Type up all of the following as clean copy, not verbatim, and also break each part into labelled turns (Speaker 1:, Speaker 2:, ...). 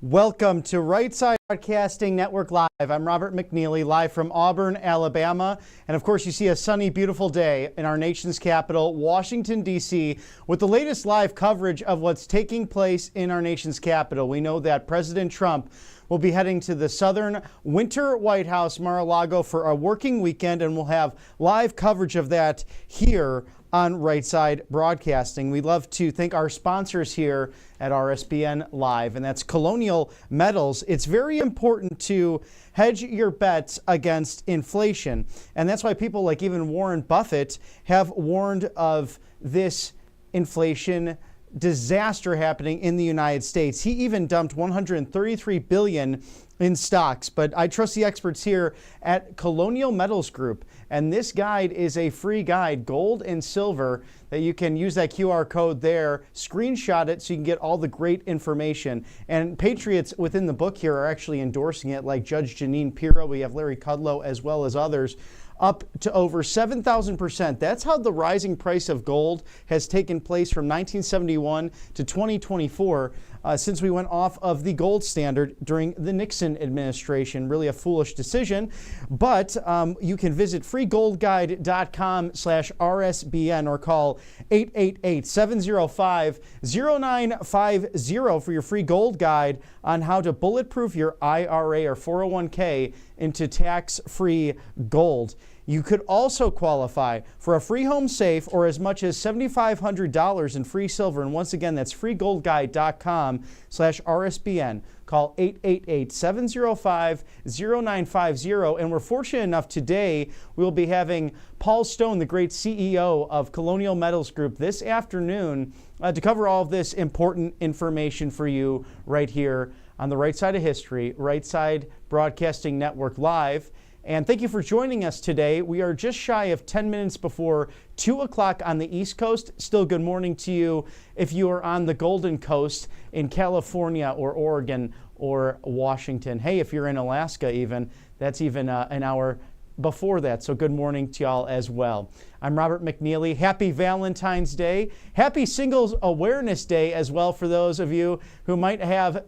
Speaker 1: Welcome to Right Side Broadcasting Network Live. I'm Robert McNeely, live from Auburn, Alabama. And of course, you see a sunny, beautiful day in our nation's capital, Washington, D.C., with the latest live coverage of what's taking place in our nation's capital. We know that President Trump will be heading to the southern winter White House, Mar-a-Lago, for a working weekend, and we'll have live coverage of that here on Right Side Broadcasting. We'd love to thank our sponsors here at RSBN Live, and that's Colonial Metals. It's very important to hedge your bets against inflation, and that's why people like even Warren Buffett have warned of this inflation disaster happening in the United States. He even dumped $133 billion in stocks, but I trust the experts here at Colonial Metals Group. And this guide is a free guide, gold and silver, that you can use that QR code there, screenshot it so you can get all the great information. And patriots within the book here are actually endorsing it, like Judge Janine Pirro. We have Larry Kudlow as well as others, up to over 7,000%. That's how the rising price of gold has taken place from 1971 to 2024, since we went off of the gold standard during the Nixon administration. Really a foolish decision, but you can visit freegoldguide.com/RSBN or call 888-705-0950 for your free gold guide on how to bulletproof your IRA or 401k into tax-free gold. You could also qualify for a free home safe or as much as $7,500 in free silver. And once again, that's freegoldguide.com/RSBN. Call 888-705-0950. And we're fortunate enough today, we'll be having Paul Stone, the great CEO of Colonial Metals Group, this afternoon to cover all of this important information for you right here on the right side of history, Right Side Broadcasting Network Live. And thank you for joining us today. We are just shy of 10 minutes before 2 o'clock on the East Coast. Still good morning to you if you are on the Golden Coast in California or Oregon or Washington. Hey, if you're in Alaska even, that's even an hour before that. So good morning to y'all as well. I'm Robert McNeely. Happy Valentine's Day. Happy Singles Awareness Day as well for those of you who might have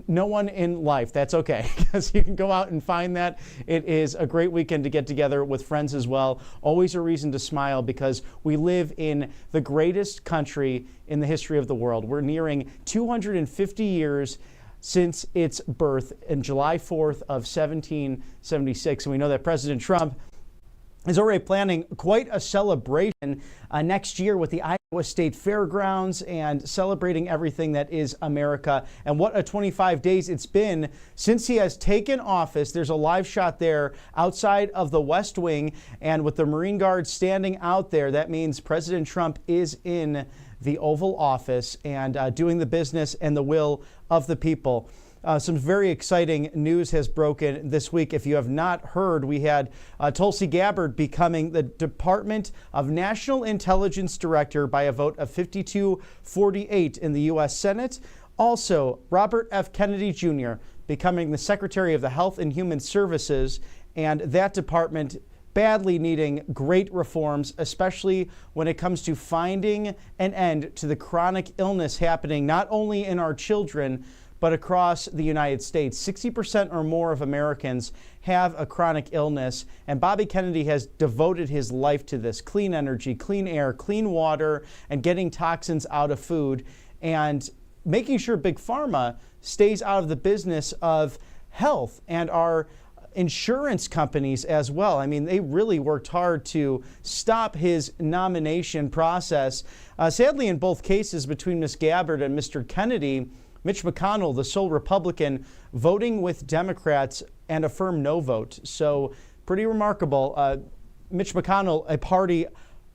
Speaker 1: no one in life. That's okay, because you can go out and find that. It is a great weekend to get together with friends as well. Always a reason to smile because we live in the greatest country in the history of the world. We're nearing 250 years since its birth in July 4th of 1776. And we know that President Trump is already planning quite a celebration next year with the Iowa State Fairgrounds and celebrating everything that is America. And what a 25 days it's been since he has taken office. There's a live shot there outside of the West Wing, and with the Marine Guards standing out there, that means President Trump is in the Oval Office and doing the business and the will of the people. Some very exciting news has broken this week. If you have not heard, we had Tulsi Gabbard becoming the Department of National Intelligence Director by a vote of 52-48 in the U.S. Senate. Also, Robert F. Kennedy Jr. becoming the Secretary of the Health and Human Services, and that department badly needing great reforms, especially when it comes to finding an end to the chronic illness happening not only in our children, but across the United States. 60% or more of Americans have a chronic illness, and Bobby Kennedy has devoted his life to this: clean energy, clean air, clean water, and getting toxins out of food, and making sure Big Pharma stays out of the business of health, and our insurance companies as well. I mean, they really worked hard to stop his nomination process. Sadly, in both cases between Ms. Gabbard and Mr. Kennedy, Mitch McConnell, the sole Republican, voting with Democrats and a firm no vote. So pretty remarkable. Mitch McConnell, a party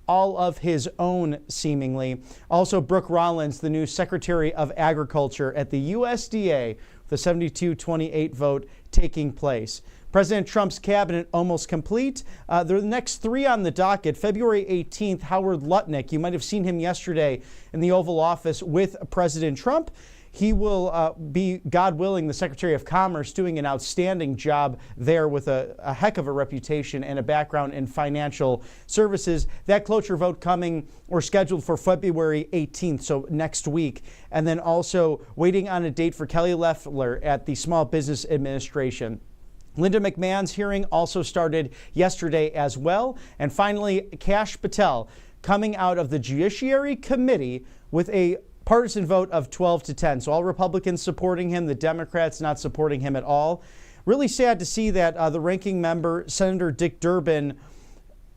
Speaker 1: all of his own, seemingly. Also, Brooke Rollins, the new Secretary of Agriculture at the USDA, the 72-28 vote taking place. President Trump's cabinet almost complete. The next three on the docket: February 18th, Howard Lutnick. You might have seen him yesterday in the Oval Office with President Trump. he will be, God willing, the Secretary of Commerce, doing an outstanding job there with a heck of a reputation and a background in financial services. That cloture vote coming or scheduled for February 18th, so next week. And then also waiting on a date for Kelly Loeffler at the Small Business Administration. Linda McMahon's hearing also started yesterday as well. And finally, Kash Patel coming out of the Judiciary Committee with a partisan vote of 12-10. So all Republicans supporting him, the Democrats not supporting him at all. Really sad to see that the ranking member, Senator Dick Durbin,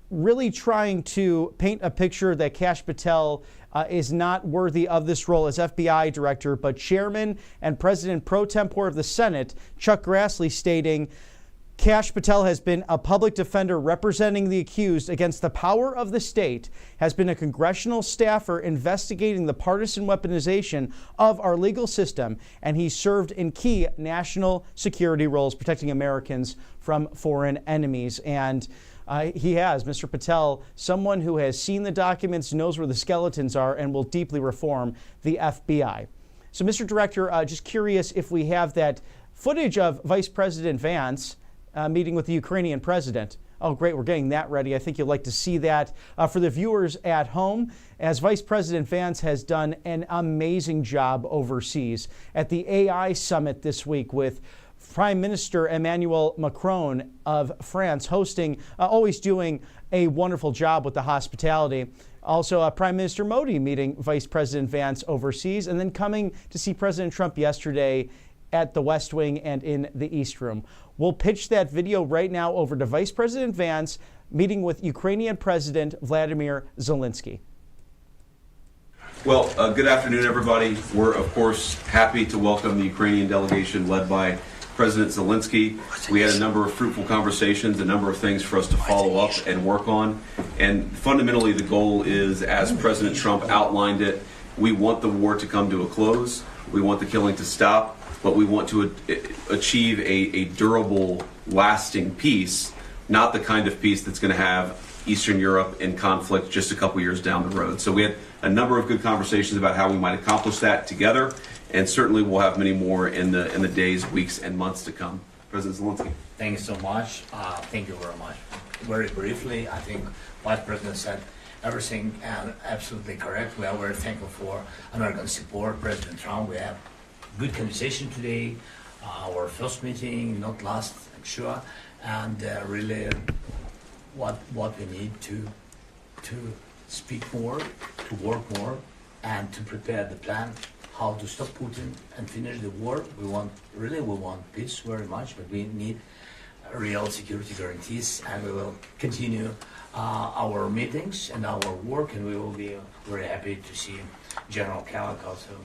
Speaker 1: really trying to paint a picture that Kash Patel is not worthy of this role as FBI director, but Chairman and President pro tempore of the Senate, Chuck Grassley, stating, Kash Patel has been a public defender representing the accused against the power of the state, has been a congressional staffer investigating the partisan weaponization of our legal system, and he served in key national security roles protecting Americans from foreign enemies. And he has, Mr. Patel, someone who has seen the documents, knows where the skeletons are, and will deeply reform the FBI. So, Mr. Director, just curious if we have that footage of Vice President Vance meeting with the Ukrainian president. Oh, great, we're getting that ready. I think you'll like to see that. For the viewers at home, as Vice President Vance has done an amazing job overseas at the AI summit this week with Prime Minister Emmanuel Macron of France hosting, always doing a wonderful job with the hospitality. Also, Prime Minister Modi meeting Vice President Vance overseas, and then coming to see President Trump yesterday at the West Wing and in the East Room. We'll pitch that video right now over to Vice President Vance meeting with Ukrainian President Vladimir Zelensky.
Speaker 2: Well, good afternoon, everybody. We're, of course, happy to welcome the Ukrainian delegation led by President Zelensky. We had a number of fruitful conversations, a number of things for us to follow up and work on. And fundamentally, the goal is, as President Trump outlined it, we want the war to come to a close. We want the killing to stop, but we want to achieve a durable, lasting peace, not the kind of peace that's going to have Eastern Europe in conflict just a couple years down the road. So we had a number of good conversations about how we might accomplish that together, and certainly we'll have many more in the days, weeks, and months to come. President Zelensky.
Speaker 3: Thank you so much. Thank you very much. Very briefly, I think Vice President said everything absolutely correct. We are very thankful for American support. President Trump, we have good conversation today. Our first meeting, not last, I'm sure, and really what we need to speak more, to work more, and to prepare the plan how to stop Putin and finish the war. We want peace very much, but we need real security guarantees, and we will continue our meetings and our work, and we will be very happy to see General Kalak also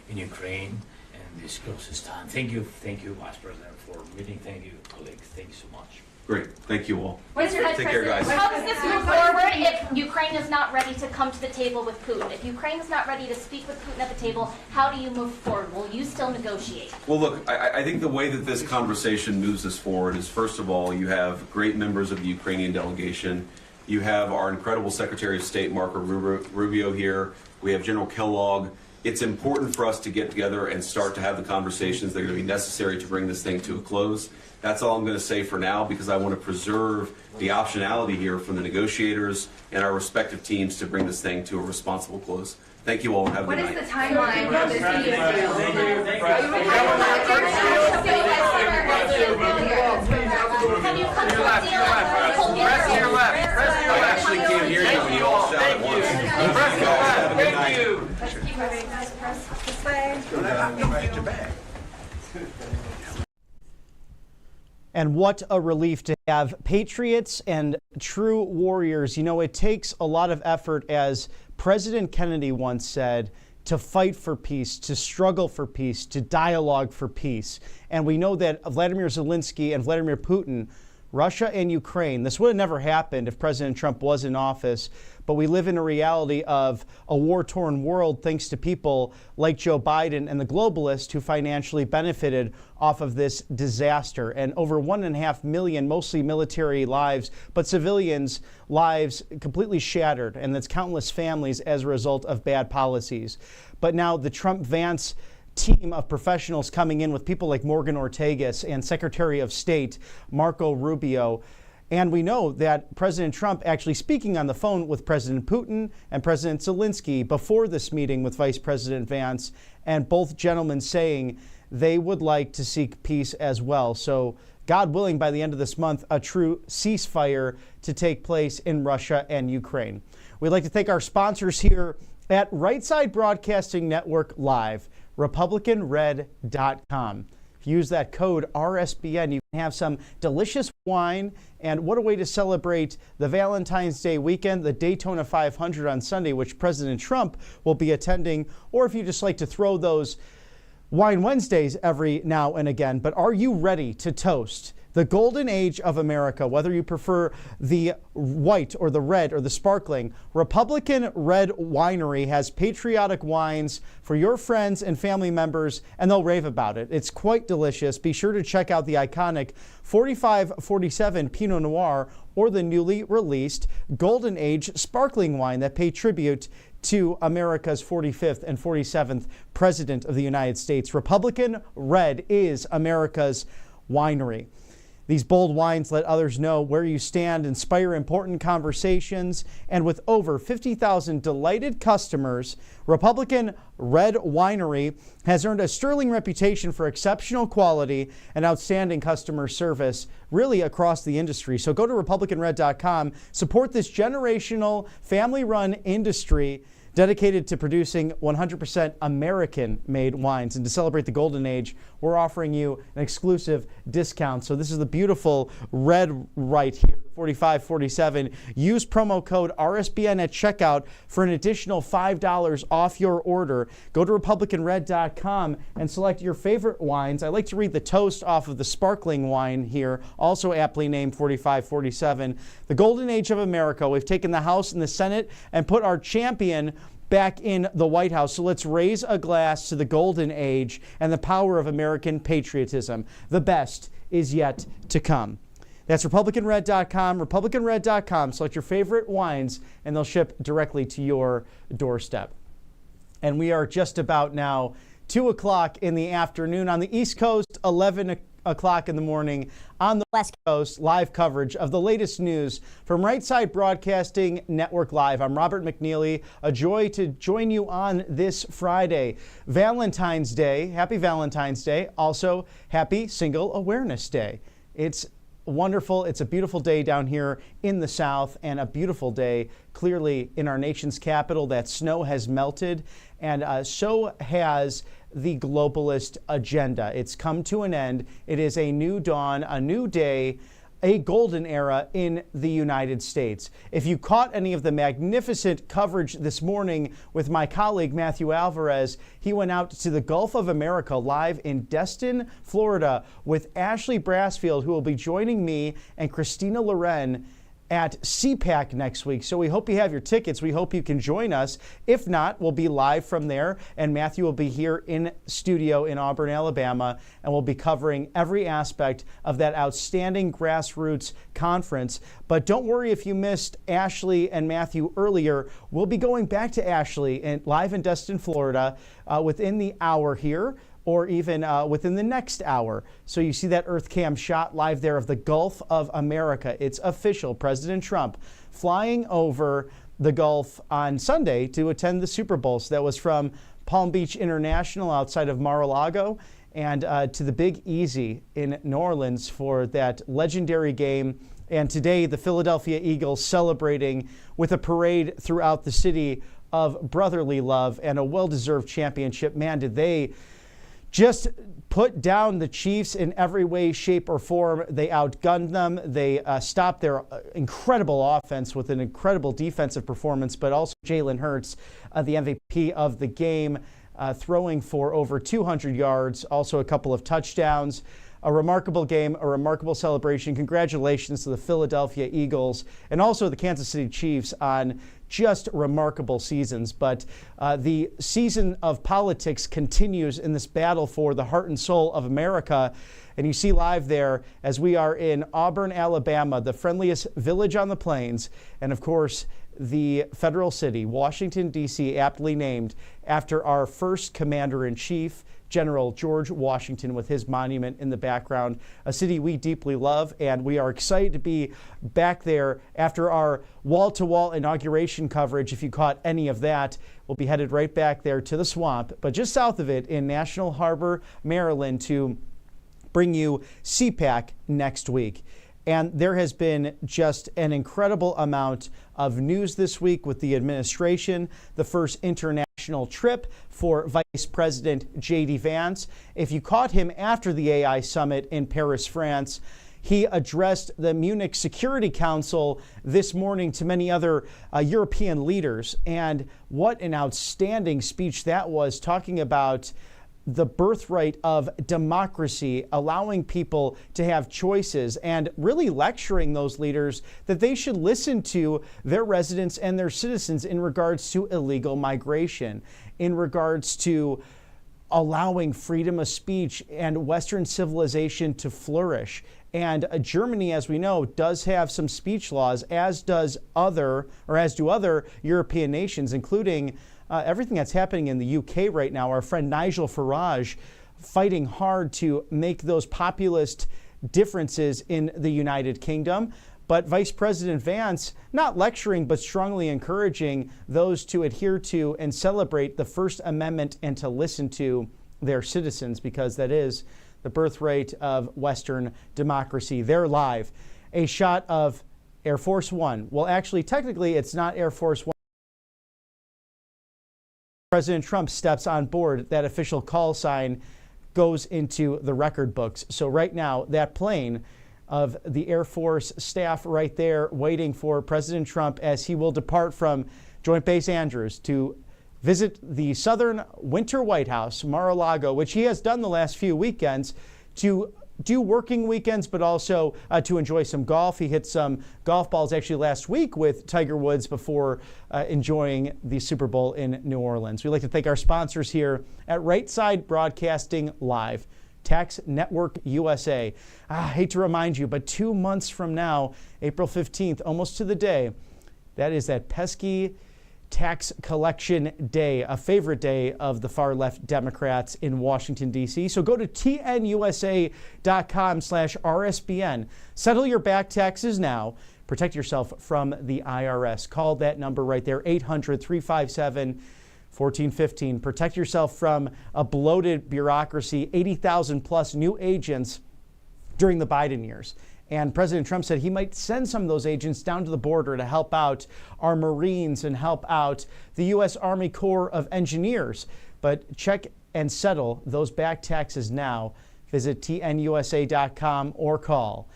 Speaker 3: in Ukraine and this closest time. Thank you, Vice President, for meeting. Thank you, colleagues. Thank you so much.
Speaker 2: Great. Thank you all.
Speaker 4: Take care, guys. How does this move forward if Ukraine is not ready to come to the table with Putin? If Ukraine is not ready to speak with Putin at the table, how do you move forward? Will you still negotiate?
Speaker 2: Well, look, I think the way that this conversation moves us forward is, first of all, you have great members of the Ukrainian delegation. You have our incredible Secretary of State, Marco Rubio, here. We have General Kellogg. It's important for us to get together and start to have the conversations that are going to be necessary to bring this thing to a close. That's all I'm going to say for now, because I want to preserve the optionality here from the negotiators and our respective teams to bring this thing to a responsible close. Thank you all and have a good night.
Speaker 5: What is the timeline for this deal?
Speaker 4: Have you come to a deal?
Speaker 2: I actually can't hear you when you all shout at once. Thank you.
Speaker 1: And what a relief to have patriots and true warriors. You know, it takes a lot of effort, as President Kennedy once said, to fight for peace, to struggle for peace, to dialogue for peace. And we know that Vladimir Zelensky and Vladimir Putin Russia and Ukraine. This would have never happened if President Trump was in office, but we live in a reality of a war-torn world thanks to people like Joe Biden and the globalists who financially benefited off of this disaster. And over 1.5 million, mostly military lives, but civilians' lives completely shattered, and that's countless families as a result of bad policies. But now the Trump-Vance team of professionals coming in with people like Morgan Ortagus and Secretary of State Marco Rubio. And we know that President Trump actually speaking on the phone with President Putin and President Zelensky before this meeting with Vice President Vance, and both gentlemen saying they would like to seek peace as well. So God willing, by the end of this month, a true ceasefire to take place in Russia and Ukraine. We'd like to thank our sponsors here at Right Side Broadcasting Network Live, RepublicanRed.com. If you use that code RSBN, you can have some delicious wine. And what a way to celebrate the Valentine's Day weekend, the Daytona 500 on Sunday, which President Trump will be attending. Or if you just like to throw those Wine Wednesdays every now and again. But are you ready to toast the golden age of America, whether you prefer the white or the red or the sparkling? Republican Red Winery has patriotic wines for your friends and family members, and they'll rave about it. It's quite delicious. Be sure to check out the iconic 4547 Pinot Noir or the newly released Golden Age sparkling wine that pay tribute to America's 45th and 47th President of the United States. Republican Red is America's winery. These bold wines let others know where you stand, inspire important conversations, and with over 50,000 delighted customers, Republican Red Winery has earned a sterling reputation for exceptional quality and outstanding customer service, really across the industry. So go to RepublicanRed.com, support this generational, family-run industry dedicated to producing 100% American-made wines. And to celebrate the golden age, we're offering you an exclusive discount. So this is the beautiful red right here, 4547. Use promo code RSBN at checkout for an additional $5 off your order. Go to RepublicanRed.com and select your favorite wines. I like to read the toast off of the sparkling wine here, also aptly named 4547. The golden age of America. We've taken the House and the Senate and put our champion back in the White House. So let's raise a glass to the golden age and the power of American patriotism. The best is yet to come. That's RepublicanRed.com, RepublicanRed.com. Select your favorite wines, and they'll ship directly to your doorstep. And we are just about now 2 o'clock in the afternoon on the East Coast, 11 o'clock in the morning on the West Coast. Live coverage of the latest news from Right Side Broadcasting Network Live. I'm Robert McNeely. A joy to join you on this Friday. Valentine's Day. Happy Valentine's Day. Also, happy Single Awareness Day. It's wonderful. It's a beautiful day down here in the South, and a beautiful day clearly in our nation's capital. That snow has melted, and so has the globalist agenda. It's come to an end. It is a new dawn, a new day, a golden era in the United States. If you caught any of the magnificent coverage this morning with my colleague Matthew Alvarez, he went out to the Gulf of America live in Destin, Florida with Ashley Brassfield, who will be joining me and Christina Loren at CPAC next week. So we hope you have your tickets. We hope you can join us. If not, we'll be live from there, and Matthew will be here in studio in Auburn, Alabama, and we'll be covering every aspect of that outstanding grassroots conference. But don't worry if you missed Ashley and Matthew earlier. We'll be going back to Ashley live in Destin, Florida within the hour here, or even within the next hour. So you see that EarthCam shot live there of the Gulf of America. It's official. President Trump flying over the Gulf on Sunday to attend the Super Bowl. So that was from Palm Beach International outside of Mar-a-Lago and to the Big Easy in New Orleans for that legendary game. And today the Philadelphia Eagles celebrating with a parade throughout the city of brotherly love and a well-deserved championship. Man, did they just put down the Chiefs in every way, shape, or form. They outgunned them. They stopped their incredible offense with an incredible defensive performance, but also Jalen Hurts, the MVP of the game, throwing for over 200 yards, also a couple of touchdowns. a remarkable game, a remarkable celebration. Congratulations to the Philadelphia Eagles and also the Kansas City Chiefs on just remarkable seasons. But the season of politics continues in this battle for the heart and soul of America. And you see live there as we are in Auburn, Alabama, the friendliest village on the plains. And of course, the federal city, Washington, D.C., aptly named after our first commander-in-chief, General George Washington, with his monument in the background, a city we deeply love, and we are excited to be back there after our wall-to-wall inauguration coverage. If you caught any of that, we'll be headed right back there to the swamp, but just south of it in National Harbor, Maryland, to bring you CPAC next week. And there has been just an incredible amount of news this week with the administration, the first international trip for Vice President J.D. Vance. If you caught him after the AI summit in Paris, France, he addressed the Munich Security Council this morning to many other European leaders. And what an outstanding speech that was, talking about the birthright of democracy, allowing people to have choices, and really lecturing those leaders that they should listen to their residents and their citizens in regards to illegal migration, in regards to allowing freedom of speech and Western civilization to flourish. And Germany, as we know, does have some speech laws, as do other European nations, including everything that's happening in the UK right now. Our friend Nigel Farage fighting hard to make those populist differences in the United Kingdom. But Vice President Vance not lecturing, but strongly encouraging those to adhere to and celebrate the First Amendment and to listen to their citizens, because that is the birthright of Western democracy. They're live. A shot of Air Force One. Well, actually, technically, it's not Air Force One. President Trump steps on board. That official call sign goes into the record books. So right now, that plane of the Air Force staff right there waiting for President Trump as he will depart from Joint Base Andrews to visit the southern winter White House, Mar-a-Lago, which he has done the last few weekends to do working weekends, but also to enjoy some golf. He hit some golf balls actually last week with Tiger Woods before enjoying the Super Bowl in New Orleans. We'd like to thank our sponsors here at Right Side Broadcasting Live, Tax Network USA. I hate to remind you, but 2 months from now, April 15th, almost to the day, that is that pesky tax collection day, a favorite day of the far left Democrats in Washington, D.C. So go to tnusa.com/RSBN. Settle your back taxes now. Protect yourself from the IRS. Call that number right there, 800-357-1415. Protect yourself from a bloated bureaucracy, 80,000 plus new agents during the Biden years. And President Trump said he might send some of those agents down to the border to help out our Marines and help out the U.S. Army Corps of Engineers. But check and settle those back taxes now. Visit tnusa.com or call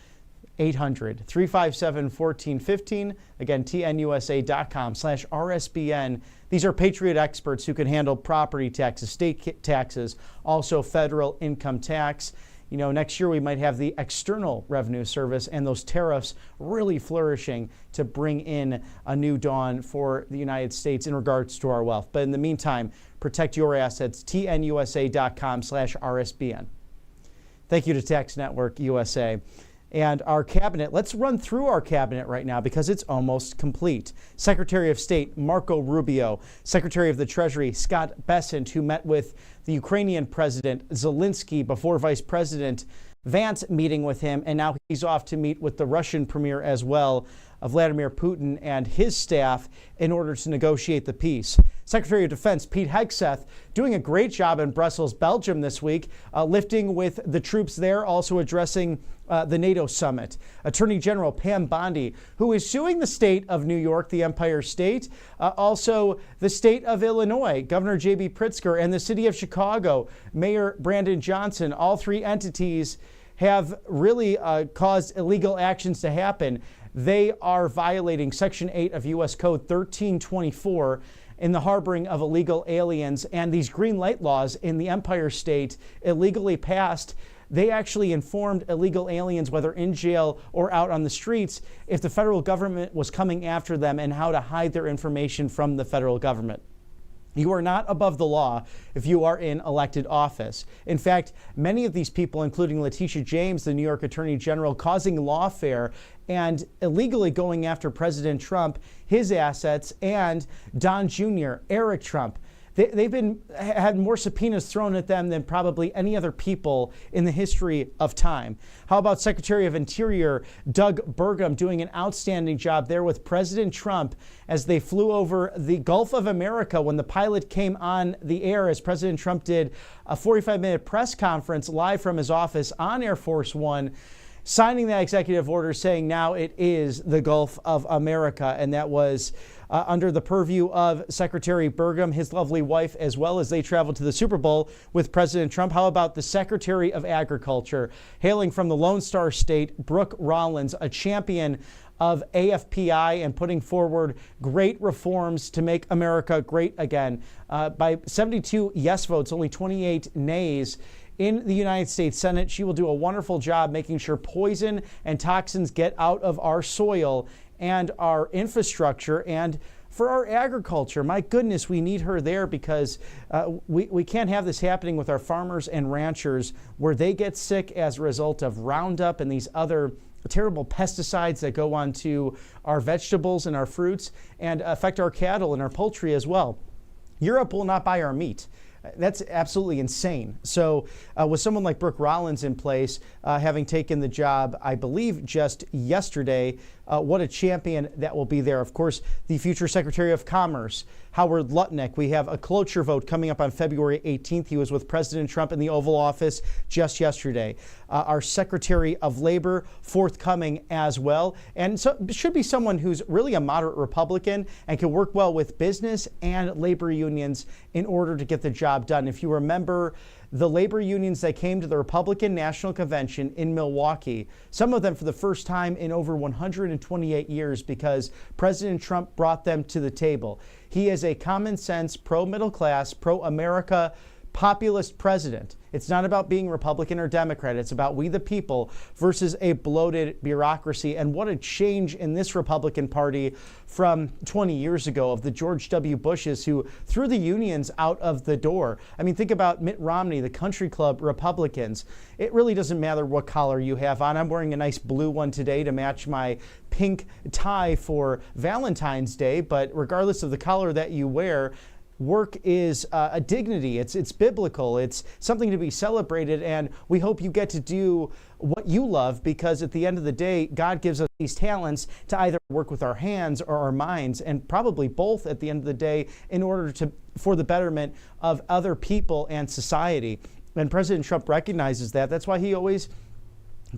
Speaker 1: 800-357-1415. Again, tnusa.com/RSBN. These are Patriot experts who can handle property taxes, state taxes, also federal income tax. You know, next year we might have the External Revenue Service and those tariffs really flourishing to bring in a new dawn for the United States in regards to our wealth. But in the meantime, protect your assets, tnusa.com/RSBN. Thank you to Tax Network USA. And our cabinet, let's run through our cabinet right now because it's almost complete. Secretary of State Marco Rubio, Secretary of the Treasury Scott Bessent, who met with the Ukrainian President Zelensky before Vice President Vance meeting with him, and now he's off to meet with the Russian Premier as well, Vladimir Putin and his staff in order to negotiate the peace. Secretary of Defense Pete Hegseth doing a great job in Brussels, Belgium this week, lifting with the troops there, also addressing the NATO summit. Attorney General Pam Bondi, who is suing the state of New York, the Empire State, also the state of Illinois, Governor J.B. Pritzker, and the city of Chicago, Mayor Brandon Johnson. All three entities have really caused illegal actions to happen. They are violating Section 8 of U.S. Code 1324 in the harboring of illegal aliens, and these green light laws in the Empire State illegally passed they actually informed illegal aliens, whether in jail or out on the streets, if the federal government was coming after them and how to hide their information from the federal government. You are not above the law if you are in elected office. In fact, many of these people, including Letitia James, the New York Attorney General, causing lawfare and illegally going after President Trump, his assets, and Don Jr., Eric Trump. They've had more subpoenas thrown at them than probably any other people in the history of time. How about Secretary of Interior Doug Burgum doing an outstanding job there with President Trump as they flew over the Gulf of America when the pilot came on the air, as President Trump did a 45-minute press conference live from his office on Air Force One, signing that executive order saying now it is the Gulf of America. And that was under the purview of Secretary Burgum, his lovely wife, as well as they traveled to the Super Bowl with President Trump. How about the Secretary of Agriculture, hailing from the Lone Star State, Brooke Rollins, a champion of AFPI and putting forward great reforms to make America great again. By 72 yes votes, only 28 nays, in the United States Senate. She will do a wonderful job making sure poison and toxins get out of our soil and our infrastructure and for our agriculture. My goodness, we need her there because we can't have this happening with our farmers and ranchers where they get sick as a result of Roundup and these other terrible pesticides that go onto our vegetables and our fruits and affect our cattle and our poultry as well. Europe will not buy our meat. That's absolutely insane. So with someone like Brooke Rollins in place, having taken the job, I believe, just yesterday, what a champion that will be there. Of course, the future Secretary of Commerce, Howard Lutnick. We have a cloture vote coming up on February 18th. He was with President Trump in the Oval Office just yesterday. Our Secretary of Labor forthcoming as well. And so should be someone who's really a moderate Republican and can work well with business and labor unions in order to get the job done. If you remember the labor unions that came to the Republican National Convention in Milwaukee, some of them for the first time in over 128 years because President Trump brought them to the table. He is a common sense, pro-middle class, pro-America, populist president. It's not about being Republican or Democrat. It's about we the people versus a bloated bureaucracy. And what a change in this Republican Party from 20 years ago of the George W. Bushes who threw the unions out of the door. I mean, think about Mitt Romney, the country club Republicans. It really doesn't matter what collar you have on. I'm wearing a nice blue one today to match my pink tie for Valentine's Day. But regardless of the collar that you wear, work is a dignity. It's biblical. It's something to be celebrated. And we hope you get to do what you love because at the end of the day, God gives us these talents to either work with our hands or our minds, and probably both at the end of the day in order for the betterment of other people and society. And President Trump recognizes that. That's why he always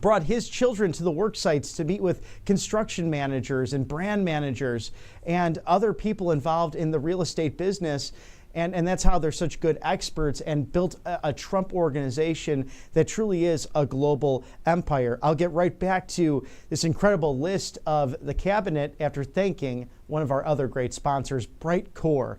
Speaker 1: brought his children to the work sites to meet with construction managers and brand managers and other people involved in the real estate business. And that's how they're such good experts and built a Trump organization that truly is a global empire. I'll get right back to this incredible list of the cabinet after thanking one of our other great sponsors, Brightcore.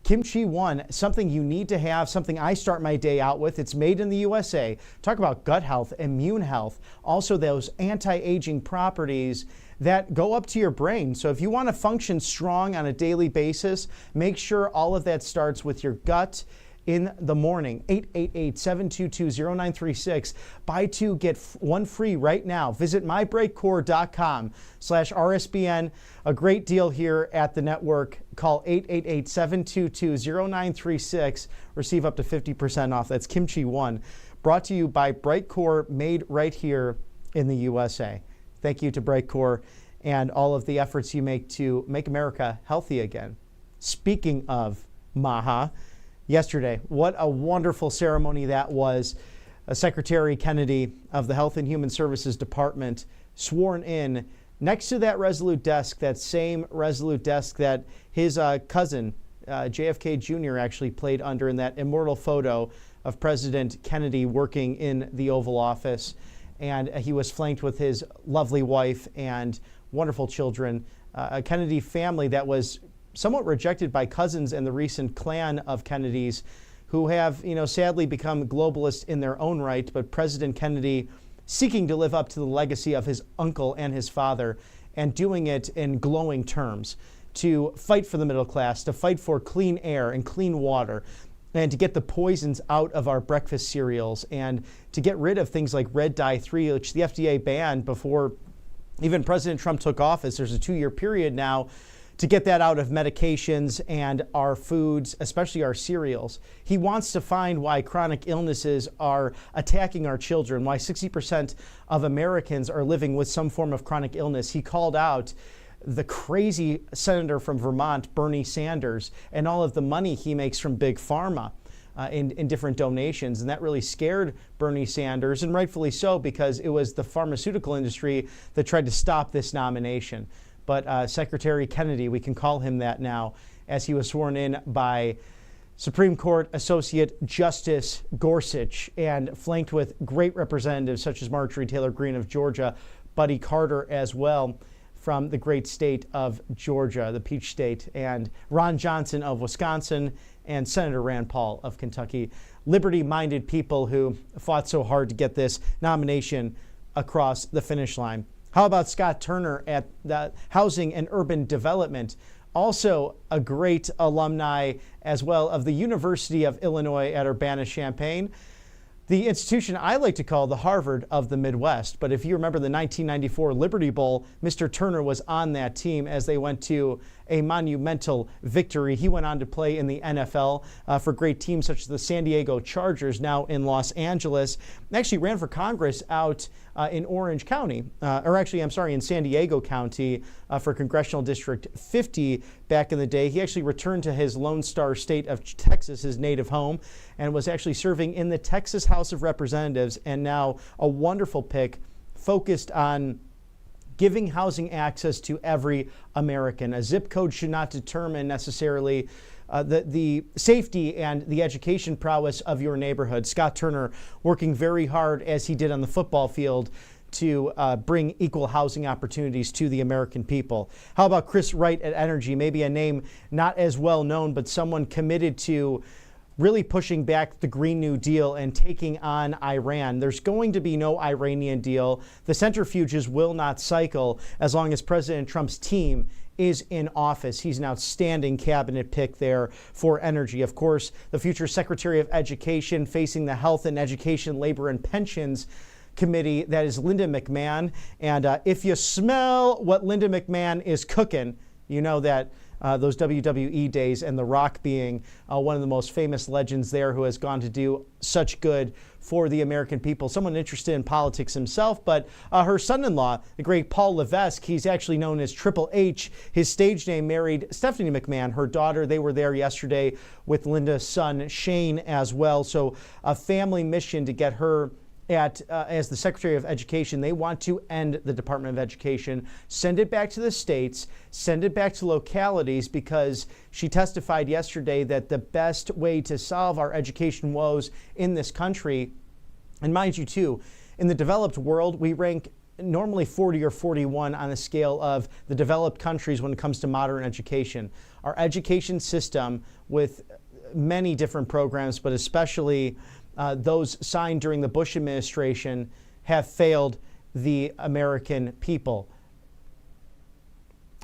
Speaker 1: Kimchi One, something you need to have, something I start my day out with. It's made in the USA. Talk about gut health, immune health, also those anti-aging properties that go up to your brain. So if you want to function strong on a daily basis, make sure all of that starts with your gut in the morning. 888-722-0936. Buy two, get one free right now. Visit mybreakcore.com/RSBN. A great deal here at the network. Call 888-722-0936. Receive up to 50% off. That's Kimchi One. Brought to you by Brightcore, made right here in the USA. Thank you to Brightcore and all of the efforts you make to make America healthy again. Speaking of Maha, yesterday, what a wonderful ceremony that was. Secretary Kennedy of the Health and Human Services Department sworn in next to that Resolute desk, that same Resolute desk that his cousin, JFK Jr., actually played under in that immortal photo of President Kennedy working in the Oval Office. And he was flanked with his lovely wife and wonderful children, a Kennedy family that was somewhat rejected by cousins and the recent clan of Kennedys who have, sadly become globalists in their own right, but President Kennedy seeking to live up to the legacy of his uncle and his father, and doing it in glowing terms, to fight for the middle class, to fight for clean air and clean water, and to get the poisons out of our breakfast cereals, and to get rid of things like red dye 3, which the FDA banned before even President Trump took office. There's a 2-year period now to get that out of medications and our foods, especially our cereals. He wants to find why chronic illnesses are attacking our children, why 60% of Americans are living with some form of chronic illness. He called out the crazy senator from Vermont, Bernie Sanders, and all of the money he makes from Big Pharma in different donations. And that really scared Bernie Sanders, and rightfully so, because it was the pharmaceutical industry that tried to stop this nomination. But Secretary Kennedy, we can call him that now, as he was sworn in by Supreme Court Associate Justice Gorsuch, and flanked with great representatives such as Marjorie Taylor Greene of Georgia, Buddy Carter as well from the great state of Georgia, the Peach State, and Ron Johnson of Wisconsin, and Senator Rand Paul of Kentucky. Liberty-minded people who fought so hard to get this nomination across the finish line. How about Scott Turner at the Housing and Urban Development? Also a great alumni as well of the University of Illinois at Urbana-Champaign, the institution I like to call the Harvard of the Midwest. But if you remember the 1994 Liberty Bowl, Mr. Turner was on that team as they went to a monumental victory. He went on to play in the NFL for great teams such as the San Diego Chargers, now in Los Angeles. And actually ran for Congress out in Orange County, in San Diego County for Congressional District 50 back in the day. He actually returned to his Lone Star state of Texas, his native home, and was actually serving in the Texas House of Representatives, and now a wonderful pick focused on giving housing access to every American. A zip code should not determine necessarily the safety and the education prowess of your neighborhood. Scott Turner working very hard, as he did on the football field, to bring equal housing opportunities to the American people. How about Chris Wright at Energy? Maybe a name not as well known, but someone committed to really pushing back the Green New Deal and taking on Iran. There's going to be no Iranian deal. The centrifuges will not cycle as long as President Trump's team is in office. He's an outstanding cabinet pick there for energy. Of course, the future Secretary of Education facing the Health and Education, Labor and Pensions Committee, that is Linda McMahon. And if you smell what Linda McMahon is cooking, you know that those WWE days, and The Rock being one of the most famous legends there, who has gone to do such good for the American people. Someone interested in politics himself, but her son-in-law, the great Paul Levesque, he's actually known as Triple H. His stage name, married Stephanie McMahon, her daughter. They were there yesterday with Linda's son, Shane, as well. So a family mission to get her as the Secretary of Education. They want to end the Department of Education, send it back to the states, send it back to localities, because she testified yesterday that the best way to solve our education woes in this country, and mind you too, in the developed world, we rank normally 40 or 41 on a scale of the developed countries when it comes to modern education. Our education system, with many different programs, but especially those signed during the Bush administration, have failed the American people.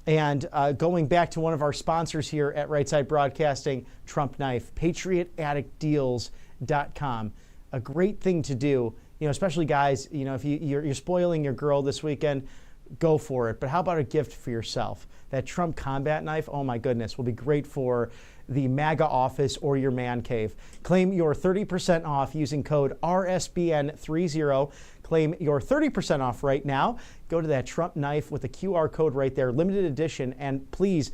Speaker 1: And going back to one of our sponsors here at Right Side Broadcasting, Trump Knife, PatriotAddictDeals.com. A great thing to do, especially guys, if you're spoiling your girl this weekend, go for it. But how about a gift for yourself? That Trump combat knife, oh my goodness, will be great for the MAGA office or your man cave. Claim your 30% off using code RSBN30. Claim your 30% off right now. Go to that Trump knife with the QR code right there, limited edition, and please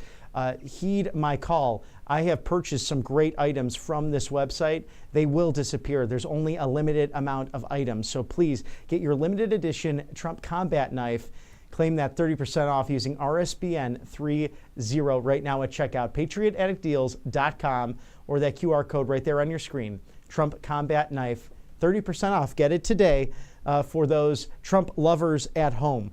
Speaker 1: heed my call. I have purchased some great items from this website. They will disappear. There's only a limited amount of items. So please get your limited edition Trump combat knife. Claim that 30% off using RSBN30 right now at checkout. PatriotAddictDeals.com, or that QR code right there on your screen. Trump Combat Knife, 30% off. Get it today for those Trump lovers at home.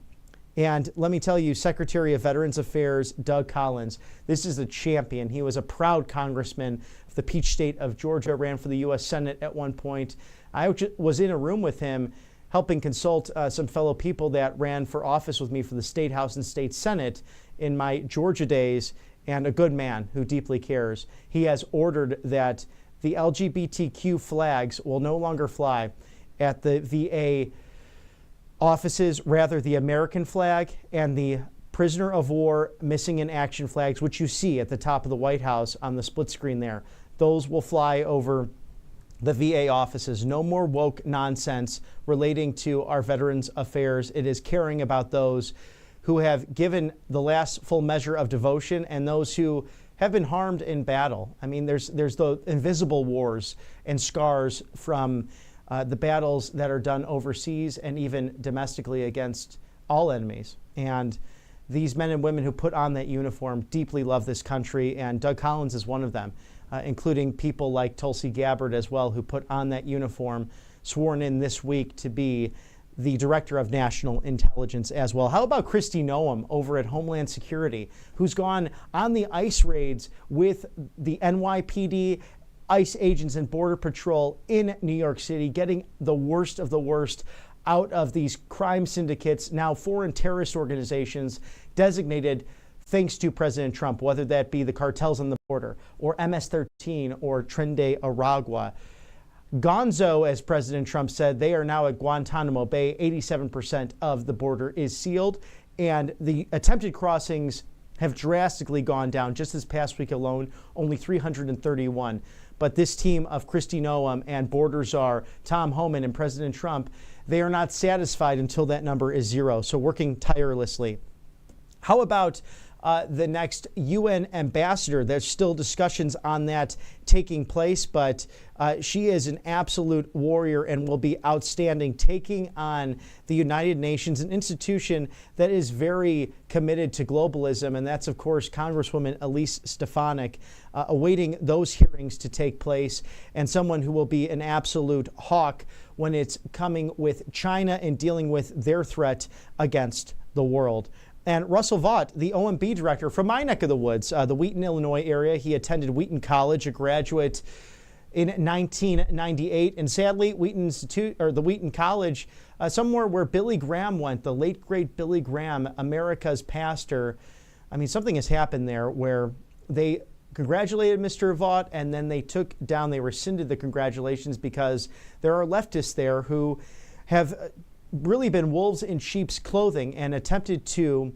Speaker 1: And let me tell you, Secretary of Veterans Affairs Doug Collins, this is a champion. He was a proud congressman of the Peach State of Georgia, ran for the U.S. Senate at one point. I was in a room with him helping consult some fellow people that ran for office with me for the State House and State Senate in my Georgia days, and a good man who deeply cares. He has ordered that the LGBTQ flags will no longer fly at the VA offices, rather the American flag and the prisoner of war missing in action flags, which you see at the top of the White House on the split screen there. Those will fly over the VA offices. No more woke nonsense relating to our veterans affairs. It is caring about those who have given the last full measure of devotion and those who have been harmed in battle. I mean, there's the invisible wars and scars from the battles that are done overseas and even domestically against all enemies. And these men and women who put on that uniform deeply love this country, and Doug Collins is one of them, including people like Tulsi Gabbard as well, who put on that uniform, sworn in this week to be the Director of National Intelligence as well. How about Kristi Noem over at Homeland Security, who's gone on the ICE raids with the NYPD, ICE agents, and Border Patrol in New York City, getting the worst of the worst out of these crime syndicates, now foreign terrorist organizations designated thanks to President Trump, whether that be the cartels on the border or MS-13 or Tren de Aragua. Gonzo, as President Trump said, they are now at Guantanamo Bay. 87% of the border is sealed, and the attempted crossings have drastically gone down. Just this past week alone, only 331. But this team of Kristi Noem and border czar Tom Homan and President Trump, they are not satisfied until that number is zero, so working tirelessly. How about the next UN ambassador? There's still discussions on that taking place, but she is an absolute warrior and will be outstanding, taking on the United Nations, an institution that is very committed to globalism, and that's, of course, Congresswoman Elise Stefanik, awaiting those hearings to take place, and someone who will be an absolute hawk when it's coming with China and dealing with their threat against the world. And Russell Vought, the OMB director from my neck of the woods, the Wheaton, Illinois area. He attended Wheaton College, a graduate in 1998. And sadly, the Wheaton College, somewhere where Billy Graham went, the late, great Billy Graham, America's pastor. I mean, something has happened there where they congratulated Mr. Vought and then they rescinded the congratulations because there are leftists there who have really been wolves in sheep's clothing and attempted to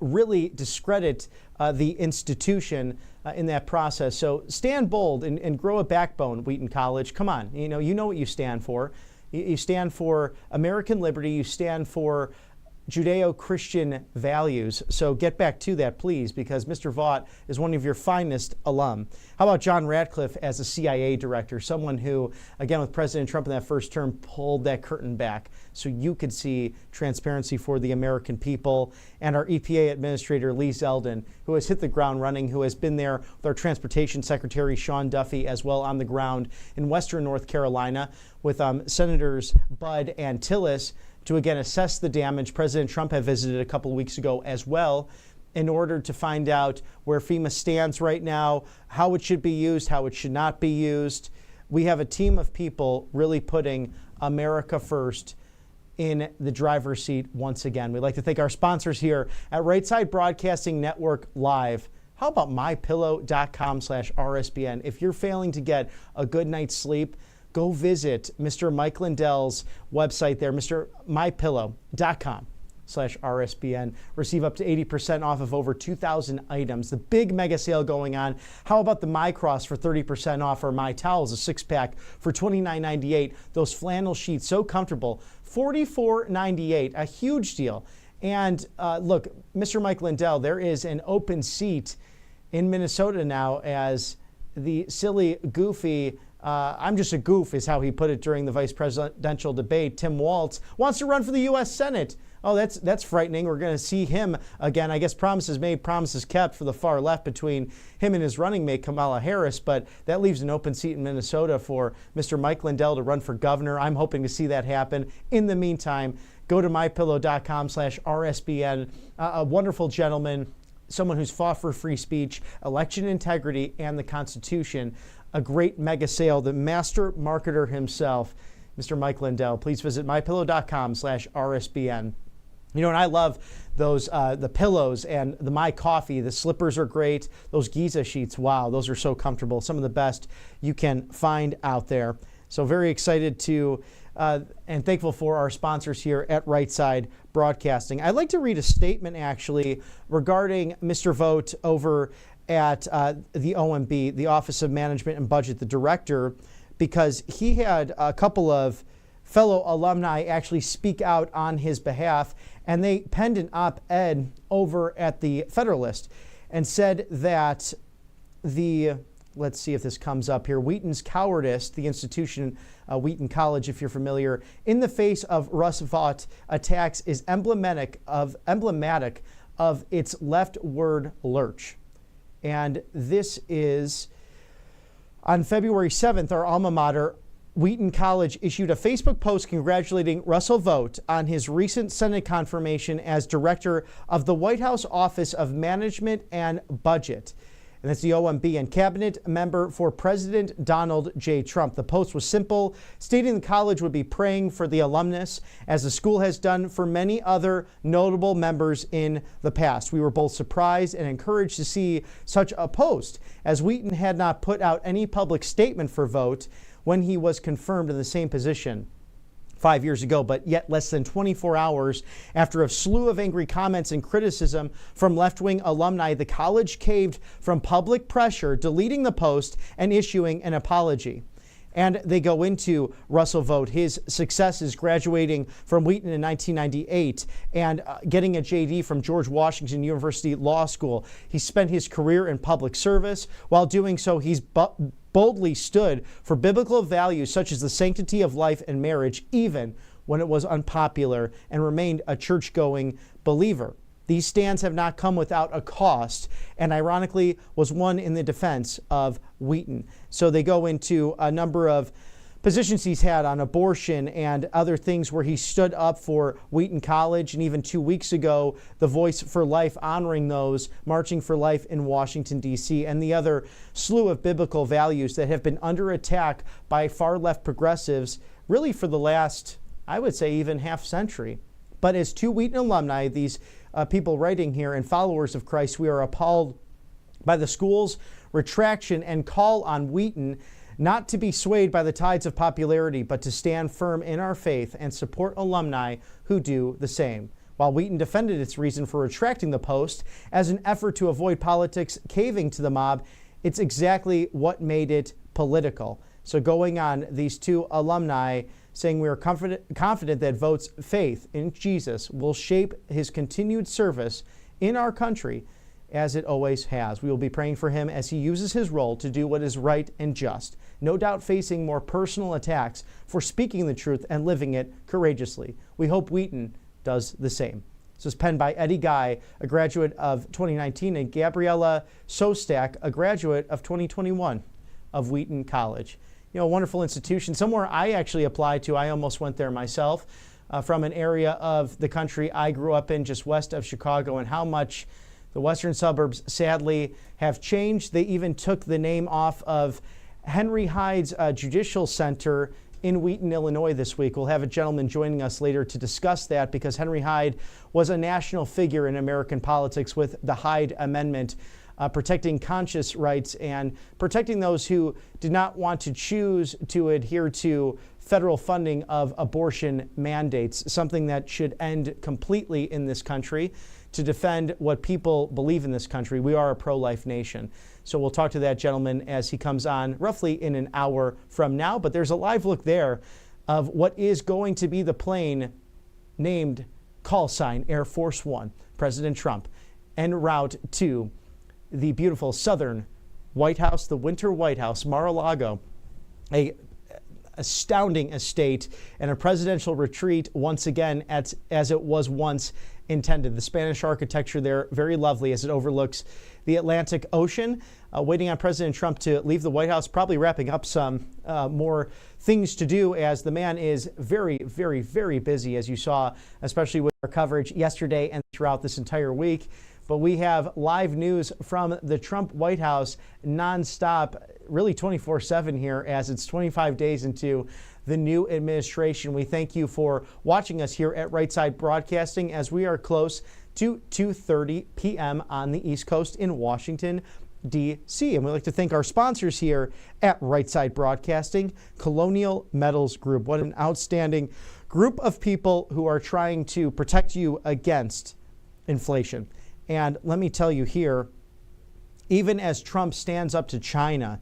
Speaker 1: really discredit the institution in that process. So stand bold and grow a backbone, Wheaton College. Come on, you know what you stand for. You stand for American liberty. You stand for Judeo-Christian values. So get back to that, please, because Mr. Vought is one of your finest alum. How about John Ratcliffe as a CIA director, someone who, again, with President Trump in that first term, pulled that curtain back so you could see transparency for the American people, and our EPA Administrator, Lee Zeldin, who has hit the ground running, who has been there with our Transportation Secretary, Sean Duffy, as well on the ground in Western North Carolina with Senators Budd and Tillis, to again assess the damage. President Trump had visited a couple of weeks ago as well in order to find out where FEMA stands right now, how it should be used, how it should not be used. We have a team of people really putting America first in the driver's seat once again. We'd like to thank our sponsors here at Right Side Broadcasting Network Live. How about mypillow.com/RSBN? If you're failing to get a good night's sleep, go visit Mr. Mike Lindell's website there, mypillow.com/RSBN. Receive up to 80% off of over 2,000 items. The big mega sale going on. How about the My Cross for 30% off, or My Towels, a 6-pack for $29.98. Those flannel sheets, so comfortable, $44.98, a huge deal. And look, Mr. Mike Lindell, there is an open seat in Minnesota now as the silly, goofy, I'm just a goof is how he put it during the vice presidential debate. Tim Walz wants to run for the U.S. Senate. Oh, that's frightening. We're going to see him again. I guess promises made, promises kept for the far left between him and his running mate, Kamala Harris. But that leaves an open seat in Minnesota for Mr. Mike Lindell to run for governor. I'm hoping to see that happen. In the meantime, go to mypillow.com/RSBN. A wonderful gentleman, someone who's fought for free speech, election integrity, and the Constitution. A great mega sale, the master marketer himself, Mr. Mike Lindell. Please visit mypillow.com/RSBN. You know, and I love those, the pillows and the My Coffee. The slippers are great. Those Giza sheets, wow, those are so comfortable. Some of the best you can find out there. So very excited to and thankful for our sponsors here at Right Side Broadcasting. I'd like to read a statement, actually, regarding Mr. Vogt over at the OMB, the Office of Management and Budget, the director, because he had a couple of fellow alumni actually speak out on his behalf, and they penned an op-ed over at the Federalist and said that let's see if this comes up here, Wheaton's cowardice, the institution, Wheaton College, if you're familiar, in the face of Russ Vought attacks is emblematic of its leftward lurch. And this is on February 7th, our alma mater, Wheaton College, issued a Facebook post congratulating Russell Vought on his recent Senate confirmation as director of the White House Office of Management and Budget. And that's the OMB, and cabinet member for President Donald J. Trump. The post was simple, stating the college would be praying for the alumnus, as the school has done for many other notable members in the past. We were both surprised and encouraged to see such a post, as Wheaton had not put out any public statement for Vought when he was confirmed in the same position 5 years ago, but yet less than 24 hours after a slew of angry comments and criticism from left-wing alumni, the college caved from public pressure, deleting the post and issuing an apology. And they go into Russell Vought, his successes graduating from Wheaton in 1998 and getting a JD from George Washington University Law School. He spent his career in public service. While doing so, he's boldly stood for biblical values such as the sanctity of life and marriage, even when it was unpopular, and remained a church-going believer. These stands have not come without a cost, and ironically was one in the defense of Wheaton. So they go into a number of positions he's had on abortion and other things where he stood up for Wheaton College, and even 2 weeks ago, the Voice for Life, honoring those marching for life in Washington, D.C., and the other slew of biblical values that have been under attack by far-left progressives really for the last, I would say, even half century. But as two Wheaton alumni, these people writing here and followers of Christ, we are appalled by the school's retraction and call on Wheaton not to be swayed by the tides of popularity, but to stand firm in our faith and support alumni who do the same. While Wheaton defended its reason for retracting the post as an effort to avoid politics caving to the mob, it's exactly what made it political. So going on, these two alumni saying we are confident that Vought's faith in Jesus will shape his continued service in our country as it always has. We will be praying for him as he uses his role to do what is right and just, no doubt facing more personal attacks for speaking the truth and living it courageously. We hope Wheaton does the same. This was penned by Eddie Guy, a graduate of 2019, and Gabriella Sostak, a graduate of 2021 of Wheaton College. You know, a wonderful institution, somewhere I actually applied to. I almost went there myself, from an area of the country I grew up in just west of Chicago, and how much the western suburbs sadly have changed. They even took the name off of Henry Hyde's Judicial Center in Wheaton, Illinois this week. We'll have a gentleman joining us later to discuss that, because Henry Hyde was a national figure in American politics with the Hyde Amendment, protecting conscious rights and protecting those who did not want to choose to adhere to federal funding of abortion mandates, something that should end completely in this country, to defend what people believe in this country. We are a pro-life nation. So we'll talk to that gentleman as he comes on roughly in an hour from now. But there's a live look there of what is going to be the plane named call sign Air Force One, President Trump, en route to the beautiful southern White House, the winter White House, Mar-a-Lago, a astounding estate and a presidential retreat once again as it was once intended. The Spanish architecture there, very lovely as it overlooks the Atlantic Ocean. Waiting on President Trump to leave the White House, probably wrapping up some more things to do, as the man is very, very, very busy, as you saw, especially with our coverage yesterday and throughout this entire week. But we have live news from the Trump White House nonstop, really 24/7 here, as it's 25 days into the new administration. We thank you for watching us here at Right Side Broadcasting as we are close to 2:30 p.m. on the East Coast in Washington, D.C. And we'd like to thank our sponsors here at Right Side Broadcasting, Colonial Metals Group. What an outstanding group of people who are trying to protect you against inflation. And let me tell you here, even as Trump stands up to China,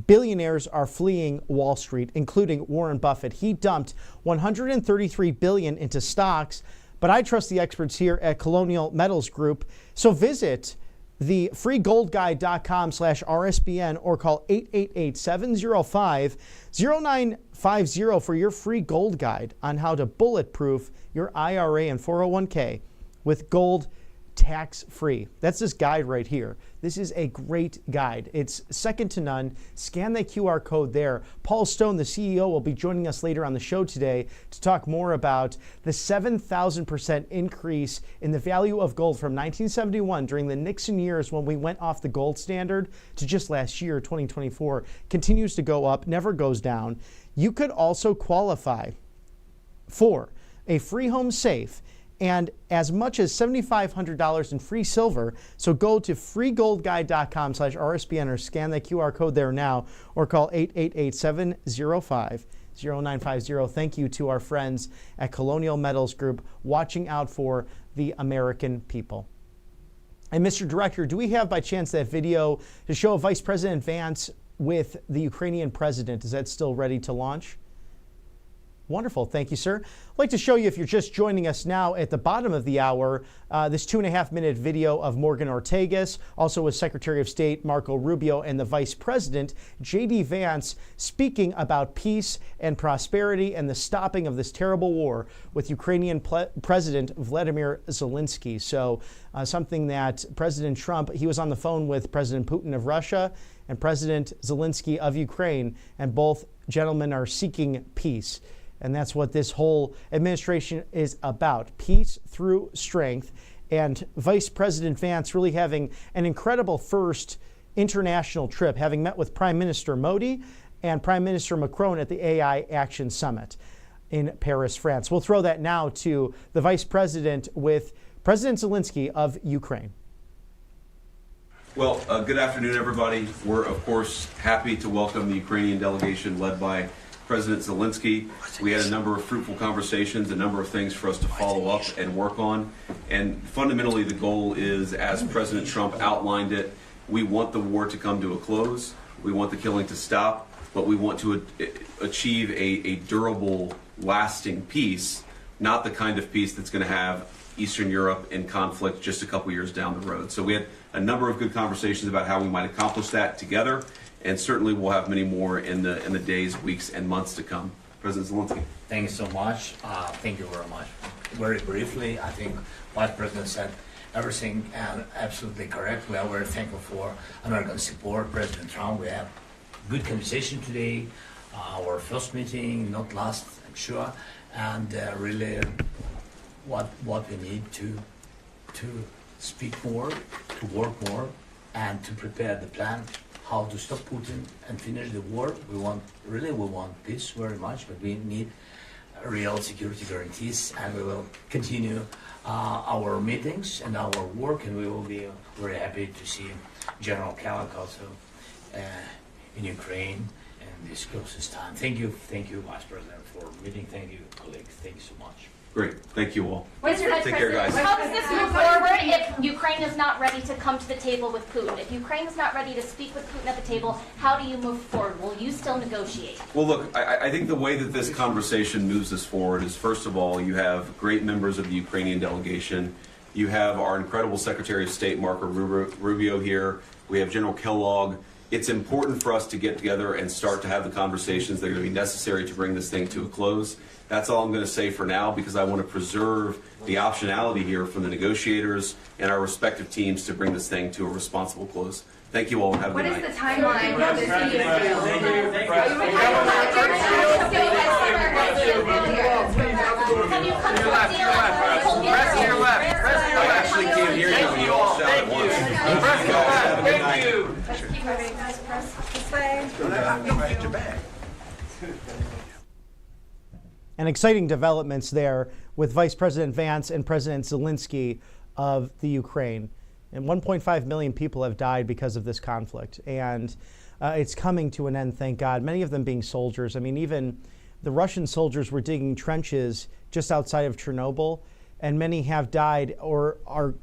Speaker 1: billionaires are fleeing Wall Street, including Warren Buffett. He dumped $133 billion into stocks, but I trust the experts here at Colonial Metals Group. So visit the freegoldguide.com/RSBN or call 888-705-0950 for your free gold guide on how to bulletproof your IRA and 401k with gold tax-free. That's this guide right here. This is a great guide. It's second to none. Scan the QR code there. Paul Stone, the CEO, will be joining us later on the show today to talk more about the 7,000% increase in the value of gold from 1971 during the Nixon years when we went off the gold standard to just last year, 2024. Continues to go up, never goes down. You could also qualify for a free home safe and as much as $7,500 in free silver. So go to freegoldguide.com/RSBN or scan that QR code there now or call 888-705-0950. Thank you to our friends at Colonial Metals Group, watching out for the American people. And Mr. Director, do we have by chance that video to show Vice President Vance with the Ukrainian president? Is that still ready to launch? Wonderful. Thank you, sir. I'd like to show you, if you're just joining us now at the bottom of the hour, this 2.5-minute video of Morgan Ortagus, also with Secretary of State Marco Rubio and the Vice President, J.D. Vance, speaking about peace and prosperity and the stopping of this terrible war with Ukrainian President Vladimir Zelensky. So something that President Trump, he was on the phone with President Putin of Russia and President Zelensky of Ukraine, and both gentlemen are seeking peace. And that's what this whole administration is about, peace through strength. And Vice President Vance really having an incredible first international trip, having met with Prime Minister Modi and Prime Minister Macron at the AI Action Summit in Paris, France. We'll throw that now to the Vice President with President Zelensky of Ukraine.
Speaker 2: Well, good afternoon, everybody. We're, of course, happy to welcome the Ukrainian delegation led by President Zelensky. We had a number of fruitful conversations, a number of things for us to follow up and work on. And fundamentally, the goal is, as President Trump outlined it, we want the war to come to a close. We want the killing to stop, but we want to achieve a durable, lasting peace, not the kind of peace that's going to have Eastern Europe in conflict just a couple years down the road. So we had a number of good conversations about how we might accomplish that together. And certainly we'll have many more in the days, weeks, and months to come. President Zelensky.
Speaker 3: Thank you so much. Thank you very much. Very briefly, I think Vice President said everything absolutely correct. We are very thankful for American support. President Trump, we have good conversation today. Our first meeting, not last, I'm sure. And really what we need to speak more, to work more, and to prepare the plan how to stop Putin and finish the war. We want peace very much, but we need real security guarantees, and we will continue our meetings and our work, and we will be very happy to see General Kalak also in Ukraine and this closest time. Thank you, Vice President, for meeting. Thank you, colleagues. Thank you so much.
Speaker 2: Great. Thank you all.
Speaker 4: Mr. Vice
Speaker 2: Take care,
Speaker 4: President,
Speaker 2: guys.
Speaker 4: how does this move forward if Ukraine is not ready to come to the table with Putin? If Ukraine is not ready to speak with Putin at the table, how do you move forward? Will you still negotiate?
Speaker 2: Well, look, I think the way that this conversation moves us forward is, first of all, you have great members of the Ukrainian delegation. You have our incredible Secretary of State, Marco Rubio, here. We have General Kellogg. it's important for us to get together and start to have the conversations that are going to be necessary to bring this thing to a close. That's all I'm going to say for now, because I want to preserve the optionality here from the negotiators and our respective teams to bring this thing to a responsible close. Thank you all, and have a
Speaker 5: What
Speaker 2: good
Speaker 5: is
Speaker 2: night.
Speaker 5: the timeline for this deal?
Speaker 4: Have you come to a deal?
Speaker 2: I actually can't hear you when you all shout at once.
Speaker 6: Thank you.
Speaker 1: And exciting developments there with Vice President Vance and President Zelensky of the Ukraine. And 1.5 million people have died because of this conflict. And it's coming to an end, thank God. Many of them being soldiers. I mean, even the Russian soldiers were digging trenches just outside of Chernobyl, and many have died or are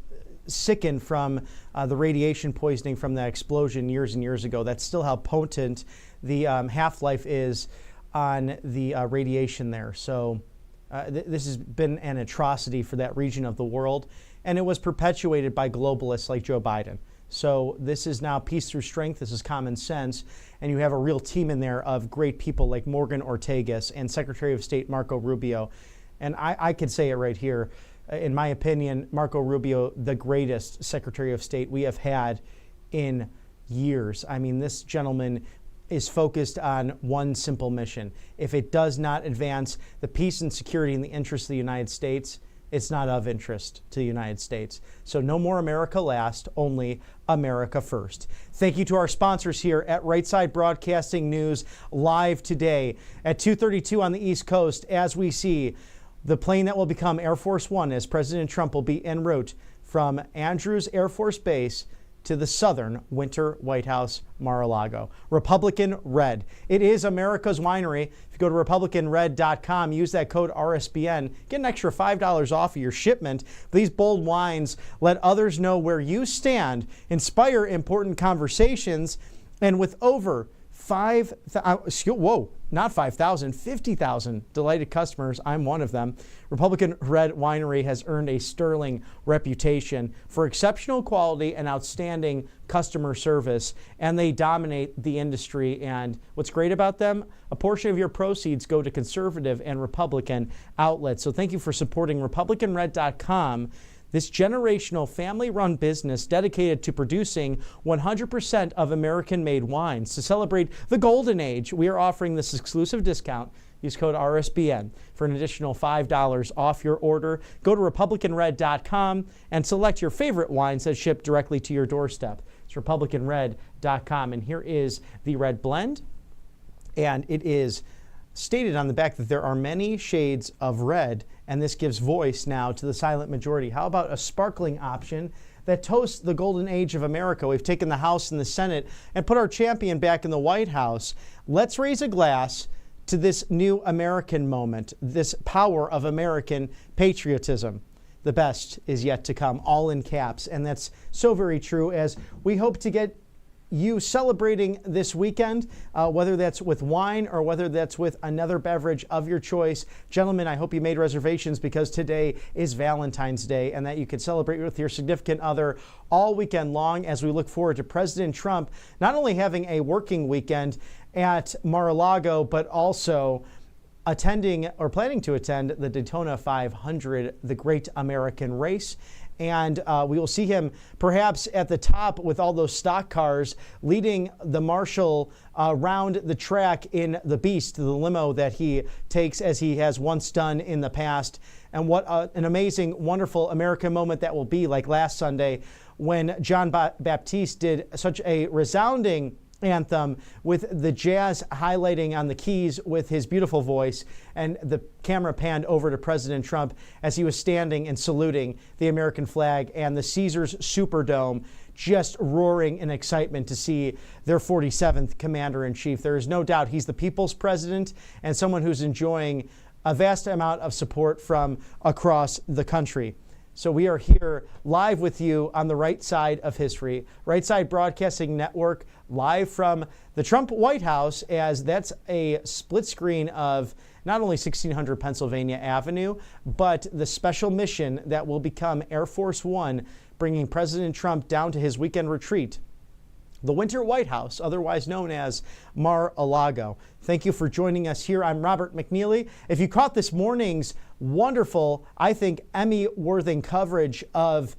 Speaker 1: sickened from the radiation poisoning from that explosion years and years ago. That's still how potent the half-life is on the radiation there. So this has been an atrocity for that region of the world, and it was perpetuated by globalists like Joe Biden. So this is now peace through strength. This is common sense, and you have a real team in there of great people like Morgan Ortagus and Secretary of State Marco Rubio. And I could say it right here. In my opinion, Marco Rubio, the greatest Secretary of State we have had in years. I mean, this gentleman is focused on one simple mission. If it does not advance the peace and security and the interests of the United States, it's not of interest to the United States. So no more America last, only America first. Thank you to our sponsors here at Right Side Broadcasting News live today at 2:32 on the East Coast, as we see the plane that will become Air Force One as President Trump will be en route from Andrews Air Force Base to the southern Winter White House, Mar-a-Lago. Republican Red. It is America's winery. If you go to republicanred.com, use that code RSBN, get an extra $5 off of your shipment. These bold wines let others know where you stand, inspire important conversations, and with over 50,000 delighted customers. I'm one of them. Republican Red Winery has earned a sterling reputation for exceptional quality and outstanding customer service, and they dominate the industry. And what's great about them, a portion of your proceeds go to conservative and Republican outlets. So thank you for supporting republicanred.com. This generational family-run business dedicated to producing 100% of American-made wines. To celebrate the golden age, we are offering this exclusive discount. Use code RSBN for an additional $5 off your order. Go to republicanred.com and select your favorite wines that ship directly to your doorstep. It's republicanred.com. And here is the red blend. And it is stated on the back that there are many shades of red, and this gives voice now to the silent majority. How about a sparkling option that toasts the golden age of America? We've taken the House and the Senate and put our champion back in the White House. Let's raise a glass to this new American moment, this power of American patriotism. The best is yet to come, all in caps, and that's so very true as we hope to get you celebrating this weekend, whether that's with wine or whether that's with another beverage of your choice. Gentlemen, I hope you made reservations because today is Valentine's Day and that you can celebrate with your significant other all weekend long as we look forward to President Trump not only having a working weekend at Mar-a-Lago, but also attending or planning to attend the Daytona 500, the great American race. And we will see him perhaps at the top with all those stock cars leading the marshal around the track in the Beast, the limo that he takes as he has once done in the past. And what an amazing, wonderful American moment that will be, like last Sunday when John Baptiste did such a resounding anthem with the jazz highlighting on the keys with his beautiful voice, and the camera panned over to President Trump as he was standing and saluting the American flag and the Caesars Superdome just roaring in excitement to see their 47th commander-in-chief. There is no doubt he's the people's president and someone who's enjoying a vast amount of support from across the country. So we are here live with you on the right side of history, Right Side Broadcasting Network, live from the Trump White House, as that's a split screen of not only 1600 Pennsylvania Avenue, but the special mission that will become Air Force One, bringing President Trump down to his weekend retreat the Winter White House, otherwise known as Mar-a-Lago. Thank you for joining us here. I'm Robert McNeely. If you caught this morning's wonderful, I think, Emmy-worthy coverage of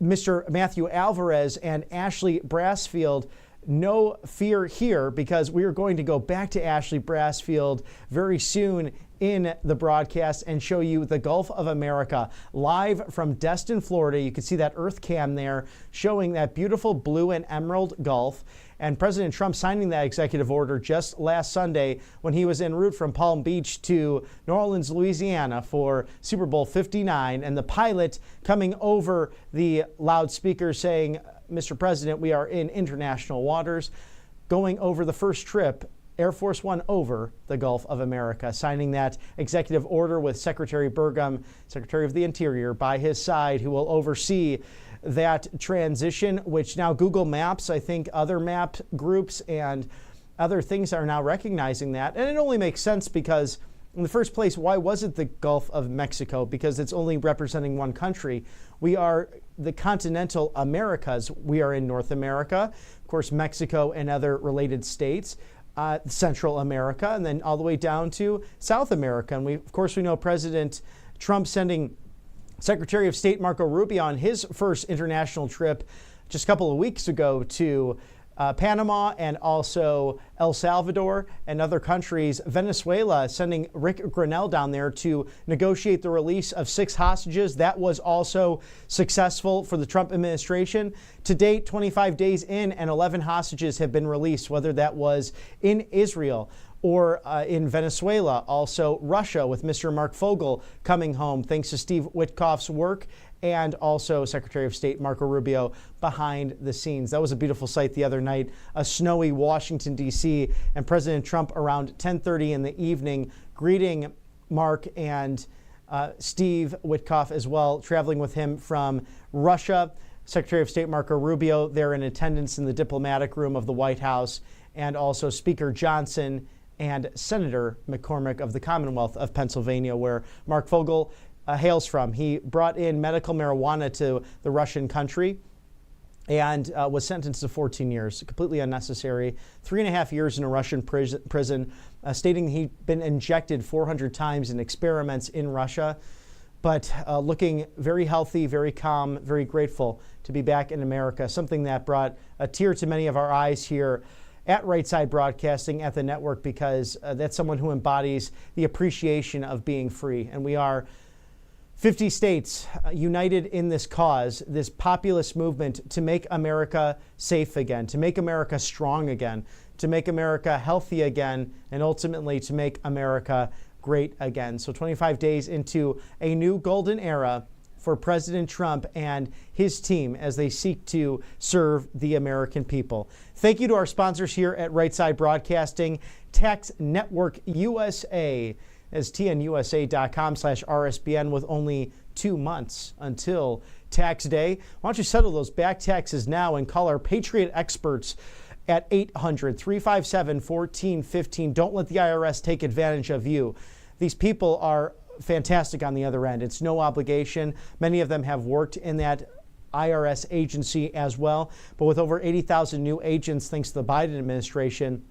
Speaker 1: Mr. Matthew Alvarez and Ashley Brassfield, no fear here, because we are going to go back to Ashley Brassfield very soon in the broadcast and show you the Gulf of America live from Destin, Florida. You can see that Earth cam there showing that beautiful blue and emerald Gulf. And President Trump signing that executive order just last Sunday when he was en route from Palm Beach to New Orleans, Louisiana for Super Bowl 59. And the pilot coming over the loudspeaker saying, "Mr. President, we are in international waters," going over the first trip, Air Force One over the Gulf of America, signing that executive order with Secretary Burgum, Secretary of the Interior, by his side, who will oversee that transition, which now Google Maps, I think other map groups and other things are now recognizing that. And it only makes sense because in the first place, why was it the Gulf of Mexico? Because it's only representing one country. We are the continental Americas. We are in North America, of course, Mexico and other related states. Central America, and then all the way down to South America. And of course, we know President Trump sending Secretary of State Marco Rubio on his first international trip just a couple of weeks ago to Panama and also El Salvador and other countries. Venezuela sending Rick Grenell down there to negotiate the release of 6 hostages. That was also successful for the Trump administration. To date, 25 days in, and 11 hostages have been released, whether that was in Israel or in Venezuela. Also Russia, with Mr. Mark Fogel coming home thanks to Steve Witkoff's work, and also Secretary of State Marco Rubio behind the scenes. That was a beautiful sight the other night, a snowy Washington, D.C., and President Trump around 10:30 in the evening greeting Mark and Steve Witkoff as well, traveling with him from Russia. Secretary of State Marco Rubio there in attendance in the diplomatic room of the White House, and also Speaker Johnson and Senator McCormick of the Commonwealth of Pennsylvania, where Mark Fogel hails from. He brought in medical marijuana to the Russian country and was sentenced to 14 years, completely unnecessary. 3.5 years in a Russian prison, stating he'd been injected 400 times in experiments in Russia, but looking very healthy, very calm, very grateful to be back in America, something that brought a tear to many of our eyes here at Right Side Broadcasting at the network, because that's someone who embodies the appreciation of being free. And we are 50 states united in this cause, this populist movement to make America safe again, to make America strong again, to make America healthy again, and ultimately to make America great again. So 25 days into a new golden era for President Trump and his team as they seek to serve the American people. Thank you to our sponsors here at Right Side Broadcasting, Tax Network USA, as tnusa.com/RSBN, with only 2 months until tax day. Why don't you settle those back taxes now and call our Patriot experts at 800-357-1415. Don't let the IRS take advantage of you. These people are fantastic on the other end. It's no obligation. Many of them have worked in that IRS agency as well. But with over 80,000 new agents thanks to the Biden administration,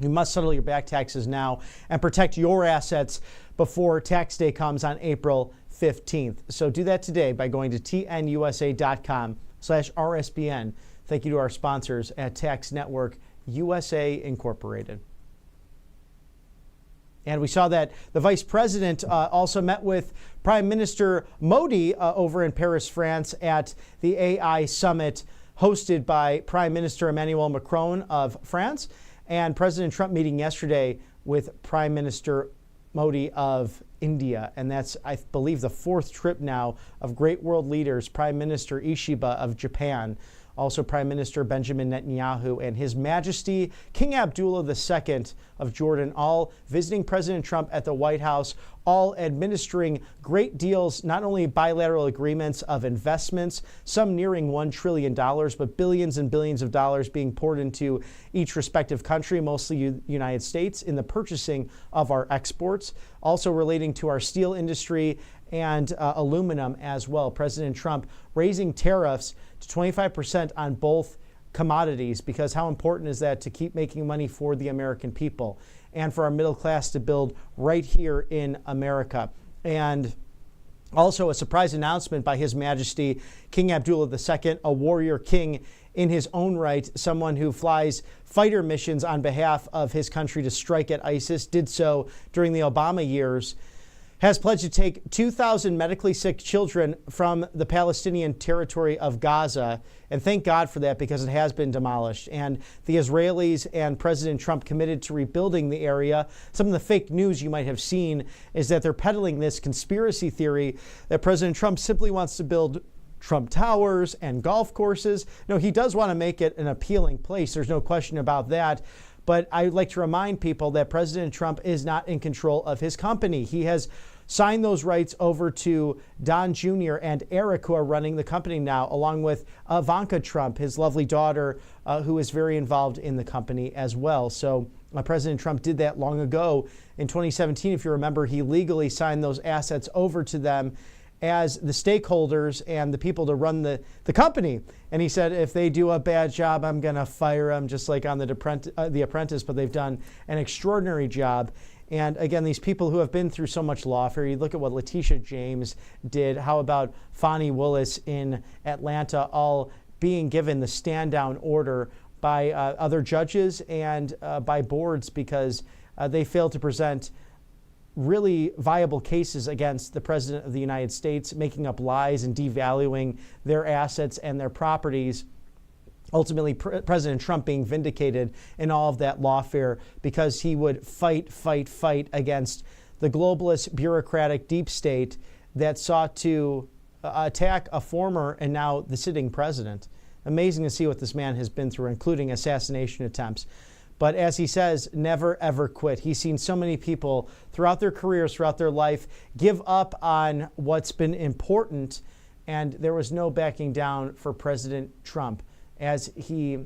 Speaker 1: you must settle your back taxes now and protect your assets before tax day comes on April 15th. So do that today by going to tnusa.com/RSBN. Thank you to our sponsors at Tax Network USA Incorporated. And we saw that the vice president also met with Prime Minister Modi over in Paris, France, at the AI summit hosted by Prime Minister Emmanuel Macron of France, and President Trump meeting yesterday with Prime Minister Modi of India. And that's, I believe, the 4th trip now of great world leaders, Prime Minister Ishiba of Japan, also Prime Minister Benjamin Netanyahu, and His Majesty King Abdullah II of Jordan, all visiting President Trump at the White House, all administering great deals, not only bilateral agreements of investments, some nearing $1 trillion, but billions and billions of dollars being poured into each respective country, mostly United States, in the purchasing of our exports, also relating to our steel industry and aluminum as well. President Trump raising tariffs to 25% on both commodities, because how important is that to keep making money for the American people and for our middle class to build right here in America. And also a surprise announcement by His Majesty King Abdullah II, a warrior king in his own right, someone who flies fighter missions on behalf of his country to strike at ISIS, did so during the Obama years, has pledged to take 2,000 medically sick children from the Palestinian territory of Gaza. And thank God for that, because it has been demolished. And the Israelis and President Trump committed to rebuilding the area. Some of the fake news you might have seen is that they're peddling this conspiracy theory that President Trump simply wants to build Trump Towers and golf courses. No, he does want to make it an appealing place. There's no question about that. But I'd like to remind people that President Trump is not in control of his company. He has signed those rights over to Don Jr. and Eric, who are running the company now, along with Ivanka Trump, his lovely daughter, who is very involved in the company as well. So President Trump did that long ago. In 2017, if you remember, he legally signed those assets over to them as the stakeholders and the people to run the company. And he said, if they do a bad job, I'm going to fire them, just like on The Apprentice, but they've done an extraordinary job. And again, these people who have been through so much lawfare, you look at what Letitia James did, how about Fani Willis in Atlanta, all being given the stand-down order by other judges and by boards because they failed to present really viable cases against the President of the United States, making up lies and devaluing their assets and their properties. Ultimately, President Trump being vindicated in all of that lawfare because he would fight against the globalist bureaucratic deep state that sought to attack a former and now the sitting president. Amazing to see what this man has been through, including assassination attempts. But as he says, never, ever quit. He's seen so many people throughout their careers, throughout their life, give up on what's been important. And there was no backing down for President Trump as he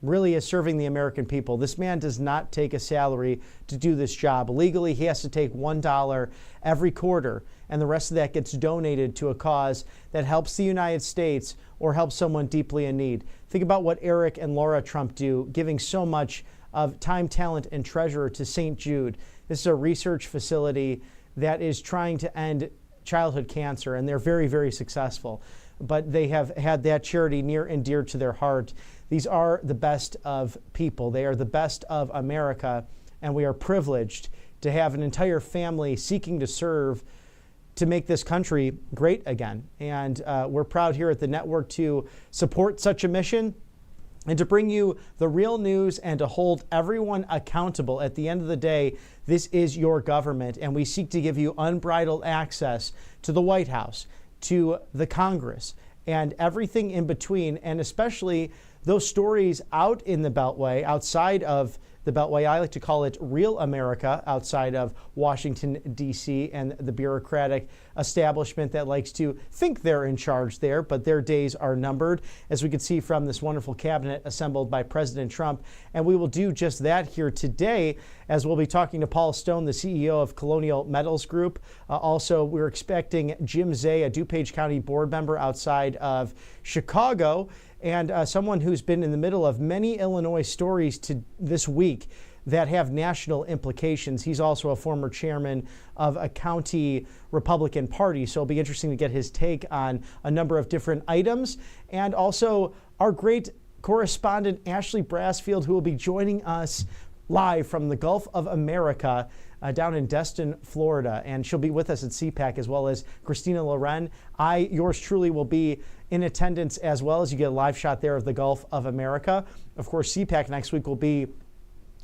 Speaker 1: really is serving the American people. This man does not take a salary to do this job. Legally, he has to take $1 every quarter, and the rest of that gets donated to a cause that helps the United States or helps someone deeply in need. Think about what Eric and Laura Trump do, giving so much of time, talent, and treasure to St. Jude. This is a research facility that is trying to end childhood cancer, and they're very, very successful. But they have had that charity near and dear to their heart. These are the best of people. They are the best of America, and we are privileged to have an entire family seeking to serve to make this country great again. And we're proud here at the network to support such a mission and to bring you the real news and to hold everyone accountable. At the end of the day, this is your government, and we seek to give you unbridled access to the White House, to the Congress, and everything in between, and especially those stories out in the Beltway, outside of the Beltway. I like to call it real America, outside of Washington, D.C., and the bureaucratic establishment that likes to think they're in charge there, but their days are numbered, as we can see from this wonderful cabinet assembled by President Trump. And we will do just that here today, as we'll be talking to Paul Stone, the CEO of Colonial Metals Group. Also, we're expecting Jim Zay, a DuPage County board member outside of Chicago, and someone who's been in the middle of many Illinois stories this week that have national implications. He's also a former chairman of a county Republican party, so it'll be interesting to get his take on a number of different items. And also our great correspondent, Ashley Brassfield, who will be joining us live from the Gulf of America down in Destin, Florida. And she'll be with us at CPAC, as well as Christina Loren. Yours truly, will be in attendance as well, as you get a live shot there of the Gulf of America. Of course, CPAC next week will be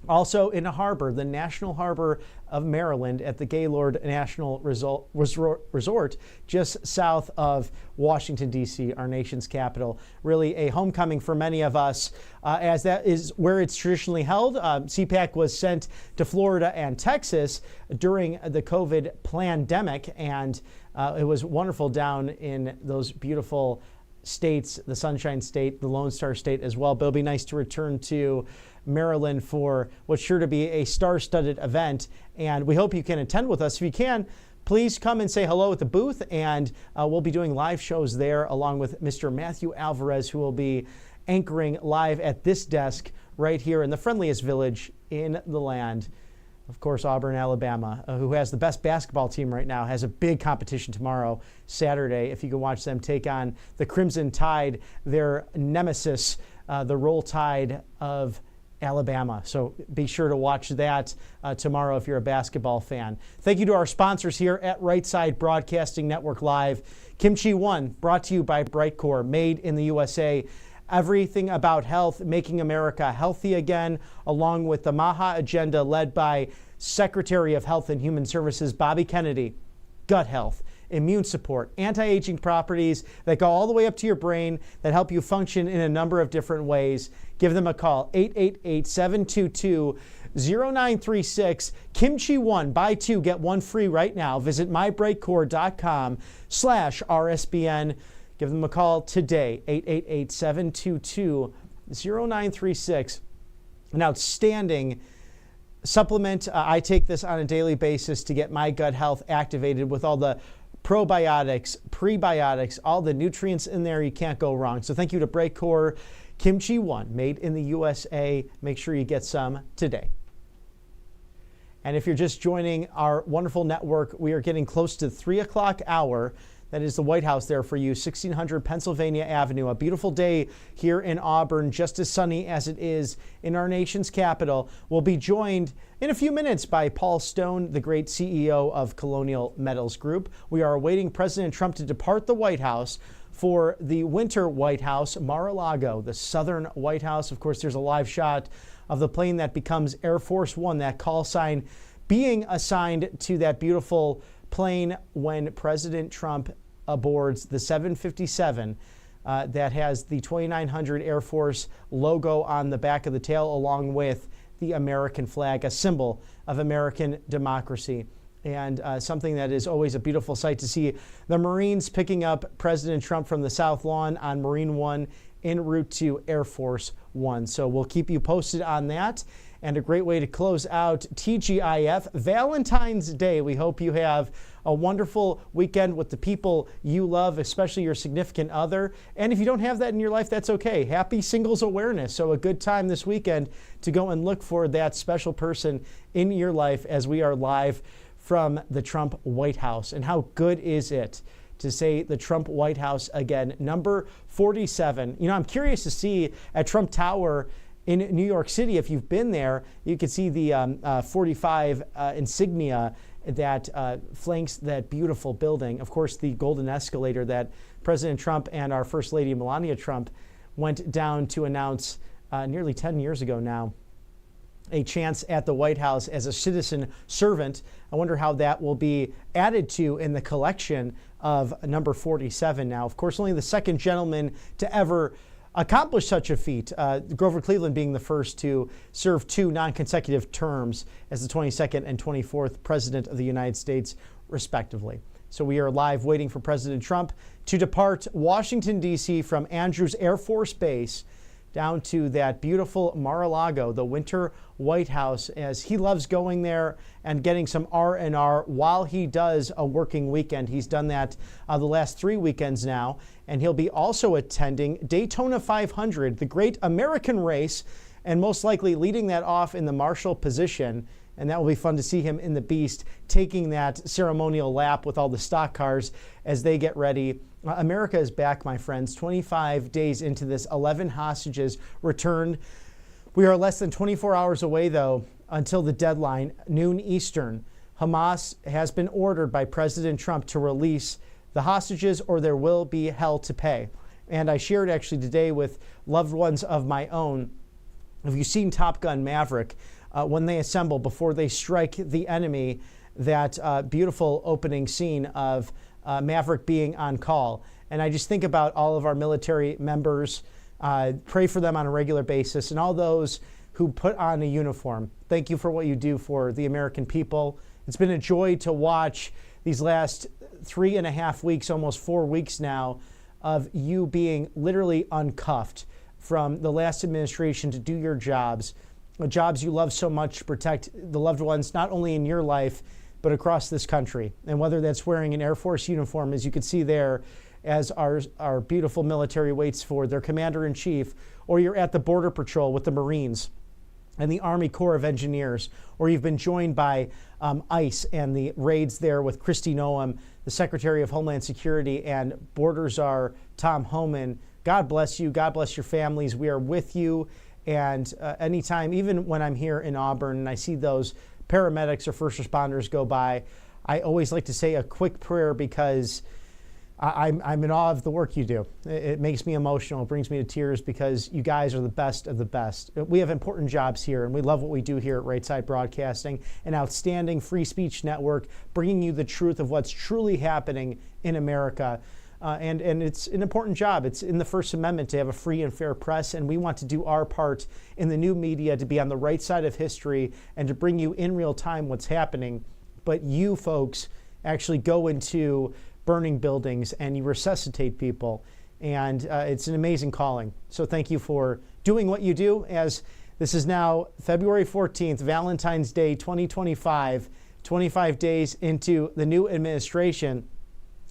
Speaker 1: also in a harbor, the National Harbor of Maryland, at the Gaylord National Resort, just south of Washington, D.C., our nation's capital. Really a homecoming for many of us, as that is where it's traditionally held. CPAC was sent to Florida and Texas during the COVID pandemic, and it was wonderful down in those beautiful states, the Sunshine State, the Lone Star State as well. But it'll be nice to return to Maryland for what's sure to be a star-studded event. And we hope you can attend with us. If you can, please come and say hello at the booth, and we'll be doing live shows there along with Mr. Matthew Alvarez, who will be anchoring live at this desk right here in the friendliest village in the land. Of course, Auburn, Alabama, who has the best basketball team right now, has a big competition tomorrow, Saturday. If you can watch them take on the Crimson Tide, their nemesis, the Roll Tide of Alabama. So be sure to watch that tomorrow if you're a basketball fan. Thank you to our sponsors here at Right Side Broadcasting Network Live. Kimchi One, brought to you by Brightcore, made in the USA. Everything about health, making America healthy again, along with the MAHA agenda led by Secretary of Health and Human Services Bobby Kennedy. Gut health, immune support, anti-aging properties that go all the way up to your brain that help you function in a number of different ways. Give them a call, 888-722-0936. Kimchi One, buy two, get one free right now. Visit mybrightcore.com/RSBN. Give them a call today, 888-722-0936. An outstanding supplement. I take this on a daily basis to get my gut health activated with all the probiotics, prebiotics, all the nutrients in there. You can't go wrong. So thank you to Brightcore Kimchi One, made in the USA. Make sure you get some today. And if you're just joining our wonderful network, we are getting close to the 3 o'clock hour. That is the White House there for you, 1600 Pennsylvania Avenue. A beautiful day here in Auburn, just as sunny as it is in our nation's capital. We'll be joined in a few minutes by Paul Stone, the great CEO of Colonial Metals Group. We are awaiting President Trump to depart the White House for the winter White House, Mar-a-Lago, the southern White House. Of course, there's a live shot of the plane that becomes Air Force One, that call sign being assigned to that beautiful plane when President Trump aboards the 757 that has the 2900 Air Force logo on the back of the tail, along with the American flag, a symbol of American democracy. And something that is always a beautiful sight to see the Marines picking up President Trump from the South Lawn on Marine One en route to Air Force One. So we'll keep you posted on that. And a great way to close out TGIF, Valentine's Day. We hope you have a wonderful weekend with the people you love, especially your significant other. And if you don't have that in your life, that's okay. Happy Singles Awareness. So a good time this weekend to go and look for that special person in your life as we are live from the Trump White House. And how good is it to say the Trump White House again, number 47. You know, I'm curious to see at Trump Tower in New York City, if you've been there, you can see the 45 insignia that flanks that beautiful building. Of course, the golden escalator that President Trump and our First Lady Melania Trump went down to announce nearly 10 years ago now a chance at the White House as a citizen servant. I wonder how that will be added to in the collection of number 47 now. Of course, only the second gentleman to ever accomplish such a feat, Grover Cleveland being the first to serve 2 non-consecutive terms as the 22nd and 24th President of the United States, respectively. So we are live waiting for President Trump to depart Washington, D.C. from Andrews Air Force Base down to that beautiful Mar-a-Lago, the winter White House, as he loves going there and getting some R&R while he does a working weekend. He's done that the last 3 weekends now, and he'll be also attending Daytona 500, the great American race, and most likely leading that off in the marshal position. And that will be fun to see him in the Beast, taking that ceremonial lap with all the stock cars as they get ready. America is back, my friends. 25 days into this, 11 hostages returned. We are less than 24 hours away, though, until the deadline, noon Eastern. Hamas has been ordered by President Trump to release the hostages or there will be hell to pay. And I shared actually today with loved ones of my own. Have you seen Top Gun Maverick? When they assemble before they strike the enemy, that beautiful opening scene of Maverick being on call. And I just think about all of our military members, pray for them on a regular basis, and all those who put on a uniform. Thank you for what you do for the American people. It's been a joy to watch these last 3.5 weeks, almost 4 weeks now, of you being literally uncuffed from the last administration to do your jobs you love so much to protect the loved ones, not only in your life, but across this country. And whether that's wearing an Air Force uniform, as you can see there, as our beautiful military waits for their commander-in-chief, or you're at the Border Patrol with the Marines and the Army Corps of Engineers, or you've been joined by ICE and the raids there with Kristi Noem, the Secretary of Homeland Security, and Border Czar Tom Homan. God bless you. God bless your families. We are with you. And anytime, even when I'm here in Auburn and I see those paramedics or first responders go by, I always like to say a quick prayer because I'm in awe of the work you do. It makes me emotional. It brings me to tears because you guys are the best of the best. We have important jobs here, and we love what we do here at Right Side Broadcasting, an outstanding free speech network, bringing you the truth of what's truly happening in America. And it's an important job. It's in the First Amendment to have a free and fair press, and we want to do our part in the new media to be on the right side of history and to bring you in real time what's happening. But you folks actually go into burning buildings and you resuscitate people, and it's an amazing calling. So thank you for doing what you do, as this is now February 14th, Valentine's Day 2025, 25 days into the new administration.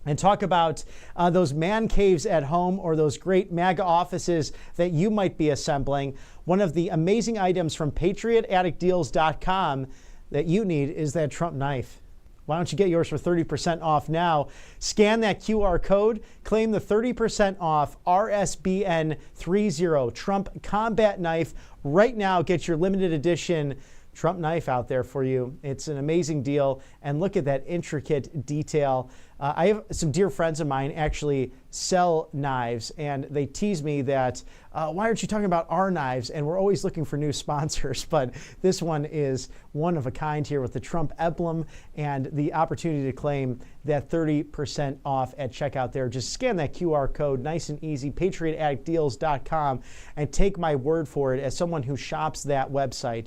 Speaker 1: And talk about those man caves at home or those great MAGA offices that you might be assembling. One of the amazing items from patriotaddictdeals.com that you need is that Trump knife. Why don't you get yours for 30% off now? Scan that QR code, claim the 30% off RSBN 30 Trump combat knife right now. Get your limited edition Trump knife out there for you. It's an amazing deal, and look at that intricate detail. I have some dear friends of mine actually sell knives, and they tease me that, why aren't you talking about our knives? And we're always looking for new sponsors, but this one is one of a kind here with the Trump emblem and the opportunity to claim that 30% off at checkout there. Just scan that QR code, nice and easy, patriotaddictdeals.com, and take my word for it as someone who shops that website.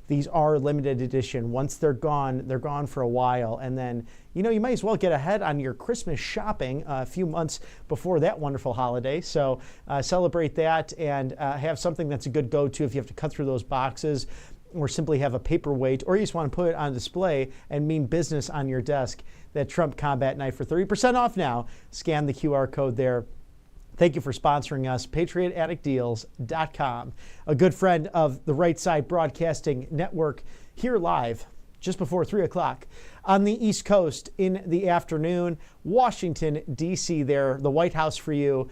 Speaker 1: These are limited edition. Once they're gone for a while. And then, you might as well get ahead on your Christmas shopping a few months before that wonderful holiday. So celebrate that and have something that's a good go-to if you have to cut through those boxes or simply have a paperweight, or you just want to put it on display and mean business on your desk. That Trump combat knife for 30% off now. Scan the QR code there. Thank you for sponsoring us, patriotaddictdeals.com, a good friend of the Right Side Broadcasting Network, here live just before 3 o'clock on the East Coast in the afternoon. Washington, D.C. there, the White House for you.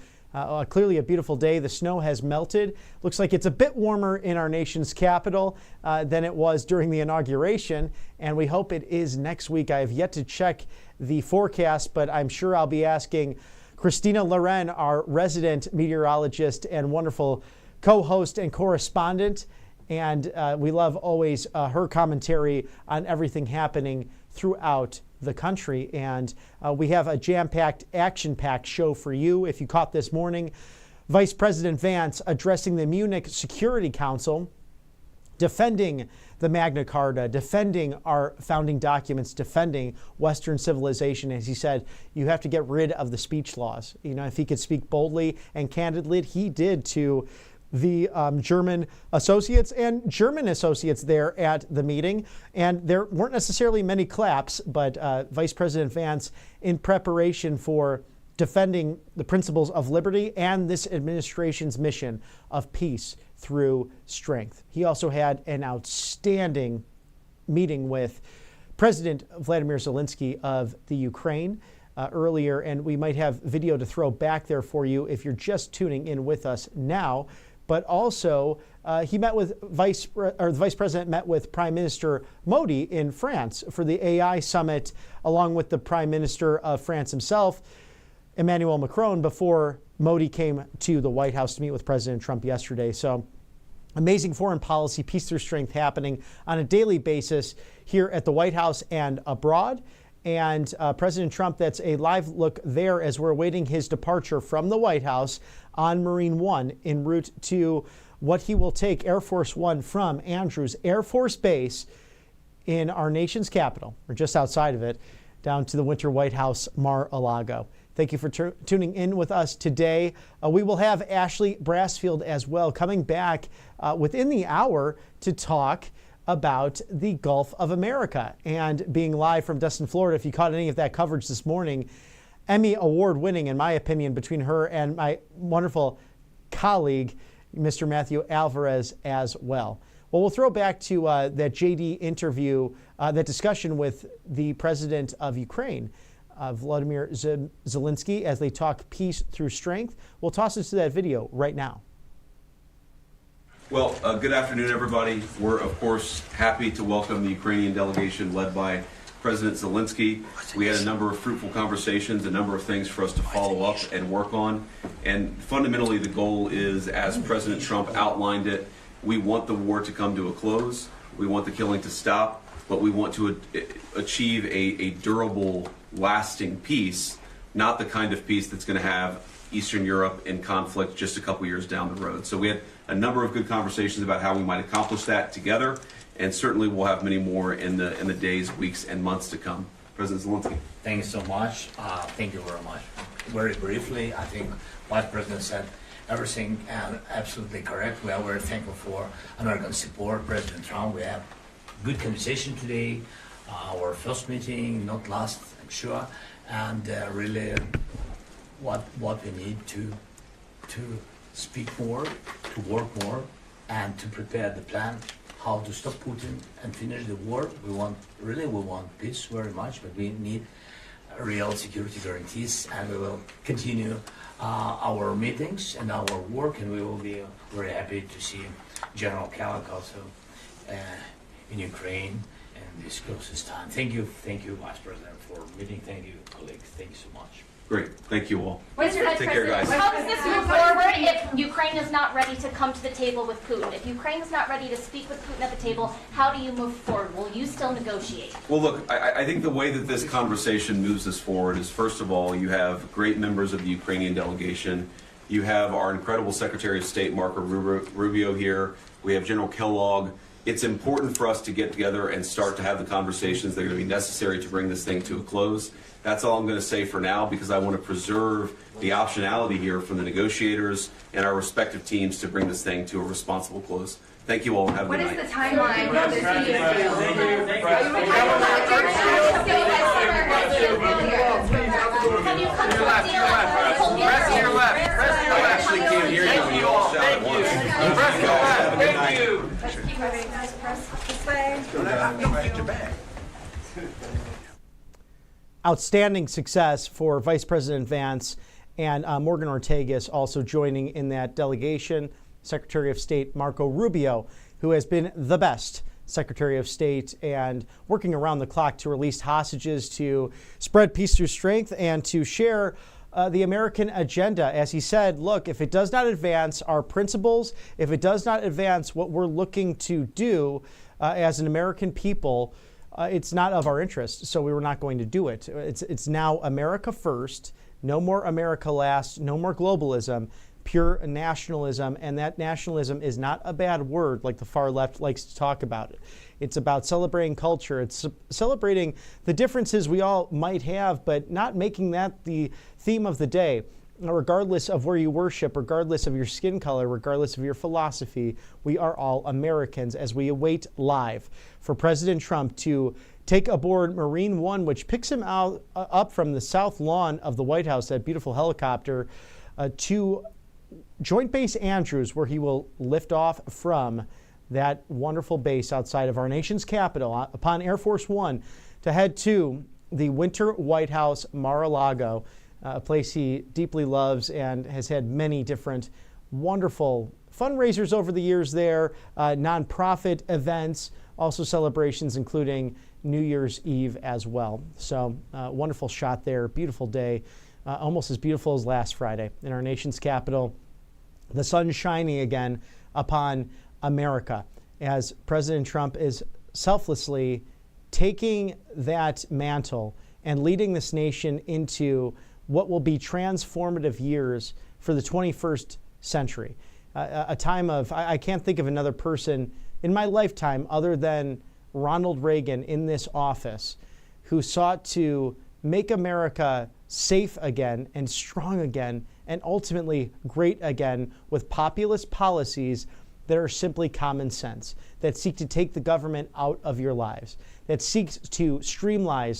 Speaker 1: Clearly a beautiful day. The snow has melted. Looks like it's a bit warmer in our nation's capital than it was during the inauguration, and we hope it is next week. I have yet to check the forecast, but I'm sure I'll be asking Christina Loren, our resident meteorologist and wonderful co-host and correspondent. And we love always her commentary on everything happening throughout the country. And we have a jam-packed, action-packed show for you. If you caught this morning, Vice President Vance addressing the Munich Security Council, defending the Magna Carta, defending our founding documents, defending Western civilization. As he said, you have to get rid of the speech laws. If he could speak boldly and candidly, he did to the German associates and German associates there at the meeting. And there weren't necessarily many claps, but Vice President Vance, in preparation for defending the principles of liberty and this administration's mission of peace through strength. He also had an outstanding meeting with President Vladimir Zelensky of the Ukraine earlier, and we might have video to throw back there for you if you're just tuning in with us now. But also, he met with the Vice President met with Prime Minister Modi in France for the AI summit, along with the Prime Minister of France himself, Emmanuel Macron, before Modi came to the White House to meet with President Trump yesterday. So amazing foreign policy, peace through strength happening on a daily basis here at the White House and abroad. And President Trump, that's a live look there as we're awaiting his departure from the White House on Marine One en route to what he will take Air Force One from Andrews Air Force Base in our nation's capital, or just outside of it, down to the Winter White House Mar-a-Lago. Thank you for tuning in with us today. We will have Ashley Brassfield as well coming back within the hour to talk about the Gulf of America and being live from Destin, Florida. If you caught any of that coverage this morning, Emmy Award winning, in my opinion, between her and my wonderful colleague, Mr. Matthew Alvarez, as well. Well, we'll throw back to that JD interview, that discussion with the president of Ukraine, Vladimir Zelensky, as they talk peace through strength. We'll toss us to that video right now.
Speaker 2: Well, good afternoon, everybody. We're, of course, happy to welcome the Ukrainian delegation led by President Zelensky. We had a number of fruitful conversations, a number of things for us to follow up and work on. And fundamentally, the goal is, as President Trump outlined it, we want the war to come to a close. We want the killing to stop, but we want to achieve a durable, lasting peace, not the kind of peace that's going to have Eastern Europe in conflict just a couple years down the road. So we had a number of good conversations about how we might accomplish that together, and certainly we'll have many more in the days, weeks, and months to come. President Zelensky.
Speaker 3: Thank you so much. Thank you very much. Very briefly, I think Vice President said everything absolutely correct. We are very thankful for American support. President Trump, we have good conversation today. Our first meeting, not last, I'm sure, and really what we need to speak more, to work more, and to prepare the plan how to stop Putin and finish the war. We want peace very much, but we need real security guarantees, and we will continue our meetings and our work, and we will be very happy to see General Kalak also in Ukraine and this closest time. Thank you, Vice President, for meeting. Thank you, colleagues. Thank you so much.
Speaker 2: Great. Thank you all.
Speaker 4: Mr. Vice
Speaker 2: Take care,
Speaker 4: President,
Speaker 2: guys.
Speaker 4: how does this move forward if Ukraine is not ready to come to the table with Putin? If Ukraine is not ready to speak with Putin at the table, how do you move forward? Will you still negotiate?
Speaker 2: Well, look, I think the way that this conversation moves us forward is, first of all, you have great members of the Ukrainian delegation. You have our incredible Secretary of State, Marco Rubio, here. We have General Kellogg. It's important for us to get together and start to have the conversations that are going to be necessary to bring this thing to a close. That's all I'm going to say for now, because I want to preserve the optionality here from the negotiators and our respective teams to bring this thing to a responsible close. Thank you all, and have a
Speaker 5: What
Speaker 2: good
Speaker 5: is
Speaker 2: night.
Speaker 5: the timeline of this deal?
Speaker 4: Have you come to a deal?
Speaker 6: Press to your left. Press to your
Speaker 2: I
Speaker 6: left.
Speaker 2: actually can't hear you when you all shout at once.
Speaker 6: Press to your left. Thank you.
Speaker 1: Outstanding success for Vice President Vance and Morgan Ortagus also joining in that delegation. Secretary of State Marco Rubio, who has been the best Secretary of State and working around the clock to release hostages, to spread peace through strength, and to share the American agenda. As he said, look, if it does not advance our principles, if it does not advance what we're looking to do as an American people, it's not of our interest, so we were not going to do it. It's now America first, no more America last, no more globalism, pure nationalism, and that nationalism is not a bad word like the far left likes to talk about it. It's about celebrating culture. It's celebrating the differences we all might have, but not making that the theme of the day. Regardless of where you worship, regardless of your skin color, regardless of your philosophy, we are all Americans as we await live for President Trump to take aboard Marine One, which picks him up from the south lawn of the White House, that beautiful helicopter, to Joint Base Andrews, where he will lift off from that wonderful base outside of our nation's capital upon Air Force One to head to the Winter White House Mar-a-Lago, a place he deeply loves and has had many different wonderful fundraisers over the years there, nonprofit events, also celebrations including New Year's Eve as well. So wonderful shot there, beautiful day, almost as beautiful as last Friday in our nation's capital. The sun shining again upon America as President Trump is selflessly taking that mantle and leading this nation into what will be transformative years for the 21st century. A time of, I can't think of another person in my lifetime other than Ronald Reagan in this office who sought to make America safe again and strong again and ultimately great again with populist policies that are simply common sense, that seek to take the government out of your lives, that seeks to streamline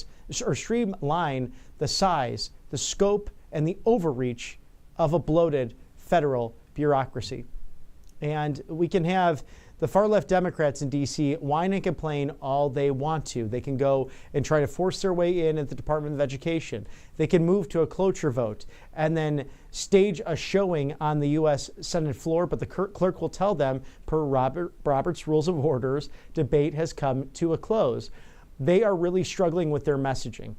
Speaker 1: the size, the scope and the overreach of a bloated federal bureaucracy. And we can have the far-left Democrats in D.C. whine and complain all they want to. They can go and try to force their way in at the Department of Education. They can move to a cloture vote and then stage a showing on the U.S. Senate floor, but the clerk will tell them, per Robert's Rules of Orders, debate has come to a close. They are really struggling with their messaging.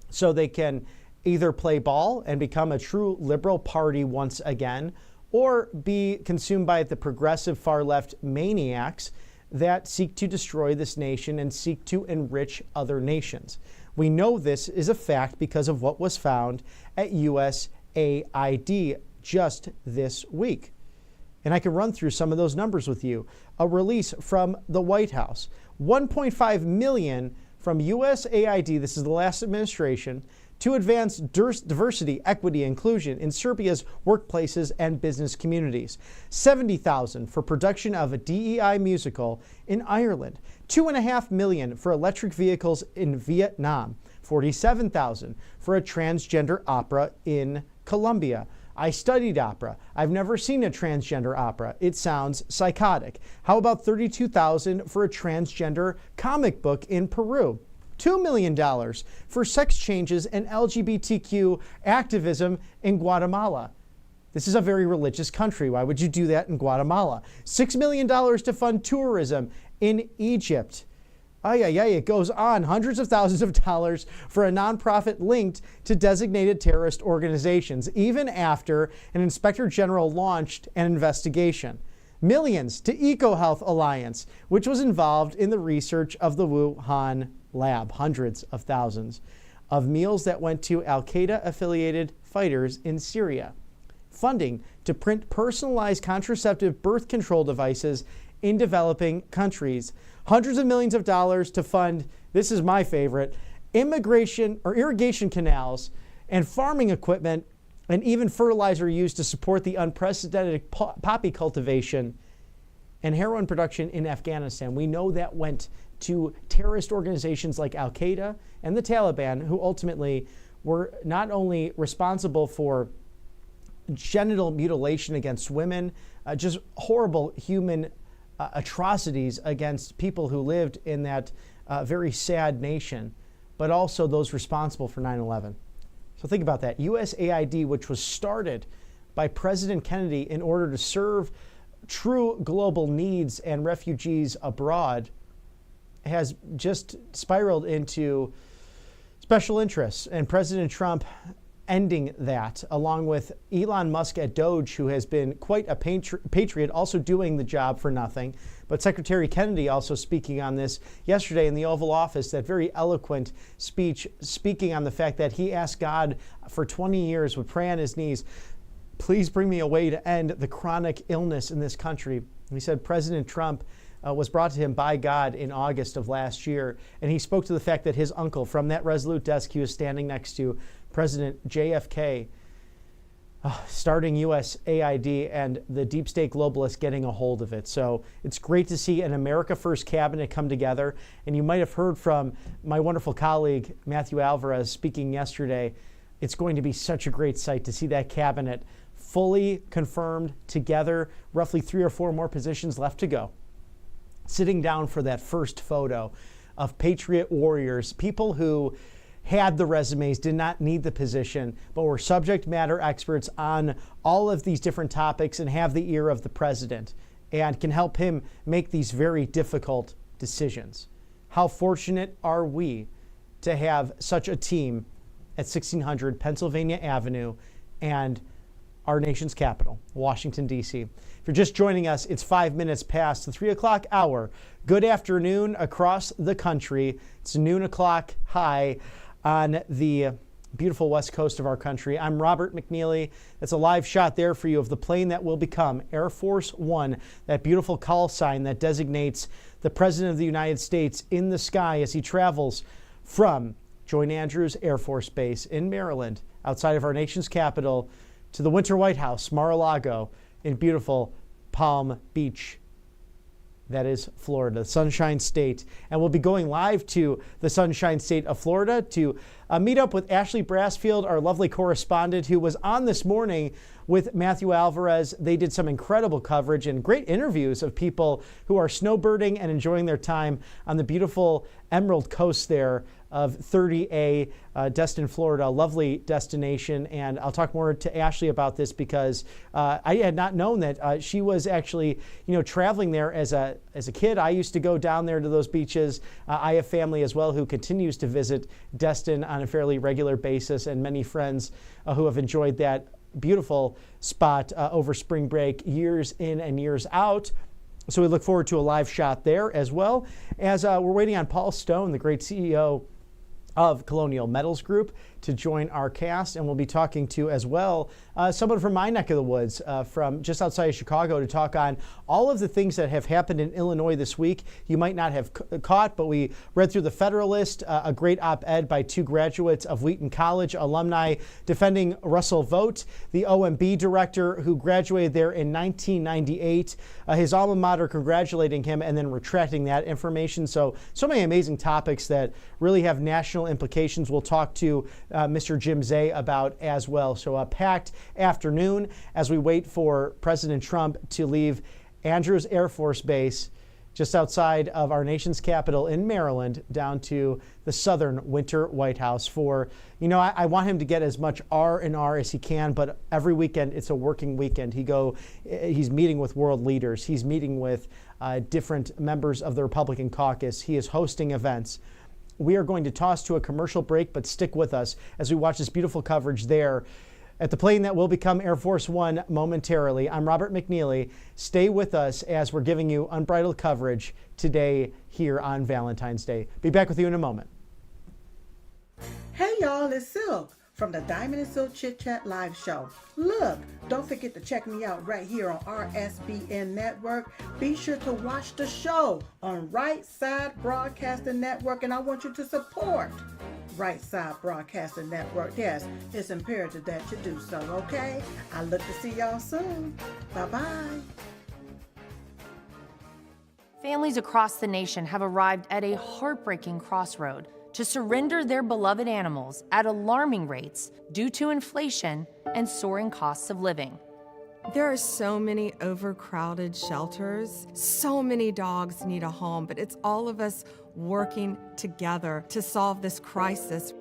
Speaker 1: So they can either play ball and become a true liberal party once again, or be consumed by the progressive far-left maniacs that seek to destroy this nation and seek to enrich other nations. We know this is a fact because of what was found at USAID just this week. And I can run through some of those numbers with you. A release from the White House, 1.5 million from USAID, this is the last administration, to advance diversity, equity, inclusion in Serbia's workplaces and business communities. 70,000 for production of a DEI musical in Ireland. 2.5 million for electric vehicles in Vietnam. 47,000 for a transgender opera in Colombia. I studied opera. I've never seen a transgender opera. It sounds psychotic. How about 32,000 for a transgender comic book in Peru? $2 million for sex changes and LGBTQ activism in Guatemala. This is a very religious country. Why would you do that in Guatemala? $6 million to fund tourism in Egypt. It goes on. Hundreds of thousands of dollars for a nonprofit linked to designated terrorist organizations, even after an inspector general launched an investigation. Millions to EcoHealth Alliance, which was involved in the research of the Wuhan lab. Hundreds of thousands of meals that went to Al-Qaeda affiliated fighters in Syria. Funding to print personalized contraceptive birth control devices in developing countries. Hundreds of millions of dollars to fund, this is my favorite, irrigation canals and farming equipment, and even fertilizer used to support the unprecedented poppy cultivation and heroin production in Afghanistan. We know that went to terrorist organizations like Al-Qaeda and the Taliban, who ultimately were not only responsible for genital mutilation against women, just horrible human atrocities against people who lived in that very sad nation, but also those responsible for 9/11. So think about that. USAID, which was started by President Kennedy in order to serve true global needs and refugees abroad, has just spiraled into special interests. And President Trump ending that, along with Elon Musk at Doge, who has been quite a patriot, also doing the job for nothing. But Secretary Kennedy also speaking on this yesterday in the Oval Office, that very eloquent speech, speaking on the fact that he asked God for 20 years, would pray on his knees, please bring me a way to end the chronic illness in this country. He said President Trump was brought to him by God in August of last year, and he spoke to the fact that his uncle, from that resolute desk he was standing next to, President JFK, starting USAID, and the deep state globalists getting a hold of it. So it's great to see an America First cabinet come together. And you might have heard from my wonderful colleague, Matthew Alvarez, speaking yesterday. It's going to be such a great sight to see that cabinet fully confirmed together, roughly 3 or 4 more positions left to go. Sitting down for that first photo of patriot warriors, people who had the resumes, did not need the position, but were subject matter experts on all of these different topics and have the ear of the president and can help him make these very difficult decisions. How fortunate are we to have such a team at 1600 Pennsylvania Avenue and our nation's capital, Washington, D.C. If you're just joining us, it's 5 minutes past the 3 o'clock hour. Good afternoon across the country. It's noon o'clock high on the beautiful west coast of our country. I'm Robert McNeely. That's a live shot there for you of the plane that will become Air Force One, that beautiful call sign that designates the President of the United States in the sky as he travels from Joint Andrews Air Force Base in Maryland, outside of our nation's capital, to the Winter White House, Mar-a-Lago, in beautiful Palm Beach, That is Florida, the Sunshine State. And we'll be going live to the Sunshine State of Florida to meet up with Ashley Brassfield, our lovely correspondent, who was on this morning with Matthew Alvarez. They did some incredible coverage and great interviews of people who are snowbirding and enjoying their time on the beautiful Emerald Coast there of 30A, Destin, Florida, a lovely destination. And I'll talk more to Ashley about this because I had not known that she was actually, traveling there as a kid. I used to go down there to those beaches. I have family as well who continues to visit Destin on a fairly regular basis, and many friends who have enjoyed that beautiful spot over spring break years in and years out. So we look forward to a live shot there, as well as we're waiting on Paul Stone, the great CEO of Colonial Metals Group, to join our cast. And we'll be talking to, as well, someone from my neck of the woods, from just outside of Chicago, to talk on all of the things that have happened in Illinois this week. You might not have caught, but we read through the Federalist, a great op-ed by two graduates of Wheaton College, alumni, defending Russell Vogt, the OMB director who graduated there in 1998, his alma mater congratulating him and then retracting that information. So many amazing topics that really have national implications. We'll talk to Mr. Jim Zay about as well. So a packed afternoon as we wait for President Trump to leave Andrews Air Force Base just outside of our nation's capital in Maryland down to the southern winter White House for, I want him to get as much R&R as he can, but every weekend it's a working weekend. He's meeting with world leaders. He's meeting with different members of the Republican caucus. He is hosting events. We are going to toss to a commercial break, but stick with us as we watch this beautiful coverage there at the plane that will become Air Force One momentarily. I'm Robert McNeely. Stay with us as we're giving you unbridled coverage today here on Valentine's Day. Be back with you in a moment.
Speaker 5: Hey y'all, it's Silk from the Diamond and Silk Chit Chat live show. Look, don't forget to check me out right here on RSBN Network. Be sure to watch the show on Right Side Broadcasting Network, and I want you to support Right Side Broadcasting Network. Yes, it's imperative that you do so, okay? I look to see y'all soon. Bye-bye.
Speaker 7: Families across the nation have arrived at a heartbreaking crossroad to surrender their beloved animals at alarming rates due to inflation and soaring costs of living.
Speaker 8: There are so many overcrowded shelters. So many dogs need a home, but it's all of us working together to solve this crisis.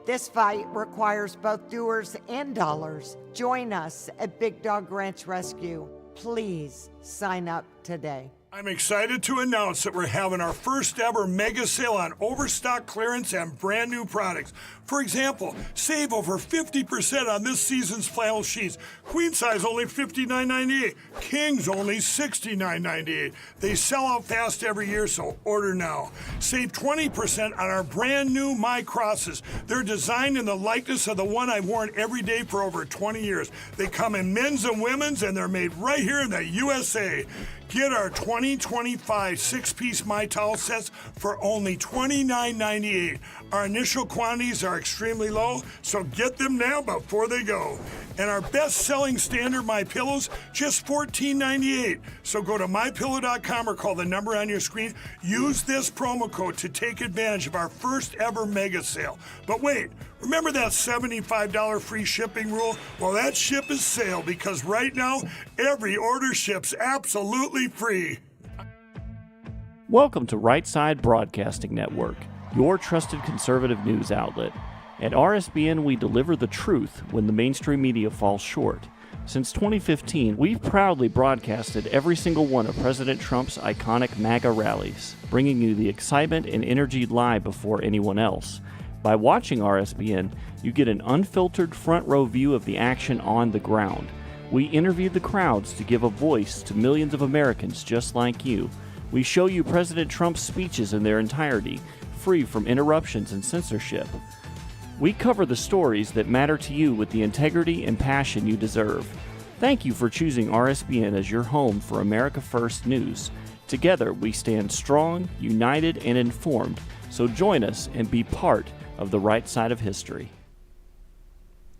Speaker 9: This fight requires both doers and dollars. Join us at Big Dog Ranch Rescue. Please sign up today.
Speaker 10: I'm excited to announce that we're having our first ever mega sale on overstock clearance and brand new products. For example, save over 50% on this season's flannel sheets. Queen size only $59.98. Kings only $69.98. They sell out fast every year, so order now. Save 20% on our brand new My Crosses. They're designed in the likeness of the one I've worn every day for over 20 years. They come in men's and women's, and they're made right here in the USA. Get our 2025 six-piece My Towel sets for only $29.98. Our initial quantities are extremely low, so get them now before they go. And our best-selling standard My Pillows, just $14.98. So go to mypillow.com or call the number on your screen. Use this promo code to take advantage of our first ever mega sale. But wait, remember that $75 free shipping rule? Well, that ship is sailed because right now, every order ships absolutely free.
Speaker 11: Welcome to Right Side Broadcasting Network, your trusted conservative news outlet. At RSBN, we deliver the truth when the mainstream media falls short. Since 2015, we've proudly broadcasted every single one of President Trump's iconic MAGA rallies, bringing you the excitement and energy live before anyone else. By watching RSBN, you get an unfiltered front row view of the action on the ground. We interview the crowds to give a voice to millions of Americans just like you. We show you President Trump's speeches in their entirety, free from interruptions and censorship. We cover the stories that matter to you with the integrity and passion you deserve. Thank you for choosing RSBN as your home for America First News. Together, we stand strong, united, and informed. So join us and be part of the right side of history.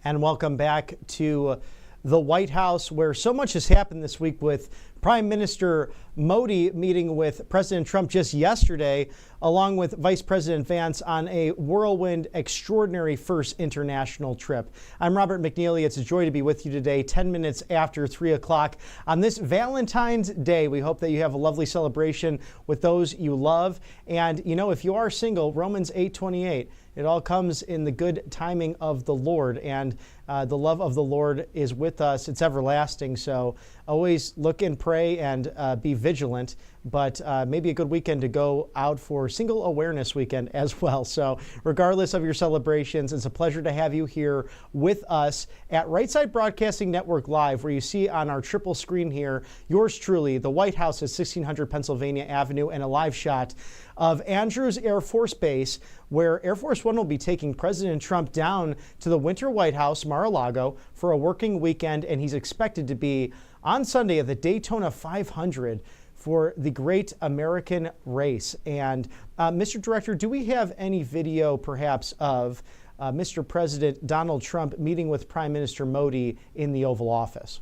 Speaker 1: And welcome back to the White House, where so much has happened this week with Prime Minister Modi meeting with President Trump just yesterday, along with Vice President Vance on a whirlwind, extraordinary first international trip. I'm Robert McNeely. It's a joy to be with you today, 10 minutes after 3 o'clock on this Valentine's Day. We hope that you have a lovely celebration with those you love. And, you know, if you are single, Romans 8:28, it all comes in the good timing of the Lord, and the love of the Lord is with us. It's everlasting, so always look and pray and be vigilant, but maybe a good weekend to go out for Single Awareness Weekend as well. So regardless of your celebrations, it's a pleasure to have you here with us at Right Side Broadcasting Network Live, where you see on our triple screen here, yours truly, the White House at 1600 Pennsylvania Avenue, and a live shot of Andrews Air Force Base, where Air Force One will be taking President Trump down to the Winter White House, Mar-a-Lago, for a working weekend, and he's expected to be on Sunday at the Daytona 500 for the great American race. And Mr. Director, do we have any video perhaps of Mr. President Donald Trump meeting with Prime Minister Modi in the Oval Office?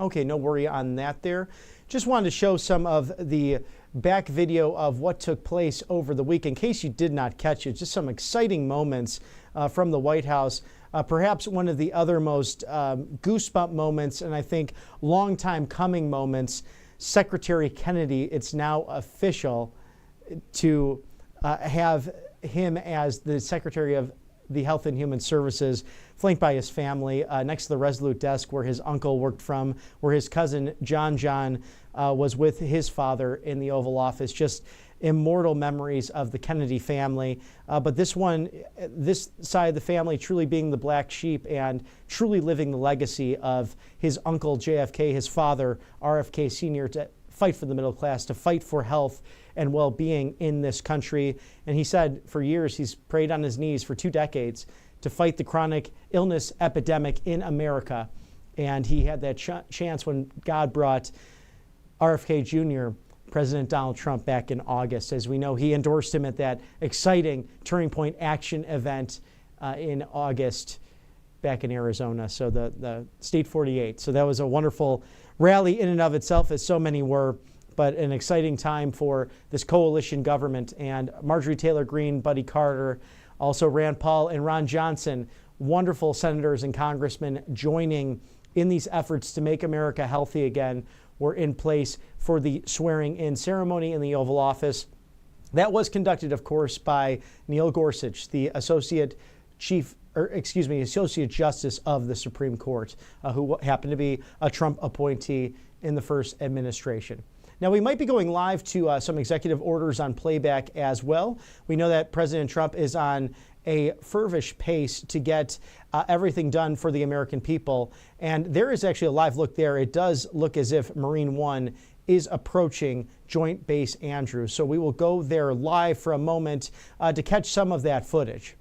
Speaker 1: Okay, no worry on that there. Just wanted to show some of the back video of what took place over the week in case you did not catch it. Just some exciting moments from the White House. Perhaps one of the other most goosebump moments, and I think long time coming moments, Secretary Kennedy, it's now official to have him as the Secretary of the Health and Human Services, flanked by his family, next to the Resolute desk where his uncle worked from, where his cousin John was with his father in the Oval Office. Just immortal memories of the Kennedy family. But this side of the family truly being the black sheep and truly living the legacy of his uncle JFK, his father RFK Sr., to fight for the middle class, to fight for health and well-being in this country. And he said for years he's prayed on his knees for 2 decades to fight the chronic illness epidemic in America. And he had that chance when God brought RFK Jr., President Donald Trump, back in August. As we know, he endorsed him at that exciting Turning Point Action event in August back in Arizona, so the State 48. So that was a wonderful rally in and of itself, as so many were, but an exciting time for this coalition government. And Marjorie Taylor Greene, Buddy Carter, also Rand Paul and Ron Johnson, wonderful senators and congressmen joining in these efforts to make America healthy again, were in place for the swearing-in ceremony in the Oval Office. That was conducted, of course, by Neil Gorsuch, the Associate Justice of the Supreme Court, who happened to be a Trump appointee in the first administration. Now, we might be going live to some executive orders on playback as well. We know that President Trump is on a feverish pace to get everything done for the American people. And there is actually a live look there. It does look as if Marine One is approaching Joint Base Andrews. So we will go there live for a moment to catch some of that footage.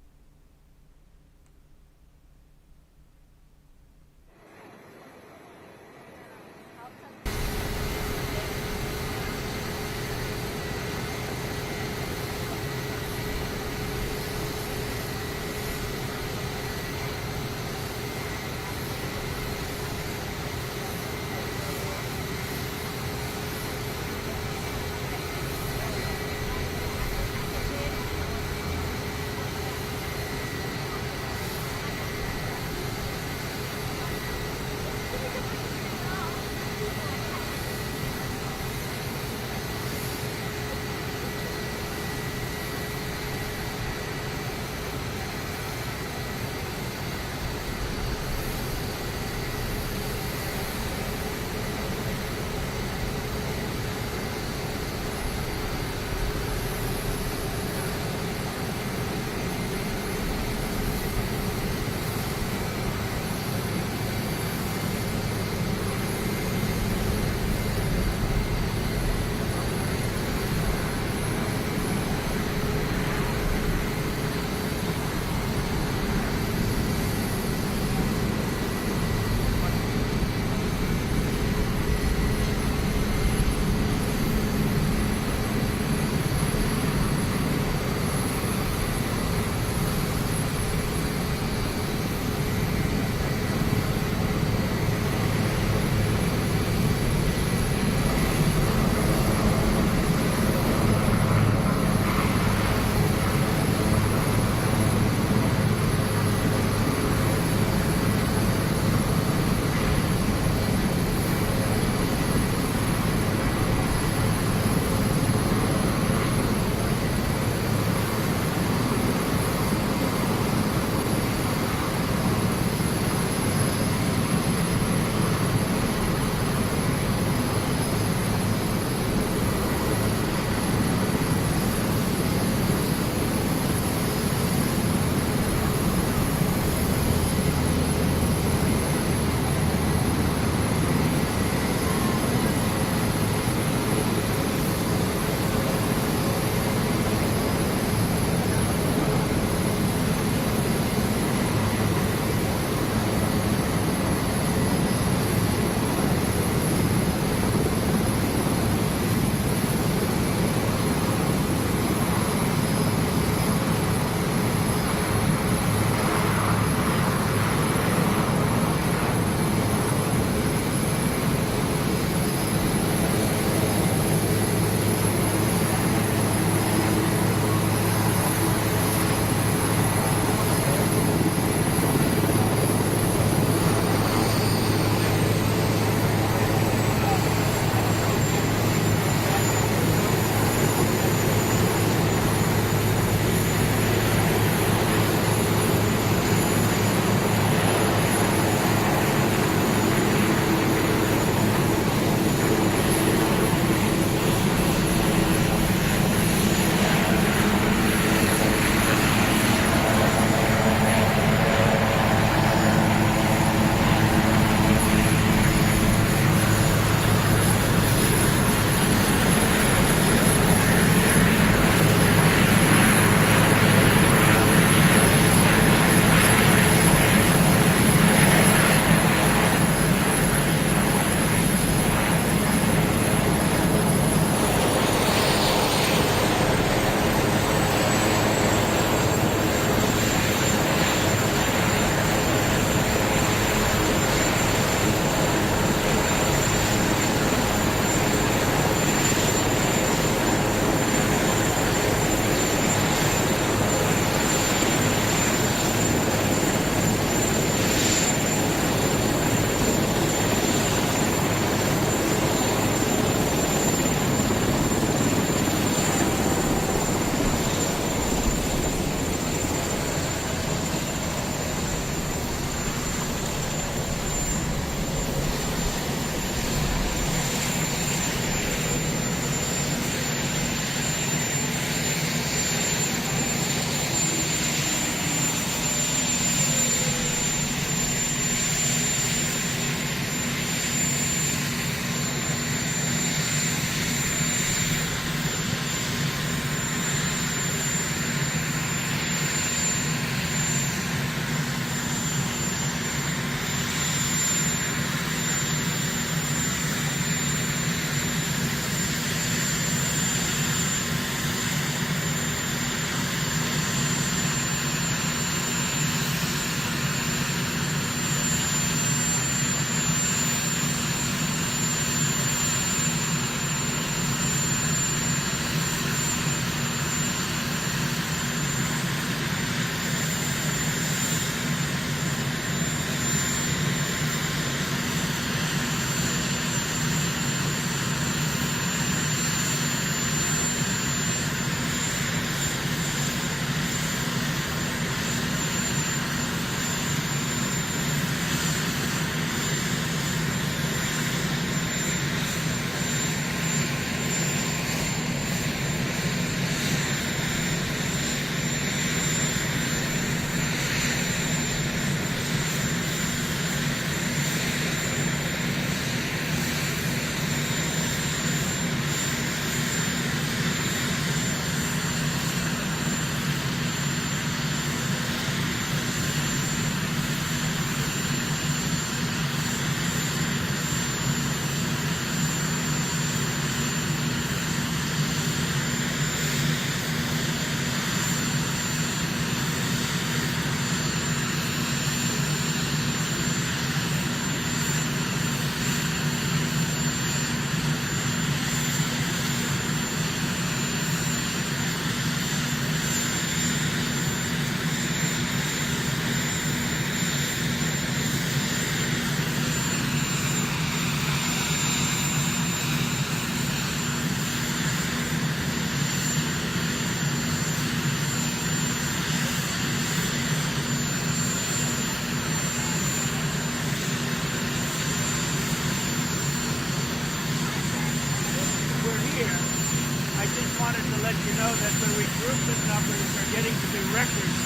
Speaker 12: let you know that the recruitment numbers are getting to be records,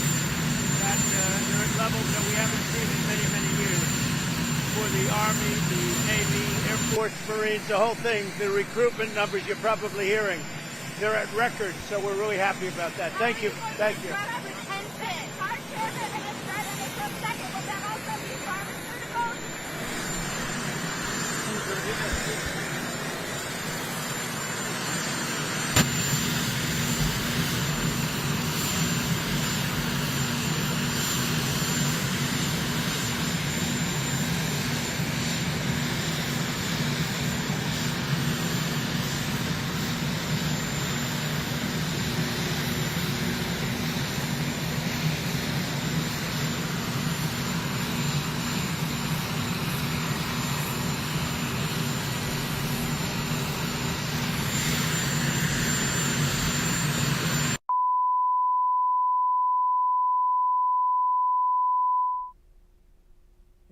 Speaker 12: that they're at levels that we haven't seen in many, many years. For the Army, the Navy, Air Force, Marines, the whole thing, the recruitment numbers you're probably hearing, they're at records, so we're really happy about that. Thank you. Thank you.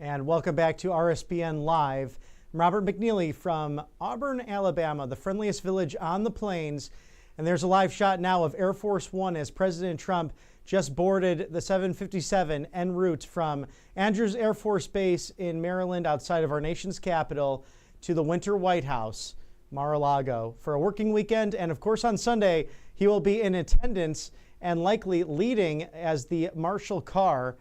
Speaker 1: And welcome back to RSBN Live. I'm Robert McNeely from Auburn, Alabama, the friendliest village on the plains. And there's a live shot now of Air Force One as President Trump just boarded the 757 en route from Andrews Air Force Base in Maryland, outside of our nation's capital, to the Winter White House, Mar-a-Lago, for a working weekend. And of course, on Sunday, he will be in attendance and likely leading as the marshal car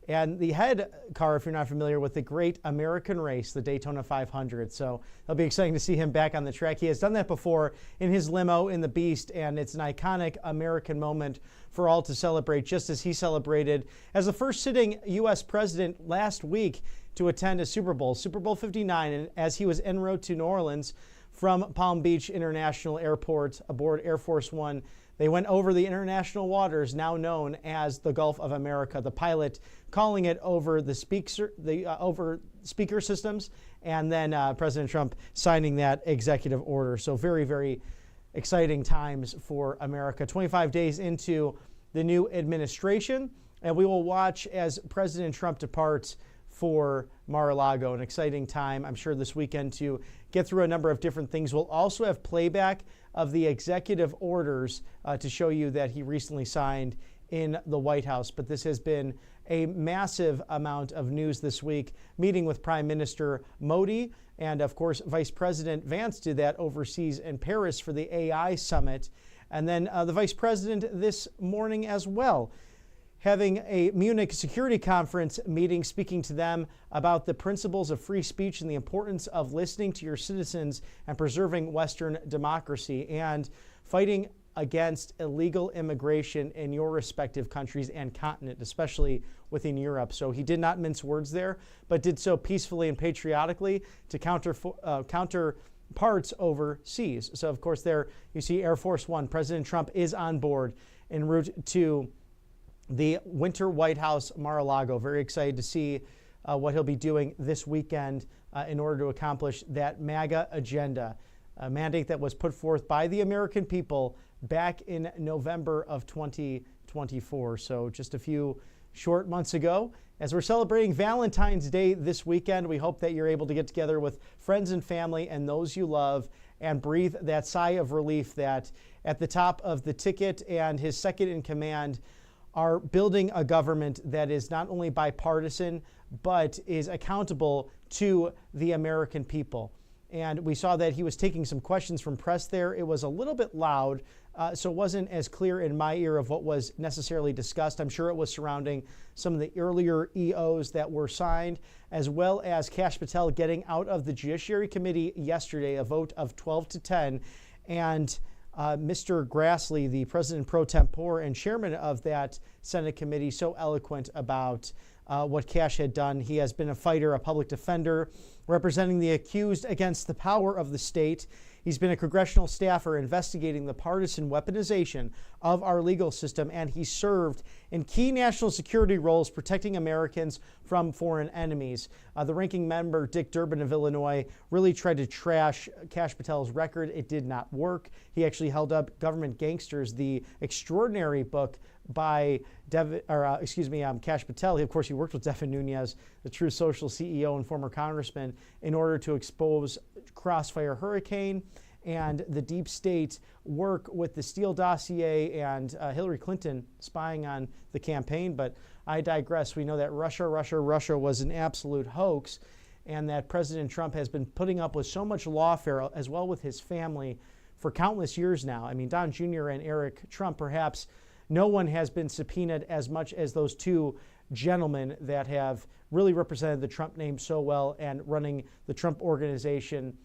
Speaker 1: and the head car, if you're not familiar with the great American race, the Daytona 500. So it'll be exciting to see him back on the track. He has done that before in his limo in the Beast, and it's an iconic American moment for all to celebrate, just as he celebrated as the first sitting U.S. president last week to attend a Super Bowl, Super Bowl 59, and as he was en route to New Orleans from Palm Beach International Airport aboard Air Force One. They went over the international waters now known as the Gulf of America, the pilot calling it over the speaker systems, and then President Trump signing that executive order. So very, very exciting times for America. 25 days into the new administration, and we will watch as President Trump departs for Mar-a-Lago. An exciting time, I'm sure, this weekend to get through a number of different things. We'll also have playback of the executive orders to show you that he recently signed in the White House. But this has been a massive amount of news this week, meeting with Prime Minister Modi, and of course Vice President Vance did that overseas in Paris for the AI summit. And then the Vice President this morning as well, having a Munich Security Conference meeting, speaking to them about the principles of free speech and the importance of listening to your citizens and preserving Western democracy and fighting against illegal immigration in your respective countries and continent, especially within Europe. So he did not mince words there, but did so peacefully and patriotically to counter parts overseas. So of course there you see Air Force One. President Trump is on board en route to the Winter White House, Mar-a-Lago. Very excited to see what he'll be doing this weekend in order to accomplish that MAGA agenda, a mandate that was put forth by the American people back in November of 2024. So just a few short months ago. As we're celebrating Valentine's Day this weekend, we hope that you're able to get together with friends and family and those you love and breathe that sigh of relief that at the top of the ticket and his second in command are building a government that is not only bipartisan, but is accountable to the American people. And we saw that he was taking some questions from press there. It was a little bit loud, so it wasn't as clear in my ear of what was necessarily discussed. I'm sure it was surrounding some of the earlier EOs that were signed, as well as Kash Patel getting out of the Judiciary Committee yesterday, a vote of 12-10, and Mr. Grassley, the president pro tempore and chairman of that Senate committee, so eloquent about what Kash had done. He has been a fighter, a public defender, representing the accused against the power of the state. He's been a congressional staffer investigating the partisan weaponization of our legal system, and he served in key national security roles protecting Americans from foreign enemies. The ranking member, Dick Durbin of Illinois, really tried to trash Kash Patel's record. It did not work. He actually held up Government Gangsters, the extraordinary book by Kash Patel. Of course, he worked with Devin Nunes, the True Social CEO and former congressman, in order to expose Crossfire Hurricane and the deep state work with the Steele dossier and Hillary Clinton spying on the campaign. But I digress. We know that Russia was an absolute hoax, and that President Trump has been putting up with so much lawfare, as well with his family, for countless years now. I mean, Don Jr. and Eric Trump, perhaps no one has been subpoenaed as much as those two gentlemen that have really represented the Trump name so well and running the Trump organization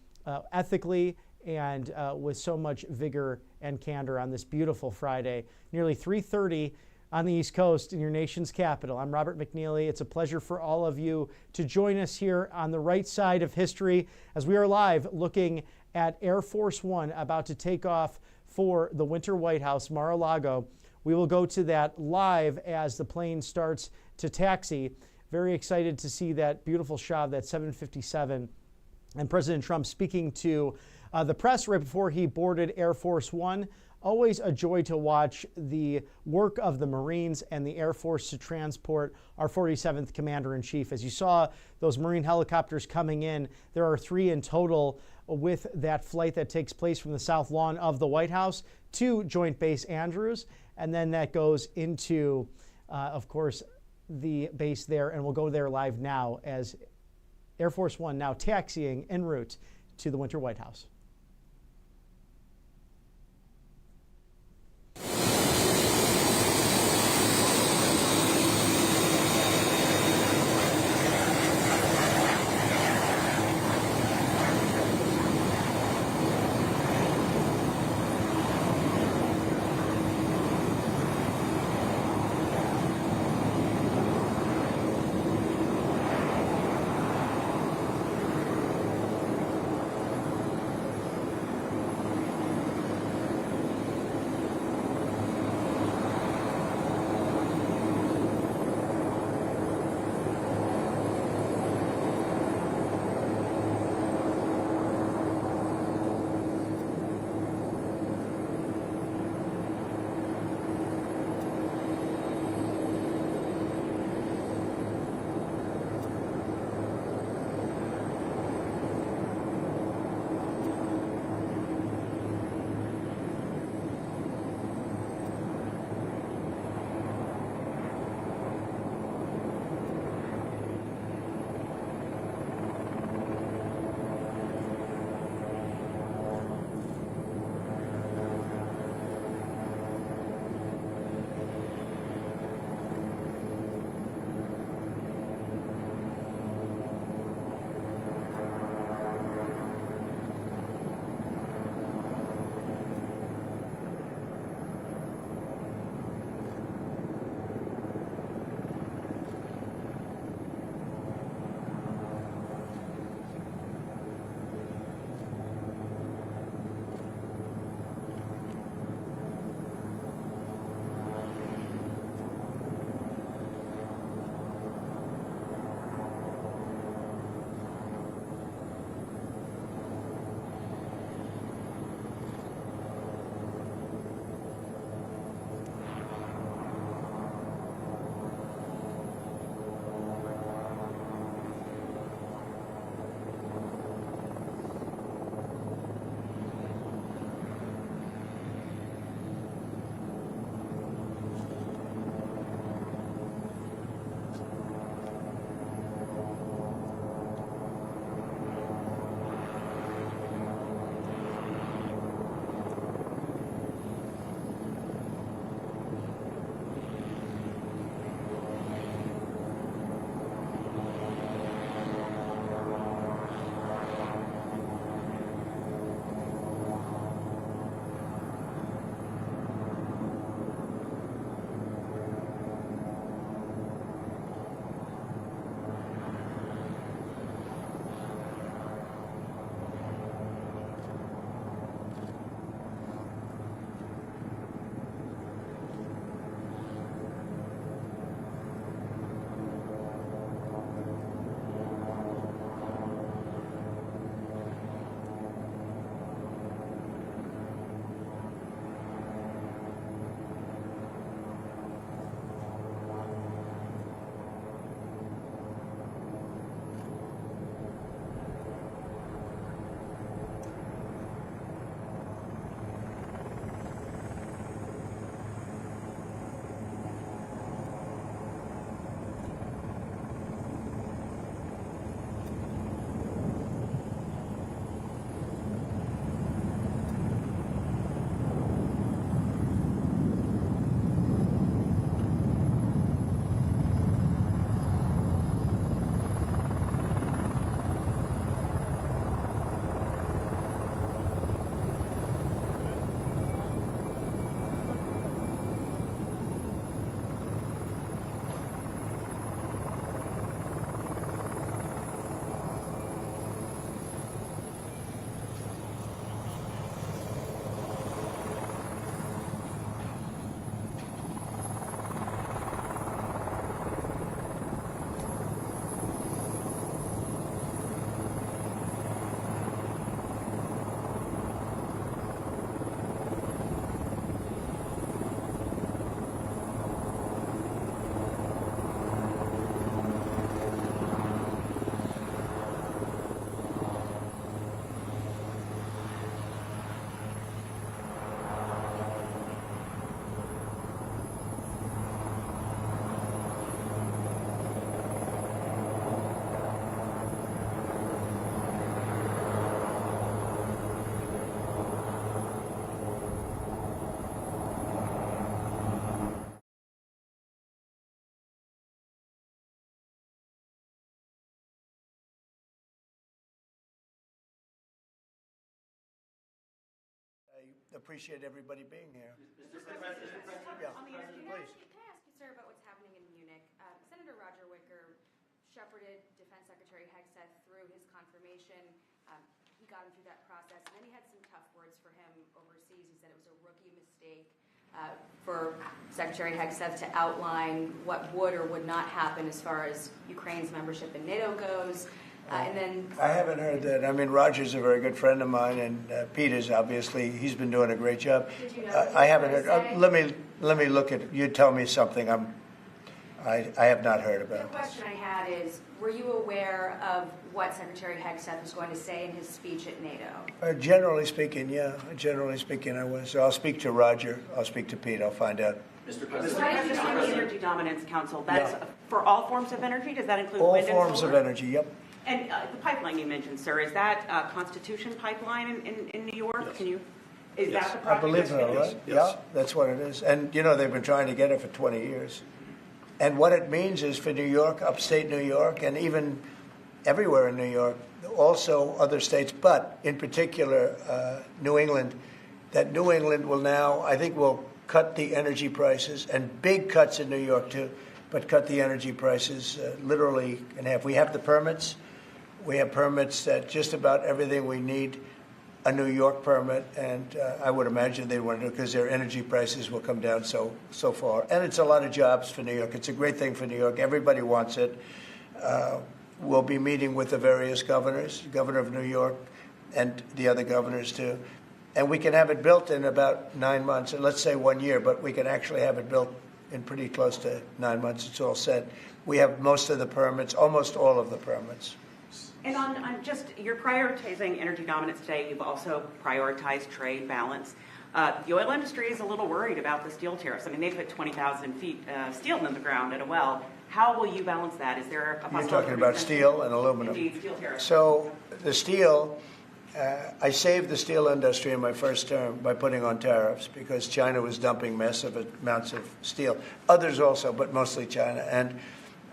Speaker 1: ethically and with so much vigor and candor on this beautiful Friday, nearly 3:30 on the East Coast in your nation's capital. I'm Robert McNeely. It's a pleasure for all of you to join us here on the right side of history as we are live looking at Air Force One about to take off for the Winter White House, Mar-a-Lago. We will go to that live as the plane starts to taxi. Very excited to see that beautiful shot of that 757 and President Trump speaking to the press right before he boarded Air Force One. Always a joy to watch the work of the Marines and the Air Force to transport our 47th Commander-in-Chief. As you saw those Marine helicopters coming in, there are 3 in total with that flight that takes place from the South Lawn of the White House to Joint Base Andrews. And then that goes into, of course, the base there. And we'll go there live now as Air Force One now taxiing en route to the Winter White House.
Speaker 13: appreciate everybody being here.
Speaker 14: Yeah. On the energy,
Speaker 13: please.
Speaker 14: Can I ask you, sir, about what's happening in Munich? Senator Roger Wicker shepherded Defense Secretary Hegseth through his confirmation. He got him through that process, and then he had some tough words for him overseas. He said it was a rookie mistake for Secretary Hegseth to outline what would or would not happen as far as Ukraine's membership in NATO goes. And then
Speaker 13: I haven't heard that. I mean, Roger's a very good friend of mine, and Peter's obviously, he's been doing a great job.
Speaker 14: Did you know
Speaker 13: I haven't heard. Let me look at. You tell me something. I have not heard about.
Speaker 14: The question I had is, were you aware of what Secretary Hegseth was going to say in his speech at NATO?
Speaker 13: Generally speaking, yeah. Generally speaking, I was. So I'll speak to Roger. I'll speak to Pete. I'll find out.
Speaker 15: Mr. President, on the Energy Dominance Council, that's for all forms of energy? Does that include
Speaker 13: all
Speaker 15: wind and solar?
Speaker 13: All forms of energy, yep.
Speaker 15: And the pipeline you mentioned, sir, is that Constitution pipeline in New York?
Speaker 13: Yes.
Speaker 15: Can you? Is that the project?
Speaker 13: I believe so, right?
Speaker 10: Yes.
Speaker 13: Yeah, that's what it is. And, you know, they've been trying to get it for 20 years. And what it means is for New York, upstate New York, and even everywhere in New York, also other states, but in particular New England, that New England will now, I think, will cut the energy prices, and big cuts in New York too, but cut the energy prices literally in half. We have the permits. We have permits that just about everything we need a New York permit, and I would imagine they want to do because their energy prices will come down so far. And it's a lot of jobs for New York. It's a great thing for New York. Everybody wants it. We'll be meeting with the various governors, Governor of New York, and the other governors too. And we can have it built in about 9 months, and let's say 1 year, but we can actually have it built in pretty close to 9 months. It's all set. We have most of the permits, almost all of the permits.
Speaker 15: And on just, you're prioritizing energy dominance today. You've also prioritized trade balance. The oil industry is a little worried about the steel tariffs. I mean, they put 20,000 feet steel in the ground at a well. How will you balance that? Is there a possibility?
Speaker 13: You're talking about steel and aluminum.
Speaker 15: Indeed, steel tariffs.
Speaker 13: So the steel, I saved the steel industry in my first term by putting on tariffs because China was dumping massive amounts of steel. Others also, but mostly China. And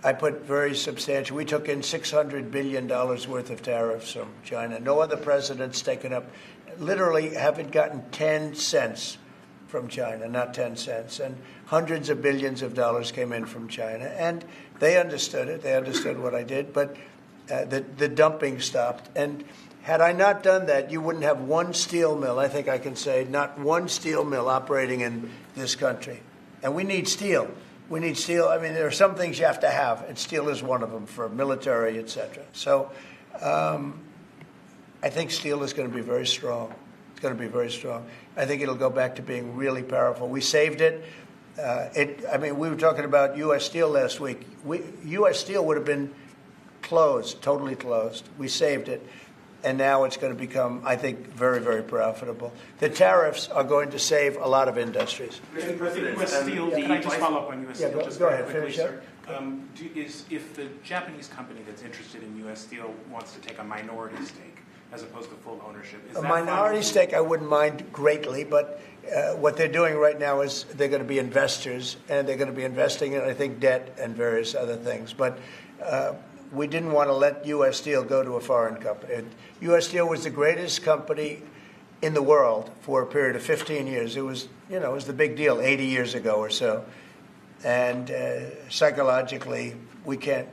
Speaker 13: I put very substantial, we took in $600 billion worth of tariffs from China. No other president's taken up, literally haven't gotten 10 cents from China, not 10 cents. And hundreds of billions of dollars came in from China. And they understood it. They understood what I did. But the dumping stopped. And had I not done that, you wouldn't have one steel mill, I think I can say, not one steel mill operating in this country. And we need steel. We need steel. I mean, there are some things you have to have, and steel is one of them for military, et cetera. So I think steel is going to be very strong. It's going to be very strong. I think it'll go back to being really powerful. We saved it. I mean, we were talking about U.S. Steel last week. U.S. Steel would have been closed, totally closed. We saved it. And now it's going to become, I think, very, very profitable. The tariffs are going to save a lot of industries.
Speaker 16: Mr. President, U.S. Steel, can I just follow up on U.S. Steel just
Speaker 13: go
Speaker 16: very
Speaker 13: ahead,
Speaker 16: quickly,
Speaker 13: finish
Speaker 16: sir? If the Japanese company that's interested in U.S. Steel wants to take a minority stake as opposed to full ownership, is
Speaker 13: a
Speaker 16: that
Speaker 13: minority
Speaker 16: fine?
Speaker 13: stake I wouldn't mind greatly, but what they're doing right now is they're going to be investors, and they're going to be investing in, I think, debt and various other things. But we didn't want to let U.S. Steel go to a foreign company. U.S. Steel was the greatest company in the world for a period of 15 years. It was, you know, it was the big deal 80 years ago or so. And psychologically, we can't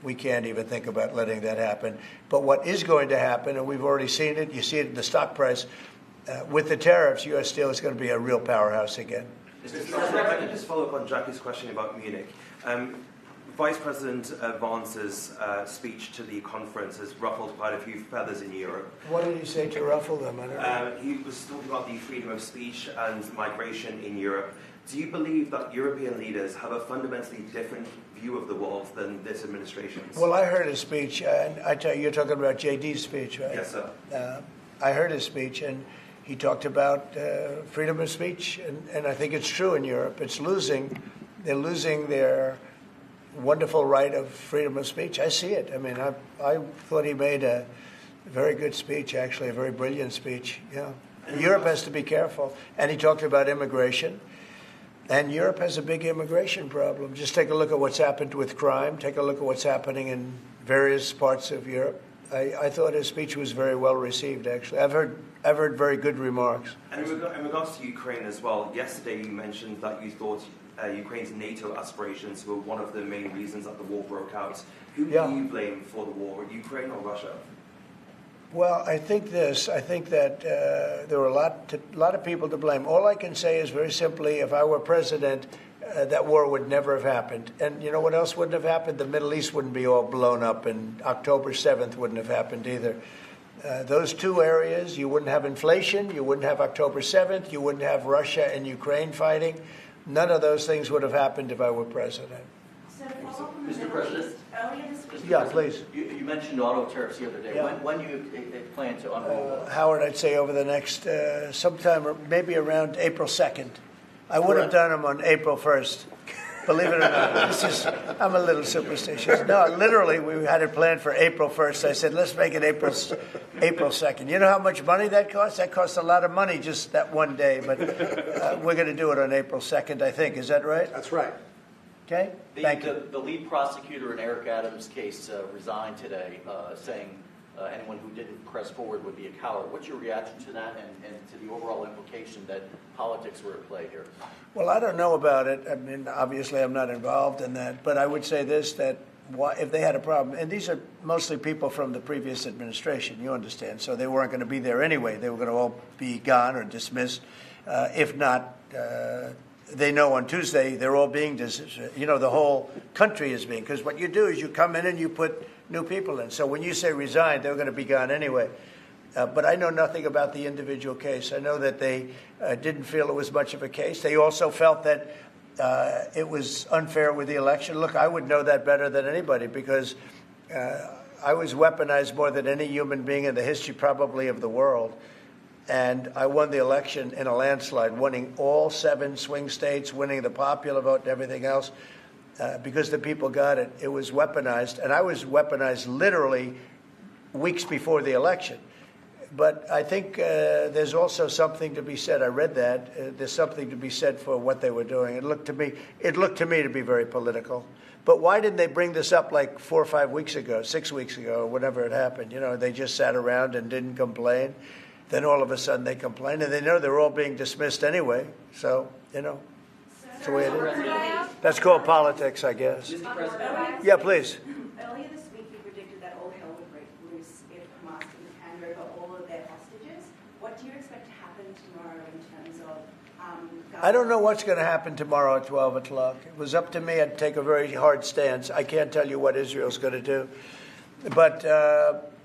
Speaker 13: even think about letting that happen. But what is going to happen, and we've already seen it, you see it in the stock price, with the tariffs, U.S. Steel is going to be a real powerhouse again.
Speaker 17: Mr. President, if I can just follow up on Jackie's question about Munich. Vice President Vance's speech to the conference has ruffled quite a few feathers in Europe.
Speaker 13: What did he say to ruffle them? I don't know.
Speaker 17: He was talking about the freedom of speech and migration in Europe. Do you believe that European leaders have a fundamentally different view of the world than this administration's?
Speaker 13: Well, I heard his speech, and I tell you, you're talking about JD's speech, right?
Speaker 17: Yes, sir.
Speaker 13: I heard his speech, and he talked about freedom of speech, and I think it's true in Europe. It's losing. They're losing their wonderful right of freedom of speech. I see it. I mean, I thought he made a very good speech, actually, a very brilliant speech. Yeah. Europe has to be careful. And he talked about immigration. And Europe has a big immigration problem. Just take a look at what's happened with crime. Take a look at what's happening in various parts of Europe. I thought his speech was very well received, actually. I've heard very good remarks.
Speaker 17: And in regards to Ukraine as well, yesterday you mentioned that you thought Ukraine's NATO aspirations were one of the main reasons that the war broke out. Who do you blame for the war, Ukraine or Russia?
Speaker 13: Well, I think that there were a lot of people to blame. All I can say is very simply, if I were president, that war would never have happened. And you know what else wouldn't have happened? The Middle East wouldn't be all blown up, and October 7th wouldn't have happened either. Those two areas, you wouldn't have inflation, you wouldn't have October 7th, you wouldn't have Russia and Ukraine fighting. None of those things would have happened if I were president.
Speaker 18: Mr. President?
Speaker 13: Yeah, please.
Speaker 18: You mentioned auto tariffs the other day.
Speaker 13: Yeah.
Speaker 18: When do you plan to unroll?
Speaker 13: Howard, I'd say over the next sometime, or maybe around April 2nd. I would have done them on April 1st. Believe it or not, I'm a little superstitious. No, literally, we had it planned for April 1st. I said, let's make it April 2nd. You know how much money that costs? That costs a lot of money just that one day. But we're going to do it on April 2nd, I think. Is that right?
Speaker 19: That's right.
Speaker 13: Okay. Thank you.
Speaker 18: The lead prosecutor in Eric Adams' case resigned today, saying anyone who didn't press forward would be a coward. What's your reaction to that and to the overall implication that politics were at play here?
Speaker 13: Well, I don't know about it. I mean, obviously, I'm not involved in that. But I would say this, that if they had a problem, and these are mostly people from the previous administration, you understand, so they weren't going to be there anyway. They were going to all be gone or dismissed. If not, they know on Tuesday they're all being dismissed. You know, the whole country is being, because what you do is you come in and you put new people in. So when you say resign, they're going to be gone anyway. But I know nothing about the individual case. I know that they didn't feel it was much of a case. They also felt that it was unfair with the election. Look, I would know that better than anybody because I was weaponized more than any human being in the history probably of the world. And I won the election in a landslide, winning all 7 swing states, winning the popular vote and everything else. Because the people got it. It was weaponized. And I was weaponized literally weeks before the election. But I think there's also something to be said. I read that. There's something to be said for what they were doing. It looked to me to be very political. But why didn't they bring this up like 4 or 5 weeks ago, 6 weeks ago, whenever it happened? You know, they just sat around and didn't complain. Then all of a sudden they complain. And they know they're all being dismissed anyway. So, you know. That's the way it is. That's called politics, I guess.
Speaker 18: Mr. President?
Speaker 13: Yeah, please.
Speaker 20: Earlier this week, you predicted that all hell would break loose if Hamas didn't hand over all of their hostages. What do you expect to happen tomorrow in terms of
Speaker 13: I don't know what's going to happen tomorrow at 12 o'clock. It was up to me. I'd take a very hard stance. I can't tell you what Israel's going to do. But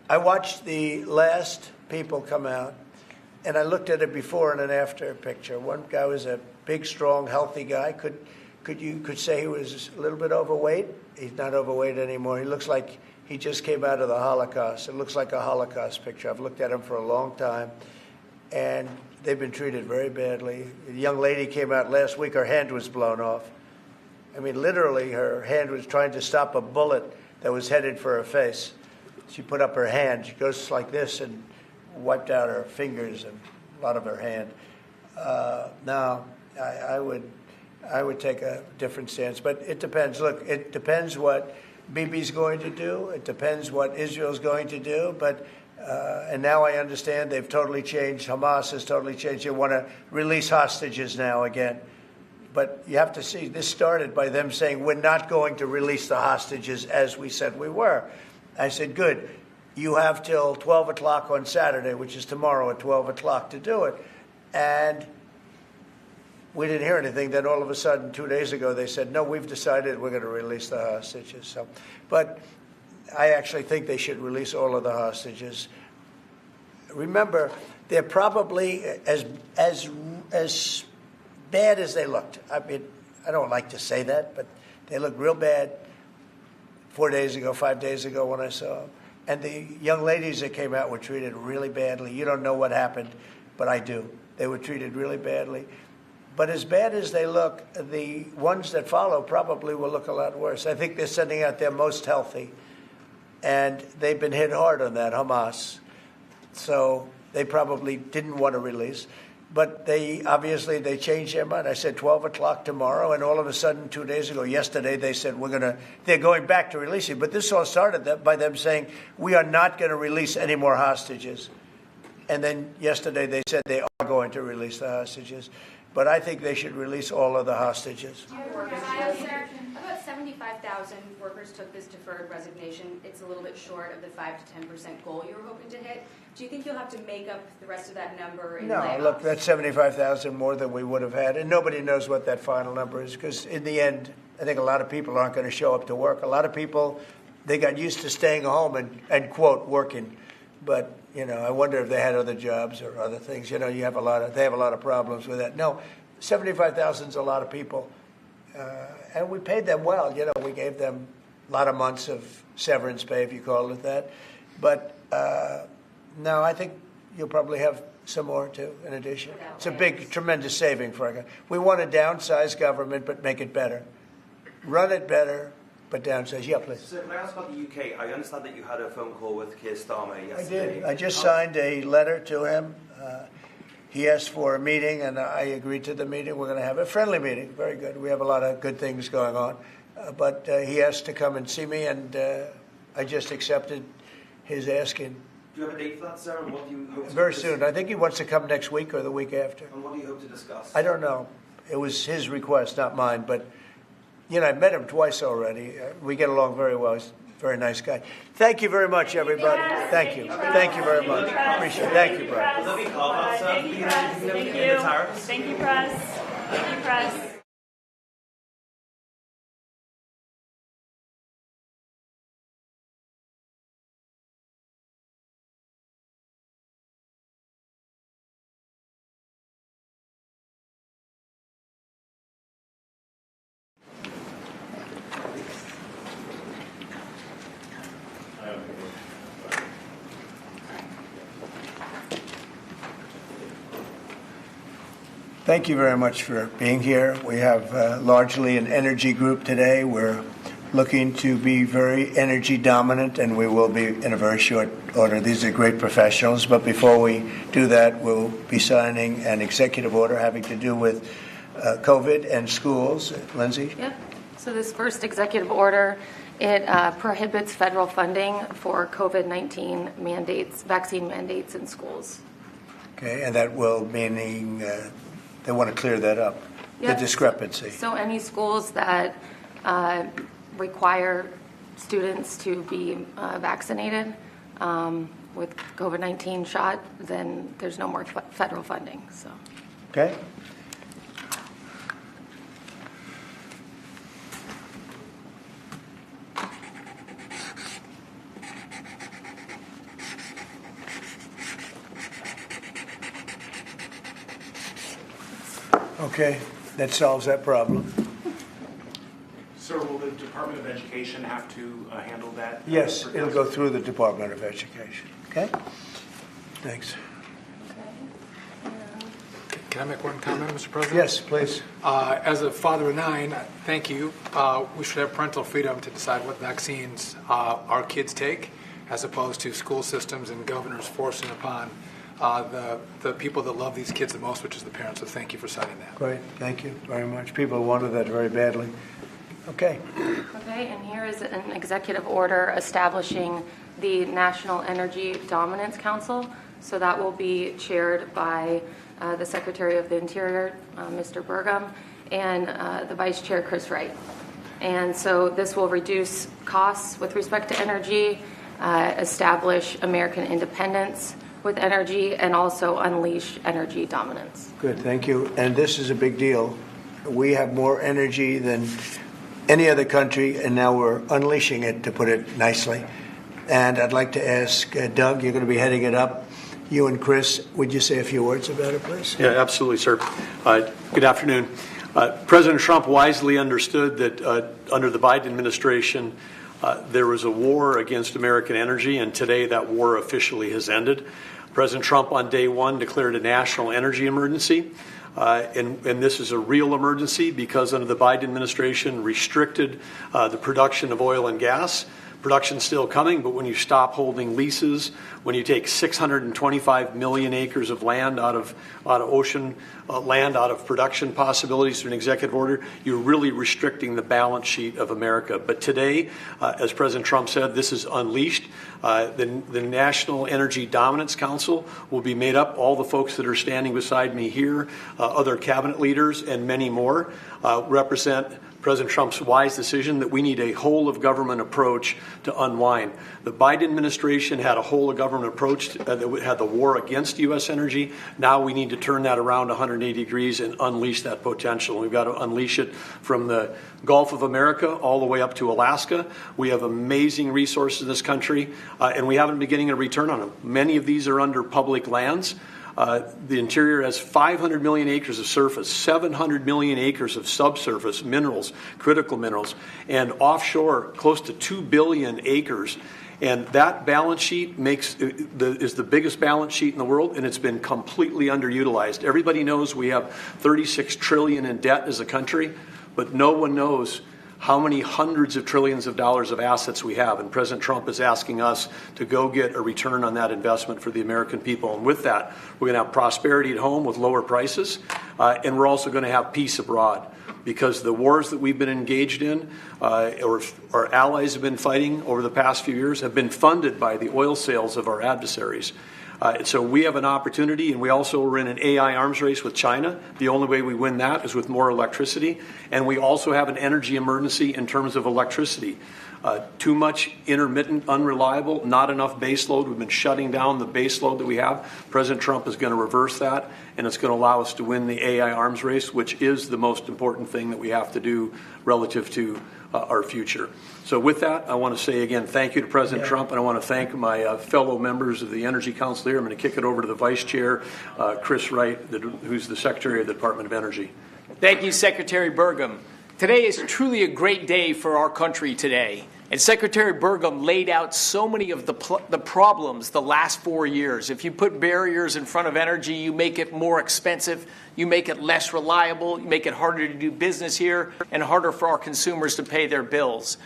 Speaker 13: I watched the last people come out, and I looked at a before and an after picture. One guy was a big, strong, healthy guy. Could say he was a little bit overweight. He's not overweight anymore. He looks like he just came out of the Holocaust. It looks like a Holocaust picture. I've looked at him for a long time, and they've been treated very badly. A young lady came out last week. Her hand was blown off. I mean, literally, her hand was trying to stop a bullet that was headed for her face. She put up her hand. She goes like this and wiped out her fingers and a lot of her hand. Now, I would take a different stance, but it depends. Look, it depends what Bibi's going to do. It depends what Israel's going to do. But and now I understand they've totally changed. Hamas has totally changed. They want to release hostages now again. But you have to see, this started by them saying, we're not going to release the hostages as we said we were. I said, good. You have till 12 o'clock on Saturday, which is tomorrow at 12 o'clock to do it. And we didn't hear anything. Then all of a sudden, 2 days ago, they said, no, we've decided we're going to release the hostages. So, but I actually think they should release all of the hostages. Remember, they're probably as bad as they looked. I mean, I don't like to say that, but they look real bad 4 days ago, 5 days ago when I saw them. And the young ladies that came out were treated really badly. You don't know what happened, but I do. They were treated really badly. But as bad as they look, the ones that follow probably will look a lot worse. I think they're sending out their most healthy. And they've been hit hard on that, Hamas. So they probably didn't want to release. But they changed their mind. I said 12 o'clock tomorrow, and all of a sudden, 2 days ago, yesterday, they said they're going back to releasing. But this all started by them saying, we are not going to release any more hostages. And then yesterday they said they are going to release the hostages. But I think they should release all of the hostages.
Speaker 14: About 75,000 workers took this deferred resignation. It's a little bit short of the 5 to 10% goal you were hoping to hit. Do you think you'll have to make up the rest of that number in layoffs?
Speaker 13: No, look, that's 75,000 more than we would have had. And nobody knows what that final number is, because in the end, I think a lot of people aren't going to show up to work. A lot of people, they got used to staying home and quote, working. But, I wonder if they had other jobs or other things. They have a lot of problems with that. No, 75,000 is a lot of people. And we paid them well. We gave them a lot of months of severance pay, if you call it that. But no, I think you'll probably have some more, too, in addition. It's a big, tremendous saving for our government. We want to downsize government, but make it better. Run it better, but downsize. Yeah, please.
Speaker 17: So can I ask about the UK? I understand that you had a phone call with Keir Starmer yesterday.
Speaker 13: I did. I just signed a letter to him. He asked for a meeting, and I agreed to the meeting. We're going to have a friendly meeting. Very good. We have a lot of good things going on. But he asked to come and see me, and I just accepted his asking.
Speaker 17: Do you have a date for that, sir? And what do you hope to
Speaker 13: Very soon. I think he wants to come next week or the week after.
Speaker 17: And what do you hope to discuss?
Speaker 13: I don't know. It was his request, not mine. But, I've met him twice already. We get along very well. He's a very nice guy. Thank you very much, everybody. Thank you. Thank you very much. Appreciate it. Thank you, Brad.
Speaker 19: Thank you, press. Thank you. Thank you, press. Thank you, press.
Speaker 13: Thank you very much for being here. We have largely an energy group today. We're looking to be very energy dominant, and we will be in a very short order. These are great professionals, but before we do that, we'll be signing an executive order having to do with COVID and schools. Lindsay?
Speaker 21: Yep. So this first executive order, it prohibits federal funding for COVID-19 mandates, vaccine mandates in schools.
Speaker 13: Okay, and that will meaning they want to clear that up,
Speaker 21: Yep.
Speaker 13: the discrepancy.
Speaker 21: So any schools that require students to be vaccinated with COVID-19 shot, then there's no more federal funding. So.
Speaker 13: Okay. Okay, that solves that problem.
Speaker 16: Sir, will the Department of Education have to handle that?
Speaker 13: Yes, it'll go through the Department of Education. Okay? Thanks.
Speaker 22: Can I make one comment, Mr. President?
Speaker 13: Yes, please.
Speaker 22: As a father of 9, thank you. We should have parental freedom to decide what vaccines our kids take, as opposed to school systems and governors forcing upon the people that love these kids the most, which is the parents. So thank you for citing that.
Speaker 13: Great, thank you very much. People wanted that very badly. Okay.
Speaker 21: Okay, and here is an executive order establishing the National Energy Dominance Council. So that will be chaired by the Secretary of the Interior, Mr. Burgum, and the Vice Chair, Chris Wright. And so this will reduce costs with respect to energy, establish American independence with energy, and also unleash energy dominance.
Speaker 13: Good, thank you. And this is a big deal. We have more energy than any other country, and now we're unleashing it, to put it nicely. And I'd like to ask Doug, you're going to be heading it up. You and Chris, would you say a few words about it, please?
Speaker 23: Yeah, absolutely, sir. Good afternoon. President Trump wisely understood that under the Biden administration, there was a war against American energy, and today that war officially has ended. President Trump on day one declared a national energy emergency, and this is a real emergency because under the Biden administration restricted the production of oil and gas, Production's still coming, but when you stop holding leases, when you take 625 million acres of land out of ocean land, out of production possibilities through an executive order, you're really restricting the balance sheet of America. But today, as President Trump said, this is unleashed. The National Energy Dominance Council will be made up, all the folks that are standing beside me here, other cabinet leaders, and many more, represent President Trump's wise decision that we need a whole-of-government approach to unwind. The Biden administration had a whole-of-government approach that had the war against U.S. energy. Now we need to turn that around 180 degrees and unleash that potential. We've got to unleash it from the Gulf of America all the way up to Alaska. We have amazing resources in this country, and we haven't been getting a return on them. Many of these are under public lands. The interior has 500 million acres of surface, 700 million acres of subsurface minerals, critical minerals, and offshore close to 2 billion acres. And that balance sheet is the biggest balance sheet in the world, and it's been completely underutilized. Everybody knows we have $36 trillion in debt as a country, but no one knows how many hundreds of trillions of dollars of assets we have. And President Trump is asking us to go get a return on that investment for the American people. And with that, we're going to have prosperity at home with lower prices, and we're also going to have peace abroad. Because the wars that we've been engaged in, or our allies have been fighting over the past few years, have been funded by the oil sales of our adversaries. So we have an opportunity, and we also are in an AI arms race with China. The only way we win that is with more electricity. And we also have an energy emergency in terms of electricity. Too much intermittent, unreliable, not enough base load. We've been shutting down the base load that we have. President Trump is going to reverse that, and it's going to allow us to win the AI arms race, which is the most important thing that we have to do relative to our future. So with that, I want to say again, thank you to President Trump, and I want to thank my fellow members of the Energy Council here. I'm going to kick it over to the Vice Chair, Chris Wright, who's the Secretary of the Department of Energy.
Speaker 2: Thank you, Secretary Burgum. Today is truly a great day for our country today. And Secretary Burgum laid out so many of the problems the last 4 years. If you put barriers in front of energy, you make it more expensive, you make it less reliable, you make it harder to do business here, and harder for our consumers to pay their bills.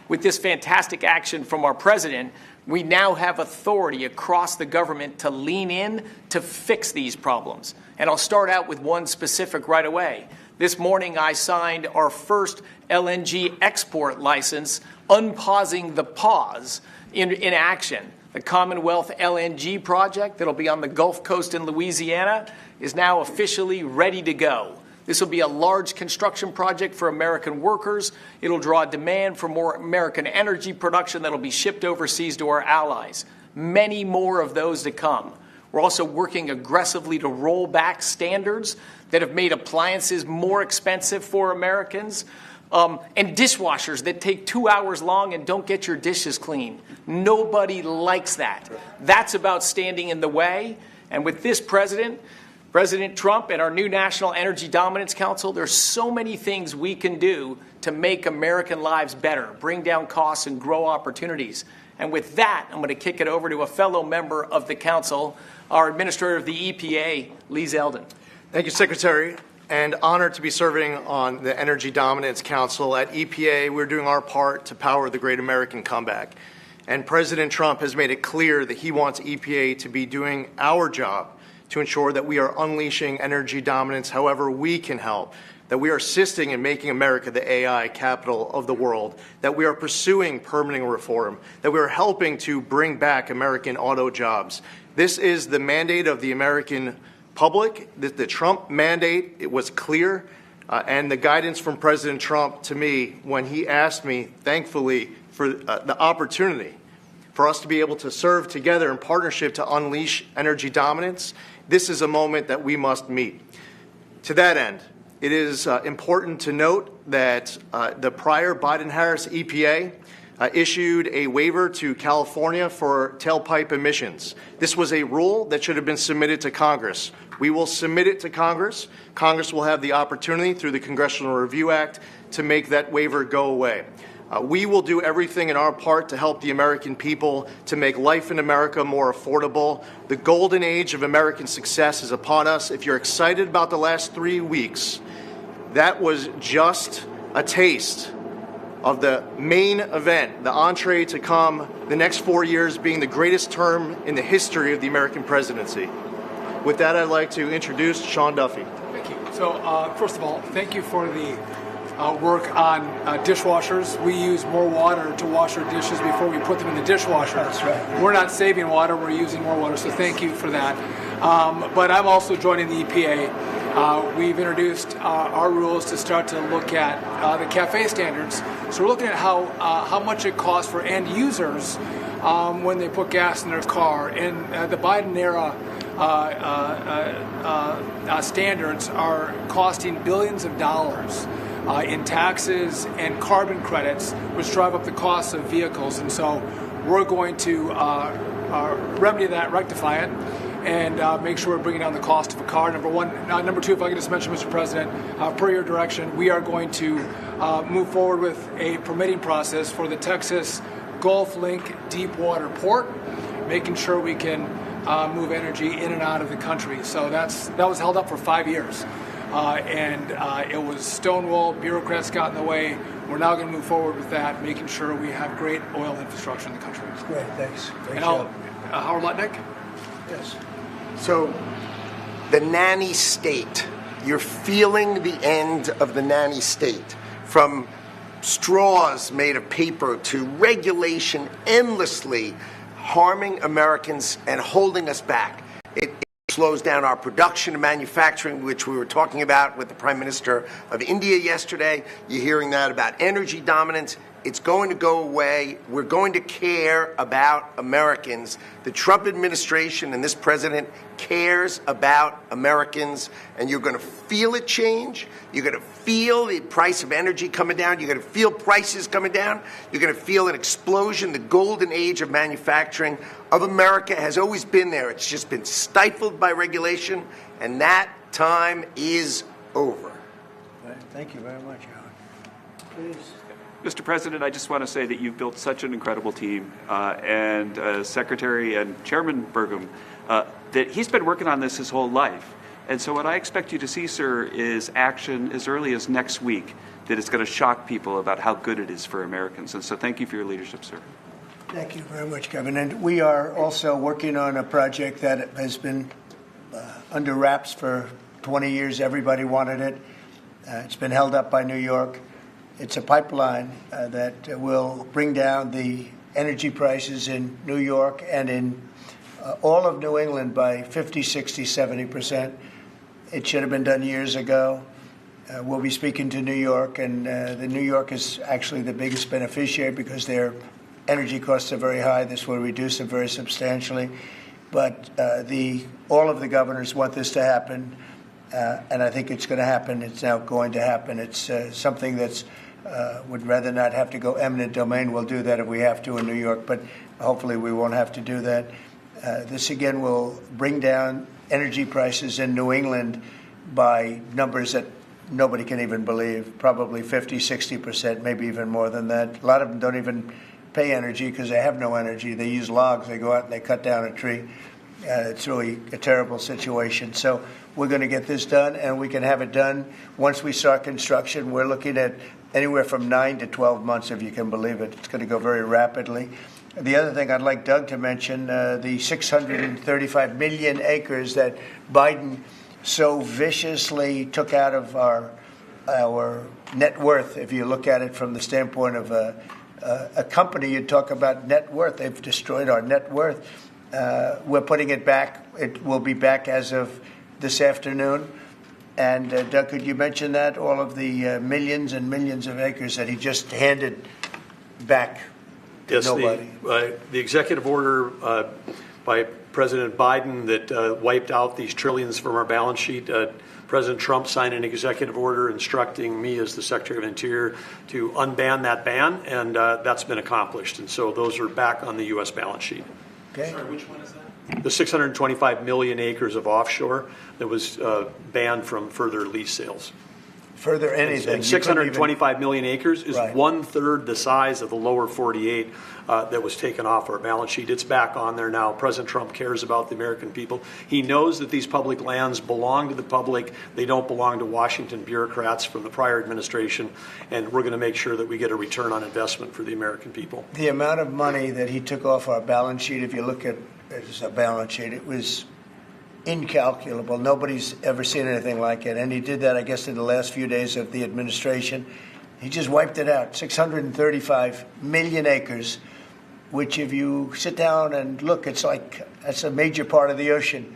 Speaker 2: With this fantastic action from our president, we now have authority across the government to lean in to fix these problems. And I'll start out with one specific right away. This morning, I signed our first LNG export license, unpausing the pause in action. The Commonwealth LNG project that'll be on the Gulf Coast in Louisiana is now officially ready to go. This will be a large construction project for American workers. It'll draw demand for more American energy production that'll be shipped overseas to our allies. Many more of those to come. We're also working aggressively to roll back standards that have made appliances more expensive for Americans, and dishwashers that take 2 hours long and don't get your dishes clean. Nobody likes that. That's about standing in the way. And with this President Trump and our new National Energy Dominance Council, there's so many things we can do to make American lives better, bring down costs, and grow opportunities. And with that, I'm going to kick it over to a fellow member of the Council, our Administrator of the EPA, Lee Zeldin.
Speaker 3: Thank you, Secretary, and honored to be serving on the Energy Dominance Council. At EPA, we're doing our part to power the great American comeback. And President Trump has made it clear that he wants EPA to be doing our job to ensure that we are unleashing energy dominance however we can help, that we are assisting in making America the AI capital of the world, that we are pursuing permitting reform, that we are helping to bring back American auto jobs. This is the mandate of the American public. The Trump mandate, it was clear, and the guidance from President Trump to me when he asked me, thankfully, for the opportunity for us to be able to serve together in partnership to unleash energy dominance. This is a moment that we must meet. To that end, it is important to note that the prior Biden-Harris EPA issued a waiver to California for tailpipe emissions. This was a rule that should have been submitted to Congress. We will submit it to Congress. Congress will have the opportunity through the Congressional Review Act to make that waiver go away. We will do everything in our part to help the American people to make life in America more affordable. The golden age of American success is upon us. If you're excited about the last 3 weeks, that was just a taste of the main event, the entree to come, the next 4 years being the greatest term in the history of the American presidency. With that, I'd like to introduce Sean Duffy.
Speaker 22: Thank you. So, first of all, thank you for the work on dishwashers. We use more water to wash our dishes before we put them in the dishwasher.
Speaker 13: That's right.
Speaker 22: We're not saving water, we're using more water, so thank you for that. But I'm also joining the EPA. We've introduced our rules to start to look at the CAFE standards. So we're looking at how much it costs for end users when they put gas in their car. And the Biden era standards are costing billions of dollars in taxes and carbon credits, which drive up the cost of vehicles. And so we're going to remedy that, rectify it, and make sure we're bringing down the cost of a car, number one. Number two, if I could just mention, Mr. President, per your direction, we are going to move forward with a permitting process for the Texas Gulf Link Deepwater Port, making sure we can move energy in and out of the country. So that was held up for 5 years. And it was stonewalled, bureaucrats got in the way. We're now going to move forward with that, making sure we have great oil infrastructure in the country.
Speaker 13: Great, thanks.
Speaker 22: And Howard Lutnick?
Speaker 13: Yes.
Speaker 4: So, the nanny state, you're feeling the end of the nanny state. From straws made of paper to regulation endlessly harming Americans and holding us back. It slows down our production and manufacturing, which we were talking about with the Prime Minister of India yesterday. You're hearing that about energy dominance. It's going to go away. We're going to care about Americans. The Trump administration and this president cares about Americans, and you're going to feel it change. You're going to feel the price of energy coming down. You're going to feel prices coming down. You're going to feel an explosion. The golden age of manufacturing of America has always been there. It's just been stifled by regulation, and that time is over.
Speaker 13: Thank you very much, Howard. Please.
Speaker 5: Mr. President, I just want to say that you've built such an incredible team, and Secretary and Chairman Burgum, that he's been working on this his whole life. And so what I expect you to see, sir, is action as early as next week that is going to shock people about how good it is for Americans. And so thank you for your leadership, sir.
Speaker 13: Thank you very much, Kevin. And we are also working on a project that has been under wraps for 20 years. Everybody wanted it. It's been held up by New York. It's a pipeline that will bring down the energy prices in New York and in all of New England by 50, 60, 70%. It should have been done years ago. We'll be speaking to New York, and the New York is actually the biggest beneficiary because their energy costs are very high. This will reduce them very substantially. But all of the governors want this to happen, and I think it's going to happen. It's now going to happen. It's something that's would rather not have to go eminent domain. We'll do that if we have to in New York, but hopefully we won't have to do that. This again will bring down energy prices in New England by numbers that nobody can even believe, probably 50, 60%, maybe even more than that. A lot of them don't even pay energy because they have no energy. They use logs. They go out and they cut down a tree. It's really a terrible situation. So we're going to get this done, and we can have it done once we start construction. We're looking at anywhere from 9 to 12 months, if you can believe it. It's going to go very rapidly. The other thing I'd like Doug to mention, the 635 million acres that Biden so viciously took out of our net worth. If you look at it from the standpoint of a company, you talk about net worth. They've destroyed our net worth. We're putting it back. It will be back as of this afternoon. And Doug, could you mention that? All of the millions and millions of acres that he just handed back to nobody.
Speaker 23: The executive order by President Biden that wiped out these trillions from our balance sheet. President Trump signed an executive order instructing me as the Secretary of Interior to unban that ban, and that's been accomplished. And so those are back on the U.S. balance sheet.
Speaker 13: Okay.
Speaker 16: Sorry, which one is that?
Speaker 23: The 625 million acres of offshore that was banned from further lease sales.
Speaker 13: further anything.
Speaker 23: And 625 million acres is
Speaker 13: Right.
Speaker 23: 1/3 the size of the lower 48 that was taken off our balance sheet. It's back on there now. President Trump cares about the American people. He knows that these public lands belong to the public. They don't belong to Washington bureaucrats from the prior administration, and we're going to make sure that we get a return on investment for the American people.
Speaker 13: The amount of money that he took off our balance sheet, if you look at it as a balance sheet, it was incalculable. Nobody's ever seen anything like it. And he did that, I guess, in the last few days of the administration. He just wiped it out. 635 million acres, which if you sit down and look, it's like that's a major part of the ocean.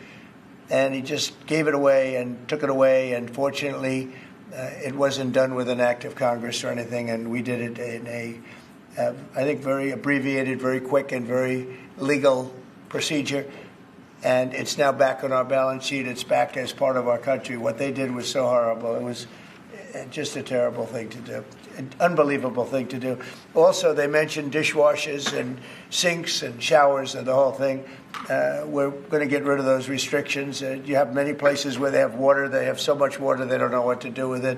Speaker 13: And he just gave it away and took it away. And fortunately, it wasn't done with an act of Congress or anything. And we did it in a, I think, very abbreviated, very quick, and very legal procedure. And it's now back on our balance sheet. It's back as part of our country. What they did was so horrible. It was just a terrible thing to do, an unbelievable thing to do. Also, they mentioned dishwashers and sinks and showers and the whole thing. We're going to get rid of those restrictions. You have many places where they have water. They have so much water they don't know what to do with it.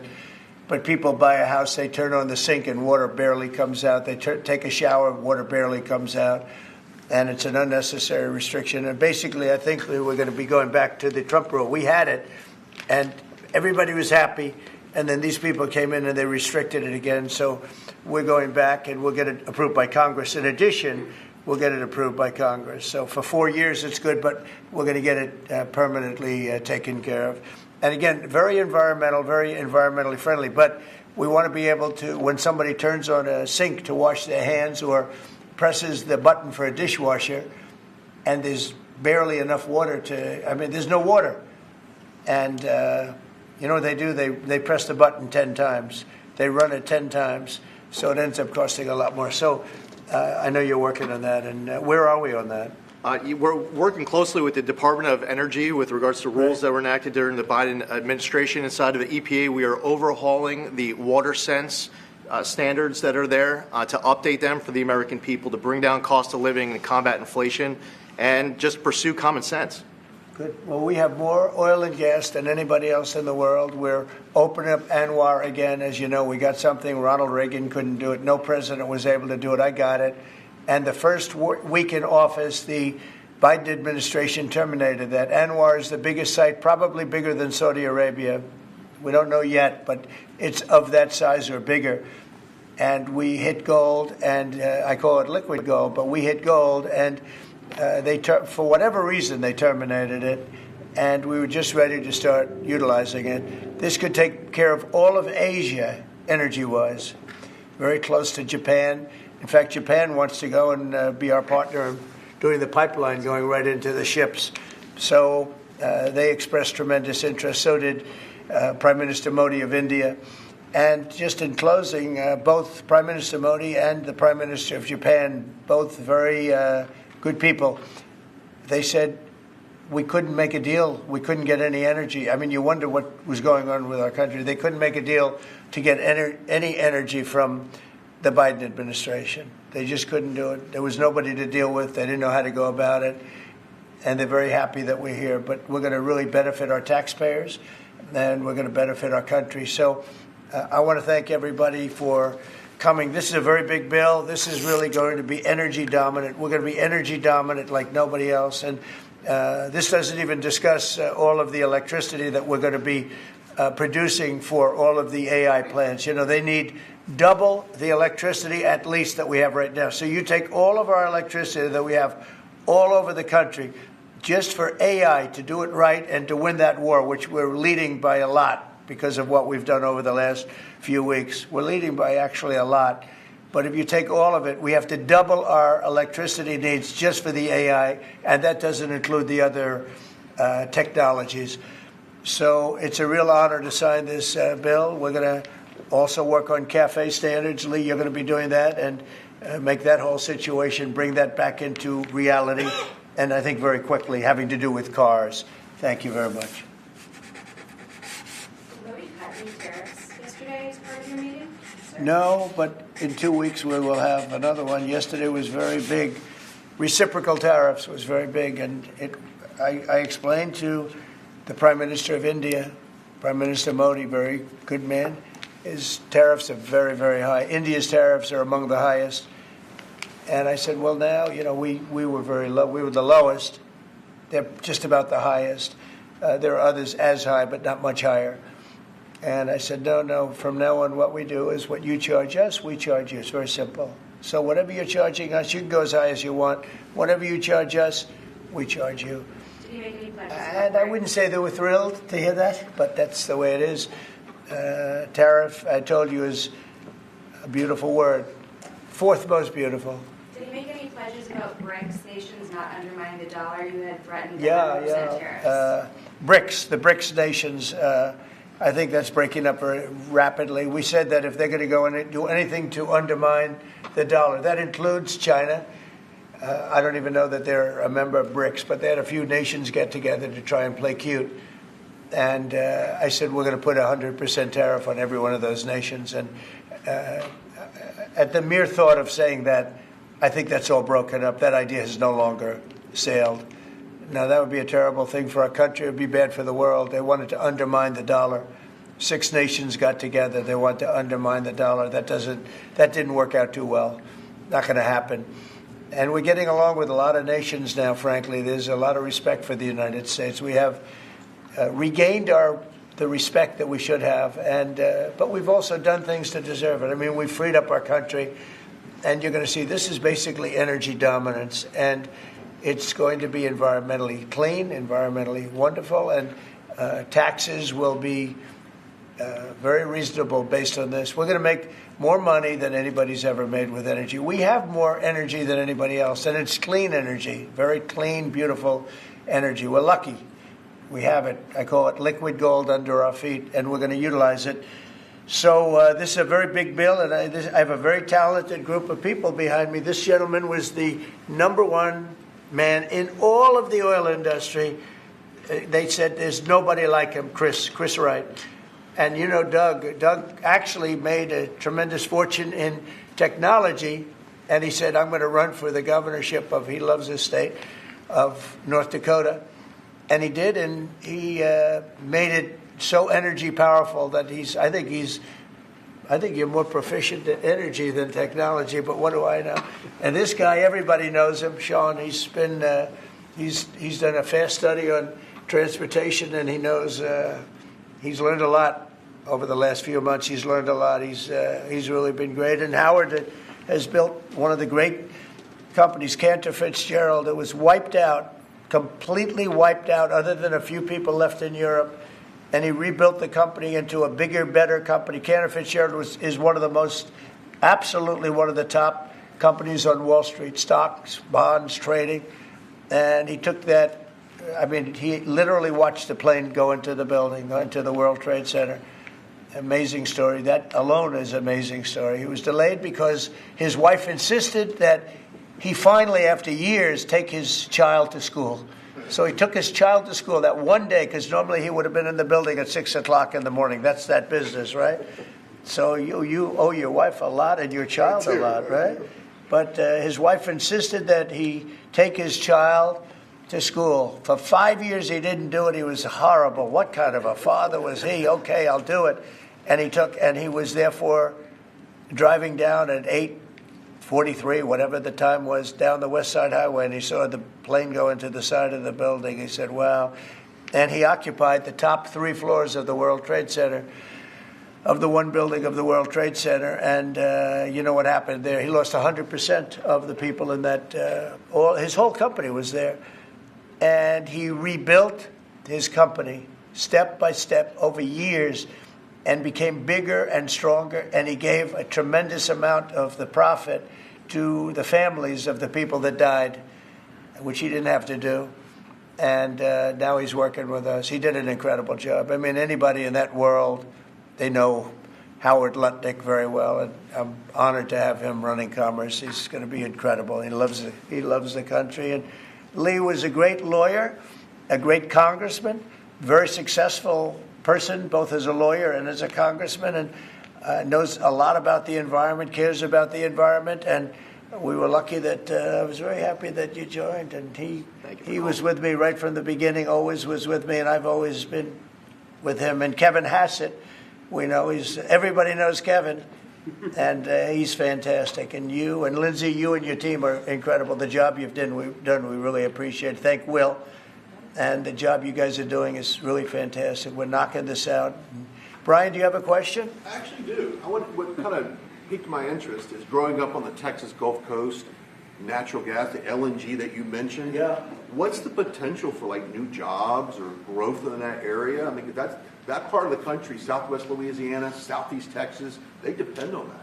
Speaker 13: But people buy a house, they turn on the sink and water barely comes out. They take a shower, water barely comes out. And it's an unnecessary restriction. And basically, I think we're going to be going back to the Trump rule. We had it, and everybody was happy. And then these people came in and they restricted it again. So we're going back, and we'll get it approved by Congress. In addition, we'll get it approved by Congress. So for 4 years, it's good, but we're going to get it permanently taken care of. And again, very environmentally friendly. But we want to be able to, when somebody turns on a sink to wash their hands or presses the button for a dishwasher, and there's barely enough water there's no water. And you know what they do? They press the button 10 times. They run it 10 times. So it ends up costing a lot more. So I know you're working on that. And where are we on that?
Speaker 3: We're working closely with the Department of Energy with regards to rules that were enacted during the Biden administration. Inside of the EPA, we are overhauling the water sense standards that are there to update them for the American people, to bring down cost of living and combat inflation, and just pursue common sense.
Speaker 13: Good. Well, we have more oil and gas than anybody else in the world. We're opening up ANWR again. As you know, we got something Ronald Reagan couldn't do it. No president was able to do it. I got it. And the first week in office, the Biden administration terminated that. ANWR is the biggest site, probably bigger than Saudi Arabia. We don't know yet, but it's of that size or bigger. And we hit gold, and I call it liquid gold, but we hit gold, and for whatever reason, they terminated it, and we were just ready to start utilizing it. This could take care of all of Asia, energy-wise, very close to Japan. In fact, Japan wants to go and be our partner in doing the pipeline going right into the ships. So they expressed tremendous interest. So did Prime Minister Modi of India. And just in closing, both Prime Minister Modi and the Prime Minister of Japan, both very good people, they said we couldn't make a deal. We couldn't get any energy. I mean, you wonder what was going on with our country. They couldn't make a deal to get any energy from the Biden administration. They just couldn't do it. There was nobody to deal with. They didn't know how to go about it. And they're very happy that we're here. But we're going to really benefit our taxpayers, and we're going to benefit our country. So I want to thank everybody for coming. This is a very big bill. This is really going to be energy dominant. We're going to be energy dominant like nobody else. And this doesn't even discuss all of the electricity that we're going to be producing for all of the AI plants. You know, they need double the electricity at least that we have right now. So you take all of our electricity that we have all over the country just for AI to do it right and to win that war, which we're leading by a lot. Because of what we've done over the last few weeks. We're leading by actually a lot. But if you take all of it, we have to double our electricity needs just for the AI, and that doesn't include the other technologies. So it's a real honor to sign this bill. We're going to also work on CAFE standards. Lee, you're going to be doing that and make that whole situation, bring that back into reality, and I think very quickly, having to do with cars. Thank you very much. No, but in 2 weeks we will have another one. Yesterday was very big. Reciprocal tariffs was very big, and I explained to the Prime Minister of India Prime Minister Modi, very good man. His tariffs are very, very high. India's tariffs are among the highest. And I said, well, now, we were very low. We were the lowest. They're just about the highest. There are others as high, but not much higher. And I said, no, from now on what we do is what you charge us, we charge you. It's very simple. So whatever you're charging us, you can go as high as you want. Whatever you charge us, we charge you.
Speaker 14: Did he make any pledges?
Speaker 13: And I wouldn't say they were thrilled to hear that, but that's the way it is. Tariff, I told you, is a beautiful word. Fourth most beautiful.
Speaker 14: Did he make any pledges about BRICS nations not undermining the dollar? You had threatened 100% tariffs.
Speaker 13: BRICS, the BRICS nations, I think that's breaking up very rapidly. We said that if they're going to go and do anything to undermine the dollar, that includes China. I don't even know that they're a member of BRICS, but they had a few nations get together to try and play cute. And I said, we're going to put 100% tariff on every one of those nations. And at the mere thought of saying that, I think that's all broken up. That idea has no longer sailed. Now, that would be a terrible thing for our country. It would be bad for the world. They wanted to undermine the dollar. 6 nations got together. They want to undermine the dollar. That didn't work out too well. Not going to happen. And we're getting along with a lot of nations now, frankly. There's a lot of respect for the United States. We have regained the respect that we should have, but we've also done things to deserve it. I mean, we've freed up our country, and you're going to see this is basically energy dominance, and it's going to be environmentally clean, environmentally wonderful, and taxes will be very reasonable based on this. We're going to make more money than anybody's ever made with energy. We have more energy than anybody else, and it's clean energy, very clean, beautiful energy. We're lucky. We have it. I call it liquid gold under our feet, and we're going to utilize it. So this is a very big bill, and I have a very talented group of people behind me. This gentleman was the #1 man in all of the oil industry. They said there's nobody like him, Chris Wright. And you know Doug actually made a tremendous fortune in technology, and he said, I'm going to run for the governorship of, he loves his state, of North Dakota. And he did, and he made it so energy powerful that I think you're more proficient at energy than technology, but what do I know? And this guy, everybody knows him, Sean. He's been, he's done a fast study on transportation, and he knows, he's learned a lot over the last few months. He's learned a lot. He's really been great. And Howard has built one of the great companies, Cantor Fitzgerald. It was wiped out, completely wiped out, other than a few people left in Europe. And he rebuilt the company into a bigger, better company. Cantor Fitzgerald is one of the most, absolutely one of the top companies on Wall Street, stocks, bonds, trading. And he took that, I mean, he literally watched the plane go into the building, into the World Trade Center. Amazing story. That alone is an amazing story. He was delayed because his wife insisted that he finally, after years, take his child to school. So he took his child to school that one day, because normally he would have been in the building at 6 o'clock in the morning. That's that business, right? So you owe your wife a lot and your child a lot, right? But his wife insisted that he take his child to school. For 5 years he didn't do it. He was horrible. What kind of a father was he? Okay, I'll do it. And he was therefore driving down at 8:43, whatever the time was, down the West Side Highway, and he saw the plane go into the side of the building. He said, wow. And he occupied the top 3 floors of the World Trade Center, of the one building of the World Trade Center. And you know what happened there? He lost 100% of the people in that, his whole company was there. And he rebuilt his company step by step over years and became bigger and stronger. And he gave a tremendous amount of the profit to the families of the people that died, which he didn't have to do. And now he's working with us. He did an incredible job. I mean, anybody in that world, they know Howard Lutnick very well, and I'm honored to have him running Commerce. He's going to be incredible. He loves the country. And Lee was a great lawyer, a great congressman, very successful person, both as a lawyer and as a congressman, and knows a lot about the environment, cares about the environment. And we were lucky that I was very happy that you joined. And he was with me right from the beginning, always was with me, and I've always been with him. And Kevin Hassett, we know everybody knows Kevin, and he's fantastic. And you and Lindsay, you and your team are incredible. The job you've done, we really appreciate. Thank Will. And the job you guys are doing is really fantastic. We're knocking this out. Brian, do you have a question?
Speaker 6: I actually do. What kind of piqued my interest is growing up on the Texas Gulf Coast, natural gas, the LNG that you mentioned.
Speaker 13: Yeah.
Speaker 6: What's the potential for like new jobs or growth in that area? I mean, that part of the country, Southwest Louisiana, Southeast Texas, they depend on that.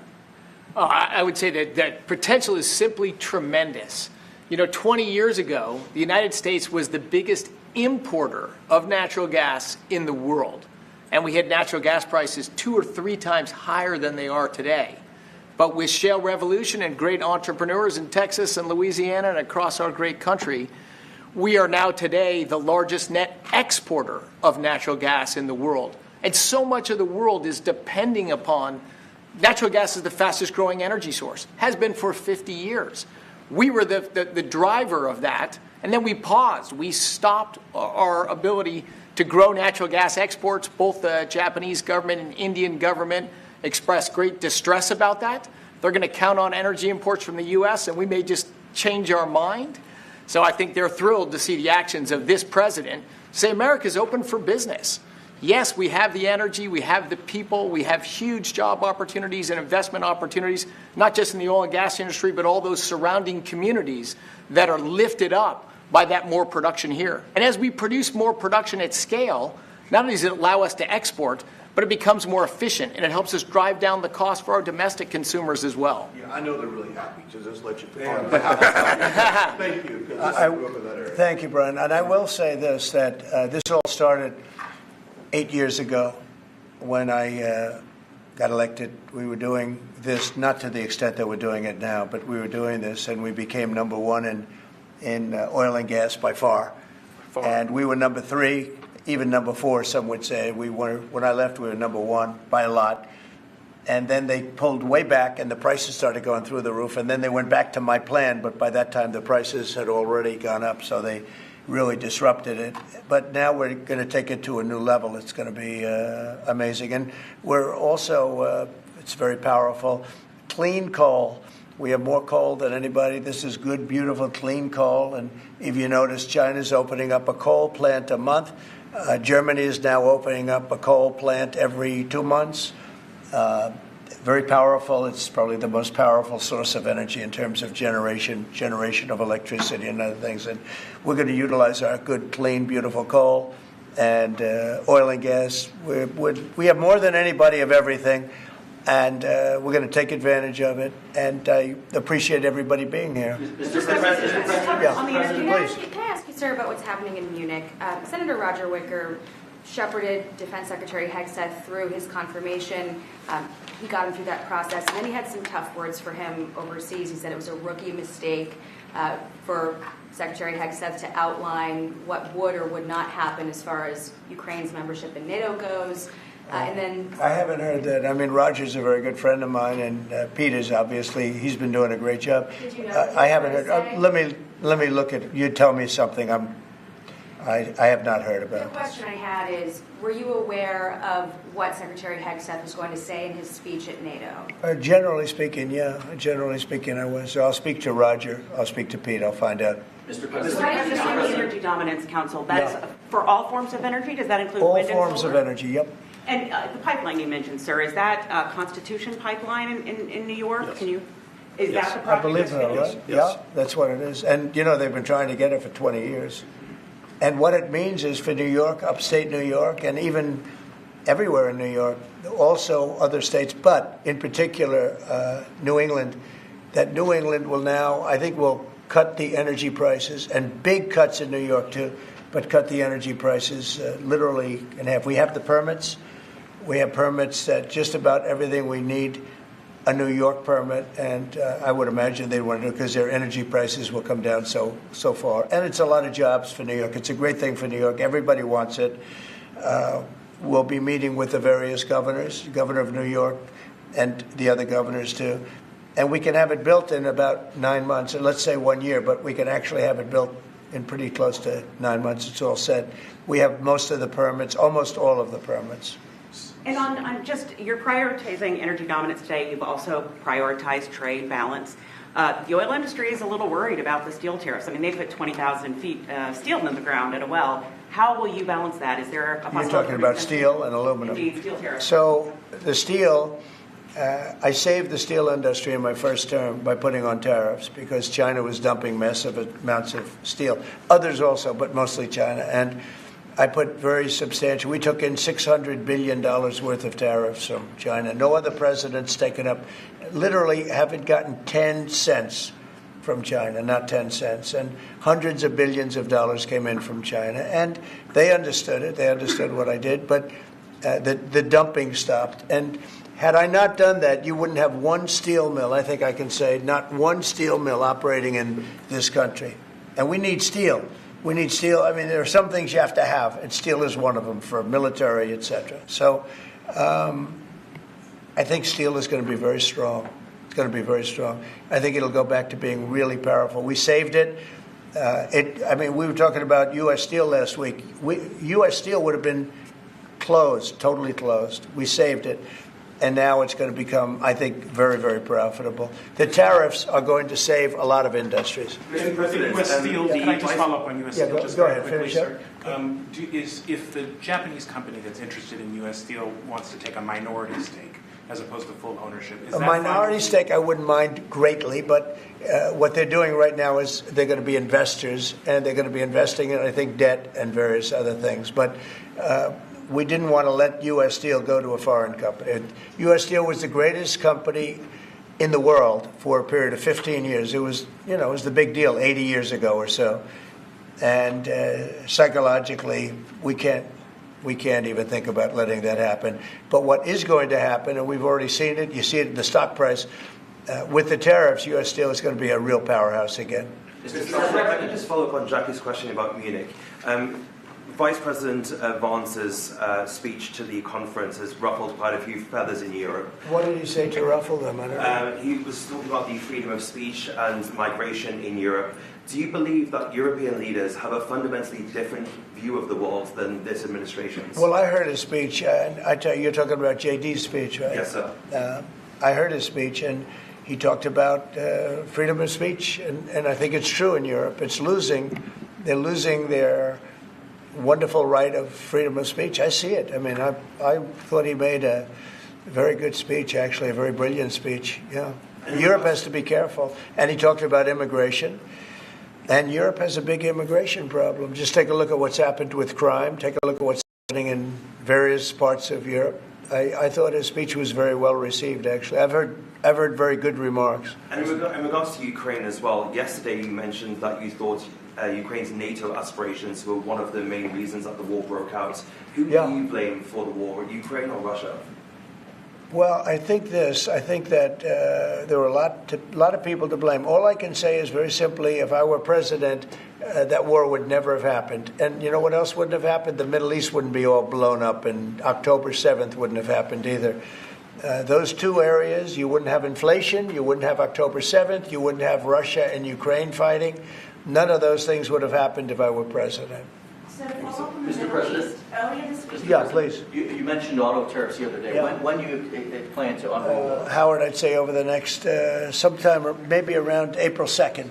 Speaker 2: Oh, I would say that potential is simply tremendous. 20 years ago, the United States was the biggest importer of natural gas in the world. And we had natural gas prices 2 or 3 times higher than they are today. But with shale revolution and great entrepreneurs in Texas and Louisiana and across our great country, we are now today the largest net exporter of natural gas in the world. And so much of the world is depending upon natural gas is the fastest growing energy source, has been for 50 years. We were the driver of that, and then we paused. We stopped our ability to grow natural gas exports. Both the Japanese government and Indian government expressed great distress about that. They're going to count on energy imports from the U.S., and we may just change our mind. So I think they're thrilled to see the actions of this president say America's open for business. Yes, we have the energy, we have the people, we have huge job opportunities and investment opportunities, not just in the oil and gas industry, but all those surrounding communities that are lifted up by that more production here. And as we produce more production at scale, not only does it allow us to export, but it becomes more efficient, and it helps us drive down the cost for our domestic consumers as well.
Speaker 6: Yeah, I know they're really happy, so just let you
Speaker 13: Thank
Speaker 6: you, because I grew up in that area.
Speaker 13: Thank you, Brian. And I will say this, that this all started 8 years ago when I got elected. We were doing this, not to the extent that we're doing it now, but we were doing this, and we became number one in oil and gas by far. And we were number 3, even number 4, some would say. When I left, we were number 1 by a lot. And then they pulled way back, and the prices started going through the roof. And then they went back to my plan, but by that time the prices had already gone up, so they really disrupted it. But now we're going to take it to a new level. It's going to be amazing. And we're also, it's very powerful, clean coal. We have more coal than anybody. This is good, beautiful, clean coal. And if you notice, China's opening up a coal plant a month. Germany is now opening up a coal plant every 2 months. Very powerful. It's probably the most powerful source of energy in terms of generation of electricity and other things. And we're going to utilize our good, clean, beautiful coal and oil and gas. We have more than anybody of everything, and we're going to take advantage of it. And I appreciate everybody being here.
Speaker 14: Mr. President,
Speaker 13: please.
Speaker 14: Can I ask you, sir, about what's happening in Munich? Senator Roger Wicker shepherded Defense Secretary Hegseth through his confirmation. He got him through that process, and then he had some tough words for him overseas. He said it was a rookie mistake for Secretary Hegseth to outline what would or would not happen as far as Ukraine's membership in NATO goes. And then
Speaker 13: I haven't heard that. I mean, Roger's a very good friend of mine, and Peter's obviously, he's been doing a great job.
Speaker 14: Did you know
Speaker 13: I haven't heard. Let me look at it. You tell me something. I have not heard about
Speaker 14: The question I had is, were you aware of what Secretary Hegseth was going to say in his speech at NATO?
Speaker 13: Generally speaking, yeah. Generally speaking, I was. So I'll speak to Roger. I'll speak to Pete. I'll find out.
Speaker 15: Mr. President, the Energy Dominance Council, that's for all forms of energy? Does that include
Speaker 13: all
Speaker 15: wind and solar?
Speaker 13: forms of energy, yep.
Speaker 15: And the pipeline you mentioned, sir, is that Constitution Pipeline in New York?
Speaker 13: Yes.
Speaker 15: Can you? Is
Speaker 13: Yes.
Speaker 15: that the project?
Speaker 13: I believe so, right?
Speaker 6: Yes.
Speaker 13: Yeah, that's what it is. And, they've been trying to get it for 20 years. And what it means is for New York, upstate New York, and even everywhere in New York, also other states, but in particular New England, that New England will now, I think, will cut the energy prices, and big cuts in New York too, but cut the energy prices literally in half. We have the permits. We have permits that just about everything we need a New York permit, and I would imagine they want to do it because their energy prices will come down so far. And it's a lot of jobs for New York. It's a great thing for New York. Everybody wants it. We'll be meeting with the various governors, Governor of New York and the other governors too. And we can have it built in about 9 months, and let's say 1 year, but we can actually have it built in pretty close to 9 months. It's all set. We have most of the permits, almost all of the permits.
Speaker 15: And on just, you're prioritizing energy dominance today. You've also prioritized trade balance. The oil industry is a little worried about the steel tariffs. I mean, they've put 20,000 feet of steel in the ground at a well. How will you balance that? Is there a possibility?
Speaker 13: You're talking about steel and aluminum.
Speaker 15: Indeed, steel tariffs.
Speaker 13: So the steel, I saved the steel industry in my first term by putting on tariffs because China was dumping massive amounts of steel. Others also, but mostly China. And I put very substantial, we took in $600 billion worth of tariffs from China. No other president's taken up, literally haven't gotten 10 cents from China, not 10 cents. And hundreds of billions of dollars came in from China. And they understood it. They understood what I did. But the dumping stopped. And had I not done that, you wouldn't have one steel mill, I think I can say, not one steel mill operating in this country. And we need steel. We need steel. I mean, there are some things you have to have, and steel is one of them for military, et cetera. So I think steel is going to be very strong. It's going to be very strong. I think it'll go back to being really powerful. We saved it. I mean, we were talking about U.S. Steel last week. U.S. Steel would have been closed, totally closed. We saved it. And now it's going to become, I think, very, very profitable. The tariffs are going to save a lot of industries.
Speaker 16: Mr. President, U.S. Steel, can I just follow up on U.S. Steel?
Speaker 13: Go ahead, finish up.
Speaker 16: If the Japanese company that's interested in U.S. Steel wants to take a minority stake as opposed to full ownership, is
Speaker 13: a
Speaker 16: that
Speaker 13: minority stake I wouldn't mind greatly, but what they're doing right now is they're going to be investors, and they're going to be investing in, I think, debt and various other things. But we didn't want to let U.S. Steel go to a foreign company. U.S. Steel was the greatest company in the world for a period of 15 years. It was, it was the big deal 80 years ago or so. And psychologically, we can't even think about letting that happen. But what is going to happen, and we've already seen it, you see it in the stock price, with the tariffs, U.S. Steel is going to be a real powerhouse again.
Speaker 17: If I could just follow up on Jackie's question about Munich. Vice President Vance's speech to the conference has ruffled quite a few feathers in Europe.
Speaker 13: What did he say to ruffle them? I don't know.
Speaker 17: He was talking about the freedom of speech and migration in Europe. Do you believe that European leaders have a fundamentally different view of the world than this administration's?
Speaker 13: Well, I heard his speech. I tell you, you're talking about JD's speech, right?
Speaker 17: Yes, sir.
Speaker 13: I heard his speech, and he talked about freedom of speech, and I think it's true in Europe. It's losing. They're losing their wonderful right of freedom of speech. I see it. I mean, I thought he made a very good speech, actually, a very brilliant speech. Yeah. Europe has to be careful. And he talked about immigration. And Europe has a big immigration problem. Just take a look at what's happened with crime. Take a look at what's happening in various parts of Europe. I thought his speech was very well received, actually. I've heard very good remarks.
Speaker 17: And in regards to Ukraine as well, yesterday you mentioned that you thought Ukraine's NATO aspirations were one of the main reasons that the war broke out. Who do you blame for the war, Ukraine or Russia?
Speaker 13: Well, I think this. I think that there were a lot of people to blame. All I can say is very simply, if I were president, that war would never have happened. And you know what else wouldn't have happened? The Middle East wouldn't be all blown up, and October 7th wouldn't have happened either. Those two areas, you wouldn't have inflation, you wouldn't have October 7th, you wouldn't have Russia and Ukraine fighting. None of those things would have happened if I were president.
Speaker 18: Mr. President?
Speaker 13: Yeah, please.
Speaker 18: You mentioned auto tariffs the other day.
Speaker 13: Yeah.
Speaker 18: When do you plan to unroll those?
Speaker 13: Howard, I'd say over the next sometime, or maybe around April 2nd.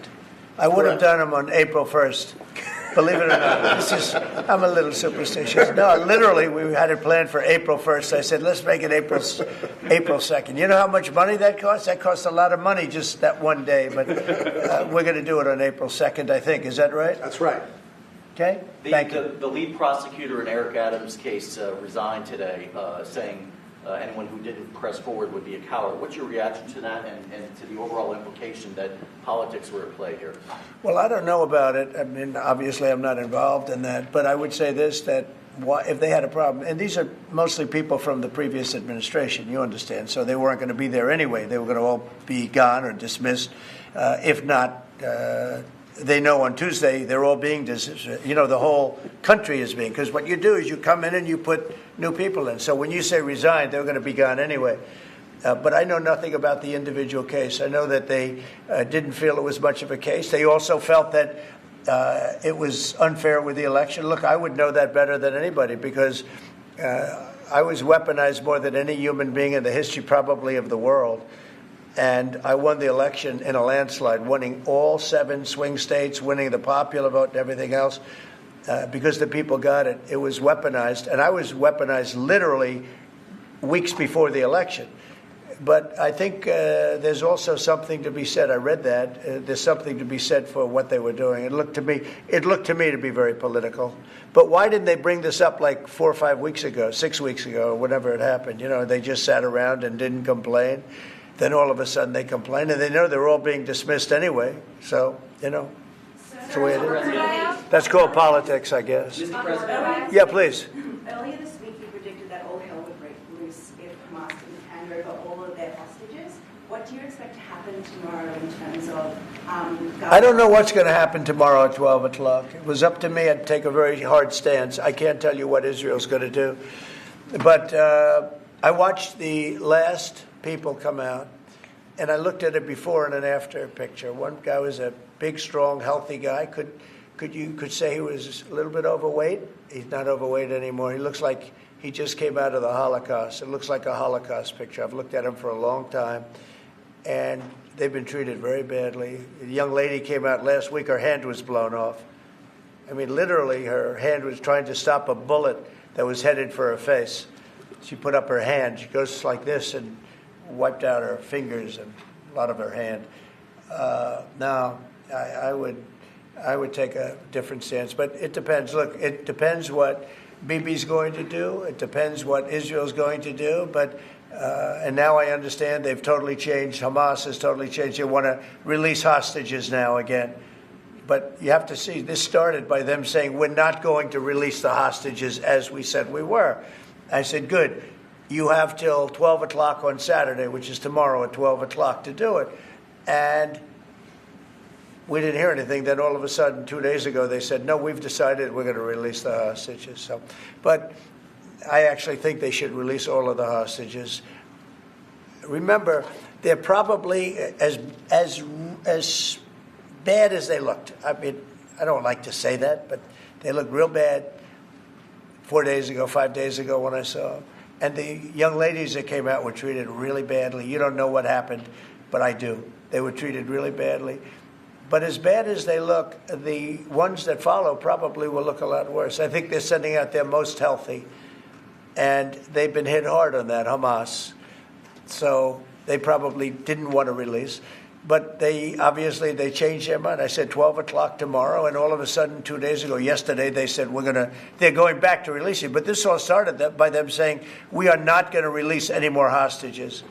Speaker 13: I would have done them on April 1st. Believe it or not, I'm a little superstitious. No, literally, we had it planned for April 1st. I said, let's make it April 2nd. You know how much money that costs? That costs a lot of money just that one day. But we're going to do it on April 2nd, I think. Is that right?
Speaker 6: That's right.
Speaker 13: Okay. Thank you.
Speaker 18: The lead prosecutor in Eric Adams' case resigned today, saying anyone who didn't press forward would be a coward. What's your reaction to that and to the overall implication that politics were at play here?
Speaker 13: Well, I don't know about it. I mean, obviously I'm not involved in that. But I would say this, that if they had a problem, and these are mostly people from the previous administration, you understand, so they weren't going to be there anyway. They were going to all be gone or dismissed. If not, they know on Tuesday they're all being dismissed. The whole country is being, because what you do is you come in and you put new people in. So when you say resign, they're going to be gone anyway. But I know nothing about the individual case. I know that they didn't feel it was much of a case. They also felt that it was unfair with the election. Look, I would know that better than anybody because I was weaponized more than any human being in the history probably of the world. And I won the election in a landslide, winning all 7 swing states, winning the popular vote and everything else because the people got it. It was weaponized. And I was weaponized literally weeks before the election. But I think there's also something to be said. I read that. There's something to be said for what they were doing. It looked to me to be very political. But why didn't they bring this up like 4 or 5 weeks ago, 6 weeks ago, or whenever it happened? You know, they just sat around and didn't complain. Then all of a sudden they complain, and they know they're all being dismissed anyway. So, you know, that's the way it is. That's called politics, I guess. Yeah, please.
Speaker 20: Earlier this week, you predicted that all hell would break loose if Hamas didn't hand over all of their hostages. What do you expect to happen tomorrow in terms of
Speaker 13: I don't know what's going to happen tomorrow at 12 o'clock. It was up to me. I'd take a very hard stance. I can't tell you what Israel's going to do. But I watched the last people come out, and I looked at a before and an after picture. One guy was a big, strong, healthy guy. Could say he was a little bit overweight. He's not overweight anymore. He looks like he just came out of the Holocaust. It looks like a Holocaust picture. I've looked at him for a long time, and they've been treated very badly. A young lady came out last week. Her hand was blown off. I mean, literally, her hand was trying to stop a bullet that was headed for her face. She put up her hand. She goes like this and wiped out her fingers and a lot of her hand. Now, I would take a different stance, but it depends. Look, it depends what Bibi's going to do. It depends what Israel's going to do. But and now I understand they've totally changed. Hamas has totally changed. They want to release hostages now again. But you have to see, this started by them saying, we're not going to release the hostages as we said we were. I said, good. You have till 12 o'clock on Saturday, which is tomorrow at 12 o'clock, to do it. And we didn't hear anything. Then all of a sudden, 2 days ago, they said, no, we've decided we're going to release the hostages. So, but I actually think they should release all of the hostages. Remember, they're probably as bad as they looked. I mean, I don't like to say that, but they looked real bad 4 days ago, 5 days ago when I saw them. And the young ladies that came out were treated really badly. You don't know what happened, but I do. They were treated really badly. But as bad as they look, the ones that follow probably will look a lot worse. I think they're sending out their most healthy. And they've been hit hard on that, Hamas. So they probably didn't want to release. But they changed their mind. I said 12 o'clock tomorrow, and all of a sudden, 2 days ago, yesterday, they said they're going back to releasing. But this all started by them saying, we are not going to release any more hostages.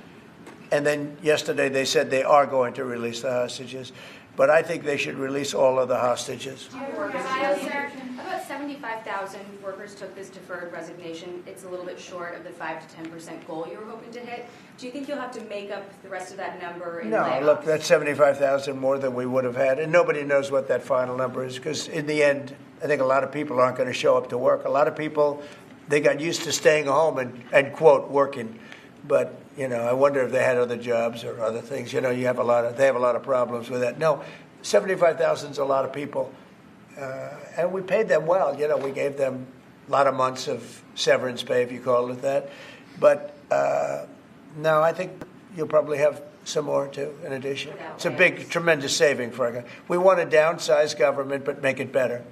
Speaker 13: And then yesterday they said they are going to release the hostages. But I think they should release all of the hostages.
Speaker 14: About 75,000 workers took this deferred resignation. It's a little bit short of the 5 to 10% goal you were hoping to hit. Do you think you'll have to make up the rest of that number in layoffs?
Speaker 13: No, look, that's 75,000 more than we would have had. And nobody knows what that final number is because in the end, I think a lot of people aren't going to show up to work. A lot of people, they got used to staying home and quote, working. But, you know, I wonder if they had other jobs or other things. You know, they have a lot of problems with that. No, 75,000 is a lot of people. And we paid them well. You know, we gave them a lot of months of severance pay, if you call it that. But no, I think you'll probably have some more, too, in addition. It's a big, tremendous saving for us. We want to downsize government, but make it better.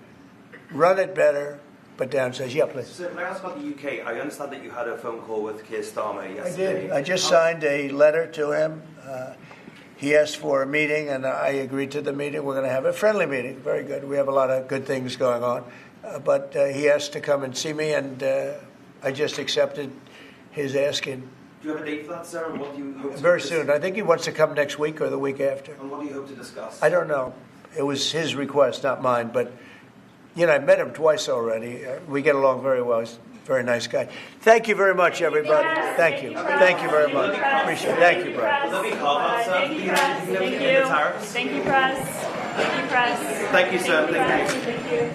Speaker 13: Run it better, but downsize. Yeah, please.
Speaker 17: So can I ask about the UK? I understand that you had a phone call with Keir Starmer yesterday.
Speaker 13: I did. I just signed a letter to him. He asked for a meeting, and I agreed to the meeting. We're going to have a friendly meeting. Very good. We have a lot of good things going on. But he asked to come and see me, and I just accepted his asking.
Speaker 17: Do you have a date for that, sir? And what do you hope to
Speaker 13: Very soon. I think he wants to come next week or the week after.
Speaker 17: And what do you hope to discuss?
Speaker 13: I don't know. It was his request, not mine. But, you know, I met him twice already. We get along very well. He's a very nice guy. Thank you very much, everybody. Thank you. Thank you very much. Appreciate it. Thank you, Brian.
Speaker 19: Thank you, Press. Thank you. Thank you, Press. Thank you, Press.
Speaker 17: Thank you, sir. Thank you.
Speaker 19: Thank you.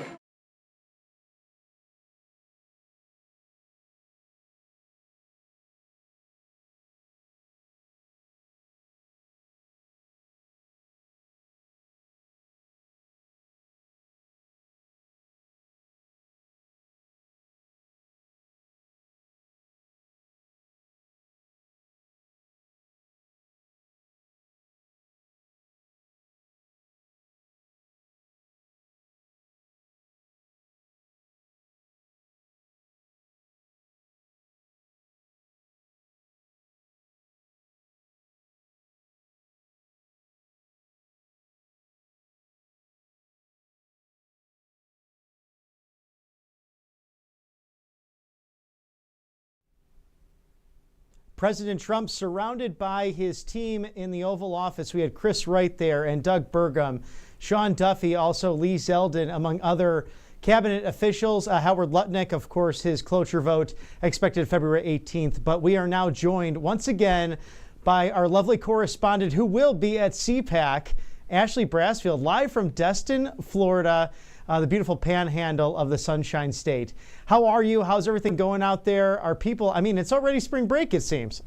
Speaker 1: President Trump surrounded by his team in the Oval Office. We had Chris Wright there and Doug Burgum, Sean Duffy, also Lee Zeldin, among other cabinet officials. Howard Lutnick, of course, his cloture vote expected February 18th. But we are now joined once again by our lovely correspondent who will be at CPAC, Ashley Brassfield, live from Destin, Florida, the beautiful panhandle of the Sunshine State. How are you? How's everything going out there? Are people, I mean, it's already spring break, it seems.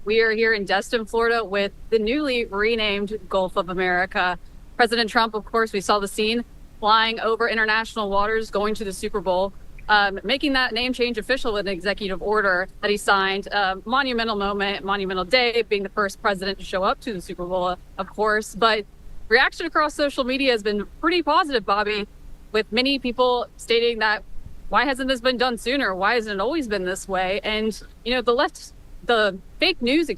Speaker 7: We are here in Destin, Florida with the newly renamed Gulf of America. President Trump, of course, we saw the scene flying over international waters, going to the Super Bowl, making that name change official with an executive order that he signed. Monumental moment, monumental day, being the first president to show up to the Super Bowl, of course. But reaction across social media has been pretty positive, Bobby, with many people stating that, why hasn't this been done sooner? Why hasn't it always been this way? And, you know, the fake news,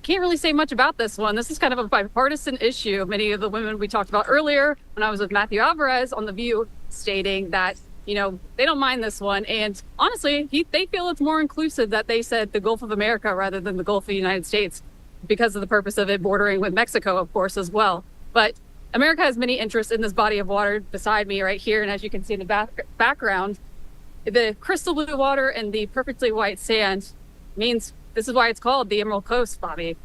Speaker 7: can't really say much about this one. This is kind of a bipartisan issue. Many of the women we talked about earlier when I was with Matthew Alvarez on The View stating that, you know, they don't mind this one. And honestly, they feel it's more inclusive that they said the Gulf of America rather than the Gulf of the United States because of the purpose of it bordering with Mexico, of course, as well. But America has many interests in this body of water beside me right here. And as you can see in the background, the crystal blue water and the perfectly white sand means this is why it's called the Emerald Coast, Bobby.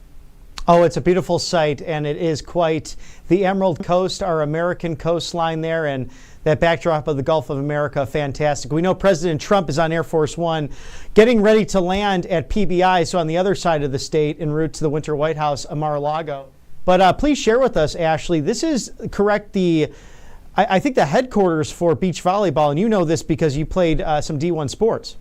Speaker 1: Oh, it's a beautiful sight, and it is quite the Emerald Coast, our American coastline there, and that backdrop of the Gulf of America, fantastic. We know President Trump is on Air Force One, getting ready to land at PBI, so on the other side of the state, en route to the Winter White House, Mar-a-Lago. But please share with us, Ashley, this is correct, I think the headquarters for beach volleyball, and you know this because you played some D1 sports.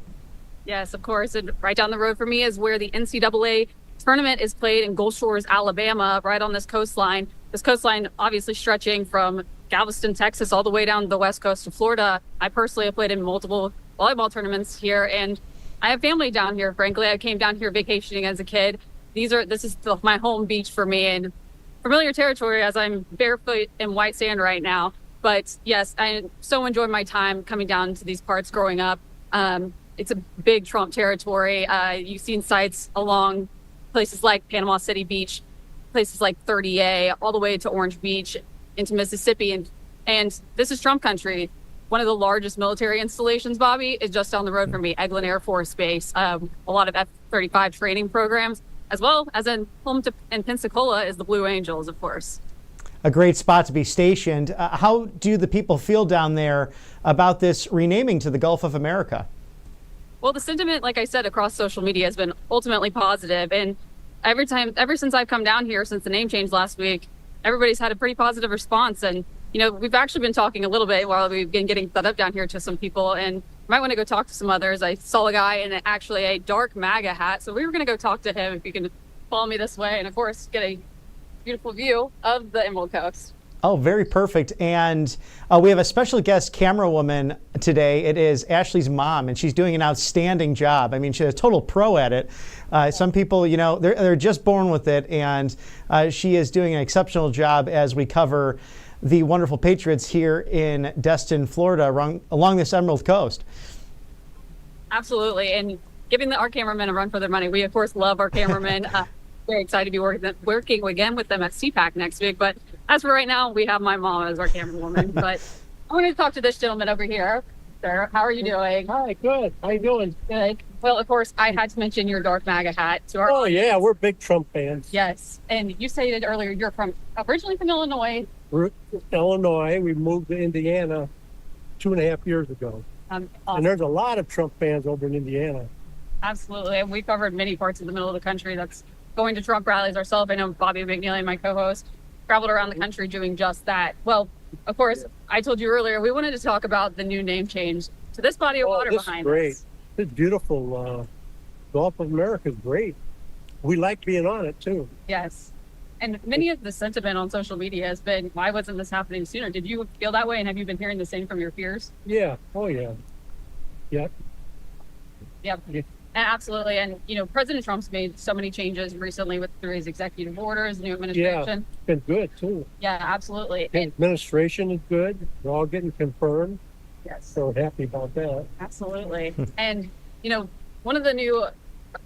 Speaker 7: Yes, of course. And right down the road for me is where the NCAA tournament is played in Gulf Shores, Alabama, right on this coastline. This coastline obviously stretching from Galveston, Texas, all the way down to the west coast of Florida. I personally have played in multiple volleyball tournaments here, and I have family down here. Frankly, I came down here vacationing as a kid. This is my home beach for me, and familiar territory as I'm barefoot in white sand right now. But yes, I so enjoyed my time coming down to these parts growing up. It's a big Trump territory. You've seen sites along places like Panama City Beach, places like 30A, all the way to Orange Beach into Mississippi. And this is Trump country. One of the largest military installations, Bobby, is just down the road from me, Eglin Air Force Base. A lot of F-35 training programs, as well as in Pensacola is the Blue Angels, of course.
Speaker 1: A great spot to be stationed. How do the people feel down there about this renaming to the Gulf of America?
Speaker 7: Well, the sentiment, like I said, across social media has been ultimately positive. And ever since I've come down here, since the name change last week, everybody's had a pretty positive response. And, you know, we've actually been talking a little bit while we've been getting set up down here to some people. And you might want to go talk to some others. I saw a guy in actually a dark MAGA hat. So we were going to go talk to him if you can follow me this way. And, of course, get a beautiful view of the Emerald Coast.
Speaker 1: Oh, very perfect. And we have a special guest camera woman today. It is Ashley's mom, and she's doing an outstanding job. I mean, she's a total pro at it. Some people, you know, they're just born with it, and she is doing an exceptional job as we cover the wonderful Patriots here in Destin, Florida, along this Emerald Coast.
Speaker 7: Absolutely. And giving our cameramen a run for their money. We, of course, love our cameramen. Very excited to be working again with them at CPAC next week. But as for right now, we have my mom as our camera woman. But I want to talk to this gentleman over here. Sir, how are you doing?
Speaker 8: Hi, good. How you doing?
Speaker 7: Good. Well, of course, I had to mention your dark MAGA hat to our
Speaker 8: audience. Yeah, we're big Trump fans.
Speaker 7: Yes. And you stated earlier you're originally from Illinois.
Speaker 8: We're Illinois. We moved to Indiana 2.5 years ago.
Speaker 7: Awesome.
Speaker 8: And there's a lot of Trump fans over in Indiana.
Speaker 7: Absolutely. And we covered many parts of the middle of the country that's going to Trump rallies ourselves. I know Bobby McNeely, my co-host, traveled around the country doing just that. Well, of course, I told you earlier, we wanted to talk about the new name change to this body of water behind us.
Speaker 8: This is great. This beautiful Gulf of America is great. We like being on it, too.
Speaker 7: Yes. And many of the sentiment on social media has been, why wasn't this happening sooner? Did you feel that way? And have you been hearing the same from your peers?
Speaker 8: Yeah. Oh, yeah. Yep.
Speaker 7: Yep. Yeah. Absolutely. And, you know, President Trump's made so many changes recently through his executive orders, new administration.
Speaker 8: Yeah, it's been good, too.
Speaker 7: Yeah, absolutely.
Speaker 8: The administration is good. They're all getting confirmed.
Speaker 7: Yes.
Speaker 8: So happy about that.
Speaker 7: Absolutely. And, one of the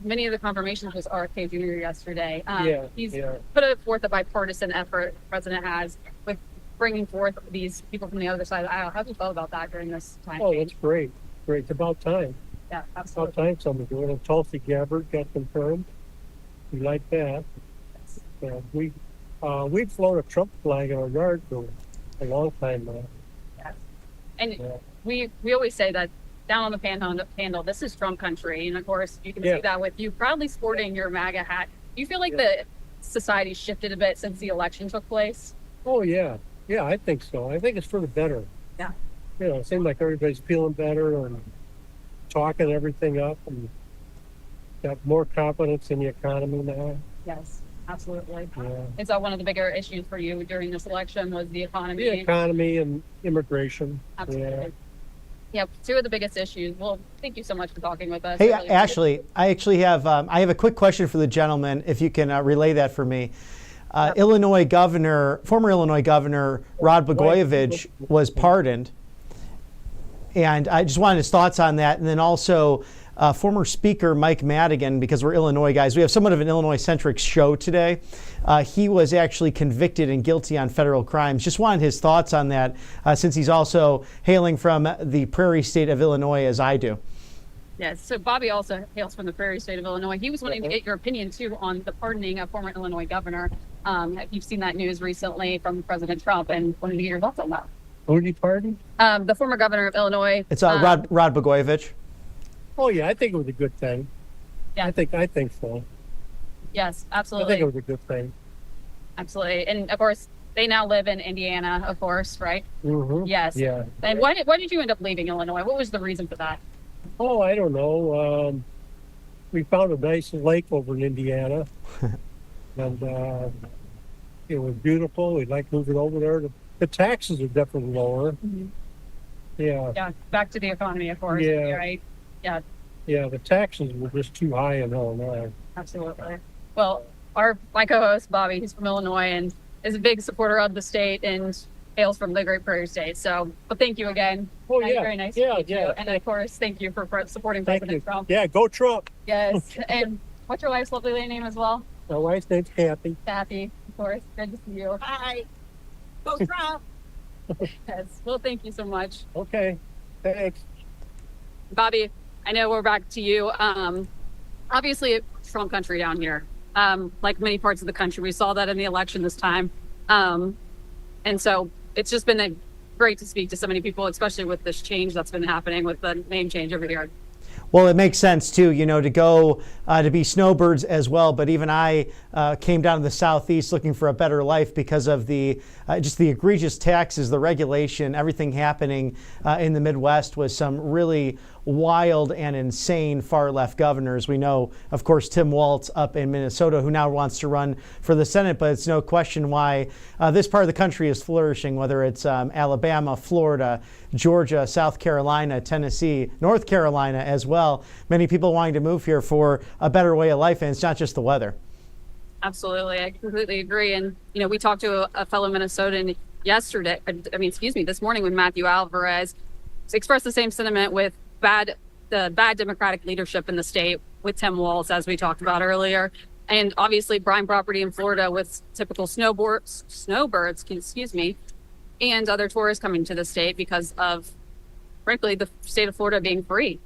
Speaker 7: many of the confirmations was RFK Jr. yesterday. He's put forth a bipartisan effort the president has with bringing forth these people from the other side of the aisle. How do you feel about that during this time?
Speaker 8: Oh, that's great. Great. It's about time.
Speaker 7: Yeah,
Speaker 8: About
Speaker 7: absolutely.
Speaker 8: time somebody do it. And Tulsi Gabbard got confirmed. We like that. Yeah, we've flown a Trump flag in our yard for a long time now.
Speaker 7: Yes. And we always say that down on the panhandle, this is Trump country. And of course, you can see that with you proudly sporting your MAGA hat. Do you feel like the society shifted a bit since the election took place?
Speaker 8: Oh, yeah. Yeah, I think so. I think it's for the better.
Speaker 7: Yeah.
Speaker 8: It seems like everybody's feeling better and talking everything up and got more confidence in the economy now.
Speaker 7: Yes, absolutely.
Speaker 8: Yeah.
Speaker 7: Is that one of the bigger issues for you during this election was the economy?
Speaker 8: The economy and immigration.
Speaker 7: Absolutely. Yeah, two of the biggest issues. Well, thank you so much for talking with us.
Speaker 1: Hey,
Speaker 7: Really
Speaker 1: Ashley, I actually have a quick question for the gentleman, if you can relay that for me. Former Illinois Governor Rod Blagojevich was pardoned. And I just wanted his thoughts on that. And then also former Speaker Mike Madigan, because we're Illinois guys, we have somewhat of an Illinois-centric show today. He was actually convicted and guilty on federal crimes. Just wanted his thoughts on that, since he's also hailing from the prairie state of Illinois, as I do.
Speaker 7: Yes, so Bobby also hails from the prairie state of Illinois. He was wanting to get your opinion, too, on the pardoning of former Illinois governor. You've seen that news recently from President Trump, and wanted to get your thoughts on that.
Speaker 8: Who did he pardon?
Speaker 7: The former governor of Illinois.
Speaker 1: It's Rod Blagojevich.
Speaker 8: Oh, yeah, I think it was a good thing.
Speaker 7: Yeah.
Speaker 8: I think so.
Speaker 7: Yes,
Speaker 8: I
Speaker 7: absolutely.
Speaker 8: think it was a good thing.
Speaker 7: Absolutely. And, of course, they now live in Indiana, of course, right?
Speaker 8: Mm-hmm.
Speaker 7: Yes.
Speaker 8: Yeah.
Speaker 7: And why did you end up leaving Illinois? What was the reason for that?
Speaker 8: Oh, I don't know. We found a nice lake over in Indiana. And it was beautiful. We'd like moving over there. The taxes are definitely lower.
Speaker 7: Mm-hmm.
Speaker 8: Yeah.
Speaker 7: Yeah, back to the economy, of course.
Speaker 8: Yeah.
Speaker 7: Right? Yeah,
Speaker 8: Yeah, the taxes were just too high in Illinois.
Speaker 7: absolutely. Well, my co-host, Bobby, he's from Illinois and is a big supporter of the state and hails from the Great Prairie State. So, but thank you again.
Speaker 8: Oh,
Speaker 7: And
Speaker 8: yeah.
Speaker 7: Very nice
Speaker 8: Yeah,
Speaker 7: to meet you.
Speaker 8: yeah.
Speaker 7: And of course, thank you for supporting
Speaker 8: Thank
Speaker 7: President
Speaker 8: you.
Speaker 7: Trump.
Speaker 8: Yeah, go Trump.
Speaker 7: Yes. And what's your wife's lovely name as well?
Speaker 8: My wife's name's Kathy.
Speaker 7: Kathy, of course. Good to see you.
Speaker 20: Hi. Go Trump.
Speaker 7: Yes. Well, thank you so much.
Speaker 8: Okay, thanks.
Speaker 7: Bobby, I know we're back to you. Obviously, it's Trump country down here. Like many parts of the country, we saw that in the election this time. And so it's just been great to speak to so many people, especially with this change that's been happening with the name change over here.
Speaker 1: Well, it makes sense too, to go to be snowbirds as well. But even I came down to the Southeast looking for a better life because of the just the egregious taxes, the regulation, everything happening in the Midwest was some really wild and insane far left governors. We know, of course, Tim Walz up in Minnesota, who now wants to run for the Senate, but it's no question why this part of the country is flourishing, whether it's Alabama, Florida, Georgia, South Carolina, Tennessee, North Carolina as well. Many people wanting to move here for a better way of life, and it's not just the weather.
Speaker 7: Absolutely. I completely agree. And, we talked to a fellow Minnesotan this morning with Matthew Alvarez, expressed the same sentiment with the bad Democratic leadership in the state with Tim Walz, as we talked about earlier. And obviously prime property in Florida with typical snowbirds, and other tourists coming to the state because of, frankly, the state of Florida being free.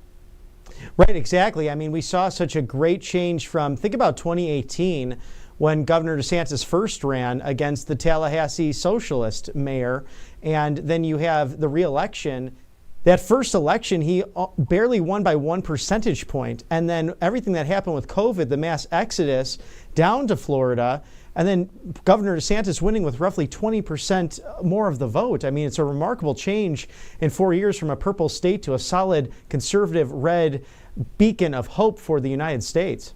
Speaker 1: Right, exactly. I mean, we saw such a great change from, think about 2018, when Governor DeSantis first ran against the Tallahassee socialist mayor, and then you have the re-election. That first election, he barely won by 1 percentage point. And then everything that happened with COVID, the mass exodus down to Florida, and then Governor DeSantis winning with roughly 20% more of the vote. I mean, it's a remarkable change in 4 years from a purple state to a solid conservative red beacon of hope for the United States.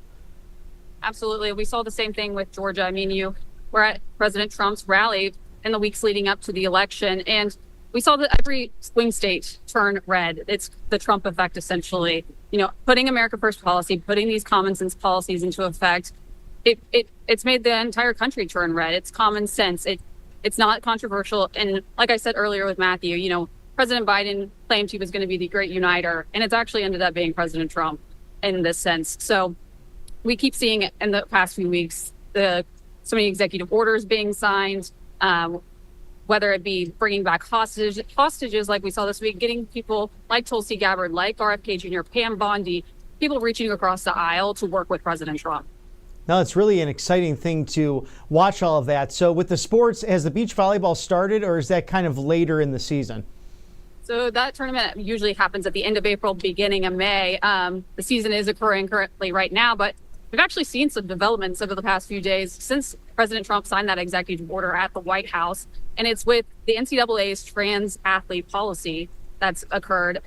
Speaker 7: Absolutely. We saw the same thing with Georgia. I mean, you were at President Trump's rally in the weeks leading up to the election, and we saw that every swing state turn red. It's the Trump effect, essentially. Putting America First policy, putting these common sense policies into effect, it's made the entire country turn red. It's common sense. It's not controversial. And like I said earlier with Matthew, President Biden claimed he was going to be the great uniter, and it's actually ended up being President Trump in this sense. So we keep seeing in the past few weeks so many executive orders being signed, whether it be bringing back hostages like we saw this week, getting people like Tulsi Gabbard, like RFK Jr., Pam Bondi, people reaching across the aisle to work with President Trump.
Speaker 1: Now, it's really an exciting thing to watch all of that. So with the sports, has the beach volleyball started, or is that kind of later in the season?
Speaker 7: So that tournament usually happens at the end of April, beginning of May. The season is occurring currently right now, but we've actually seen some developments over the past few days since President Trump signed that executive order at the White House. And it's with the NCAA's trans athlete policy that's occurred.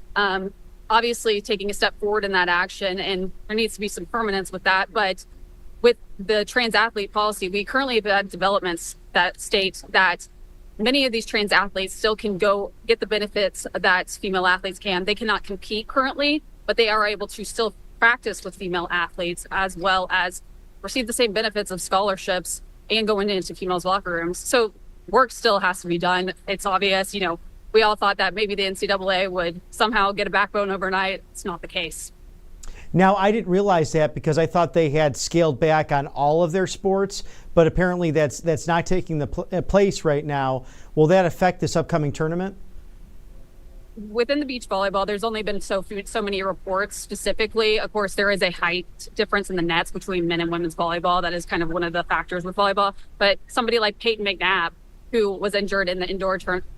Speaker 7: Obviously taking a step forward in that action, and there needs to be some permanence with that. But with the trans athlete policy, we currently have had developments that state that many of these trans athletes still can go get the benefits that female athletes can. They cannot compete currently, but they are able to still practice with female athletes, as well as receive the same benefits of scholarships and going into females' locker rooms. So work still has to be done. It's obvious, we all thought that maybe the NCAA would somehow get a backbone overnight. It's not the case.
Speaker 1: Now, I didn't realize that because I thought they had scaled back on all of their sports, but apparently that's not taking the place right now. Will that affect this upcoming tournament?
Speaker 7: Within the beach volleyball, there's only been so many reports specifically. Of course, there is a height difference in the nets between men and women's volleyball. That is kind of one of the factors with volleyball. But somebody like Peyton McNabb, who was injured in the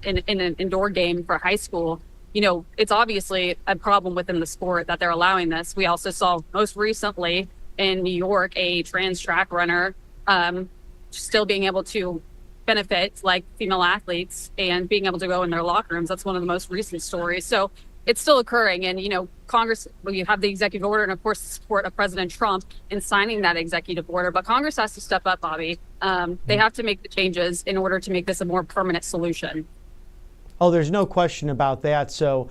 Speaker 7: in an indoor game for high school, it's obviously a problem within the sport that they're allowing this. We also saw most recently in New York a trans track runner still being able to benefit like female athletes and being able to go in their locker rooms. That's one of the most recent stories. So it's still occurring. And, Congress, you have the executive order and, of course, the support of President Trump in signing that executive order. But Congress has to step up, Bobby. They have to make the changes in order to make this a more permanent solution.
Speaker 1: Oh, there's no question about that. So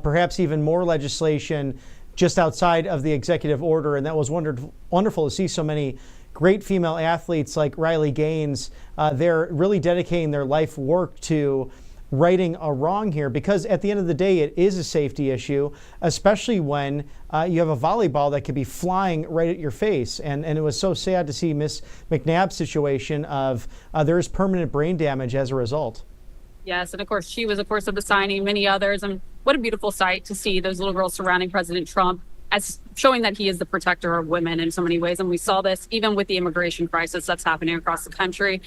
Speaker 1: perhaps even more legislation just outside of the executive order. And that was wonderful to see so many great female athletes like Riley Gaines. They're really dedicating their life work to righting a wrong here, because at the end of the day, it is a safety issue, especially when you have a volleyball that could be flying right at your face. And it was so sad to see Miss McNabb's situation of there is permanent brain damage as a result.
Speaker 7: Yes, and of course, she was, of course, of the signing, many others. And what a beautiful sight to see those little girls surrounding President Trump, as showing that he is the protector of women in so many ways. And we saw this even with the immigration crisis that's happening across the country.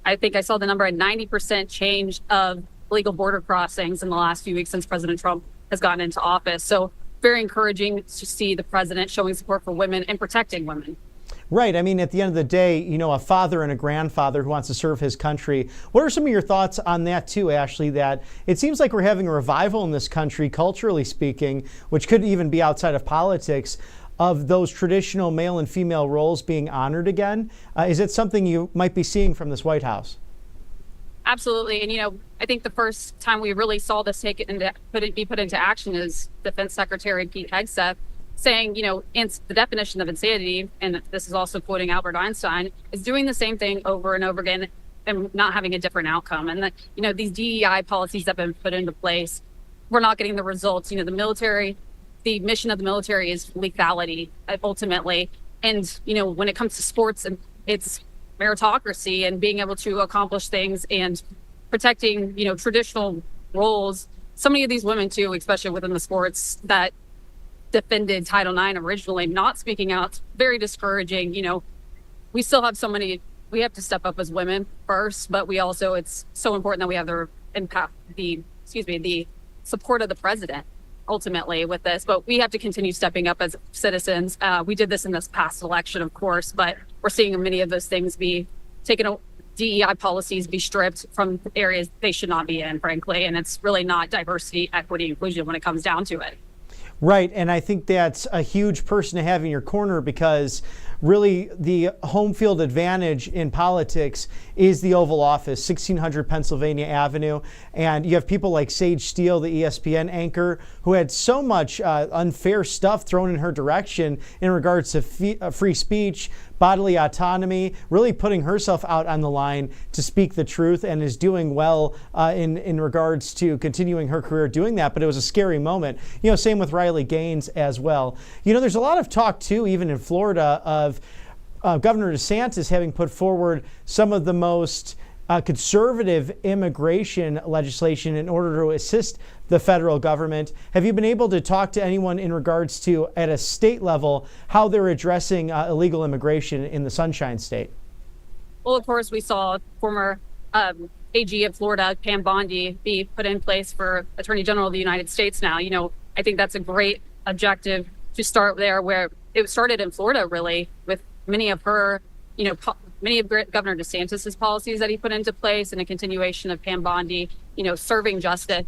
Speaker 7: I think I saw the number at 90% change of illegal border crossings in the last few weeks since President Trump has gotten into office. So very encouraging to see the president showing support for women and protecting women.
Speaker 1: Right. I mean, at the end of the day, a father and a grandfather who wants to serve his country. What are some of your thoughts on that too, Ashley, that it seems like we're having a revival in this country, culturally speaking, which could even be outside of politics, of those traditional male and female roles being honored again? Is it something you might be seeing from this White House?
Speaker 7: Absolutely. And, I think the first time we really saw this be put into action is Defense Secretary Pete Hegseth saying, the definition of insanity, and this is also quoting Albert Einstein, is doing the same thing over and over again and not having a different outcome. And that, these DEI policies that have been put into place, we're not getting the results. The military, the mission of the military is lethality ultimately. And, when it comes to sports, and it's meritocracy and being able to accomplish things and protecting, traditional roles. So many of these women too, especially within the sports that defended Title IX originally, not speaking out, very discouraging. We still have we have to step up as women first, but we also, it's so important that we have the support of the president ultimately with this, but we have to continue stepping up as citizens. We did this in this past election, of course, but we're seeing many of those things be taken, DEI policies be stripped from areas they should not be in, frankly, and it's really not diversity, equity, inclusion when it comes down to it.
Speaker 1: Right, and I think that's a huge person to have in your corner, because really the home field advantage in politics is the Oval Office, 1600 Pennsylvania Avenue. And you have people like Sage Steele, the ESPN anchor, who had so much unfair stuff thrown in her direction in regards to free speech, bodily autonomy, really putting herself out on the line to speak the truth, and is doing well in regards to continuing her career doing that. But it was a scary moment. Same with Riley Gaines as well. There's a lot of talk too, even in Florida, of Governor DeSantis having put forward some of the most conservative immigration legislation in order to assist the federal government. Have you been able to talk to anyone in regards to, at a state level, how they're addressing illegal immigration in the Sunshine State?
Speaker 7: Well, of course, we saw former AG of Florida, Pam Bondi, be put in place for Attorney General of the United States now. I think that's a great objective to start there, where it started in Florida, really, with many of her, many of Governor DeSantis's policies that he put into place, and a continuation of Pam Bondi, serving justice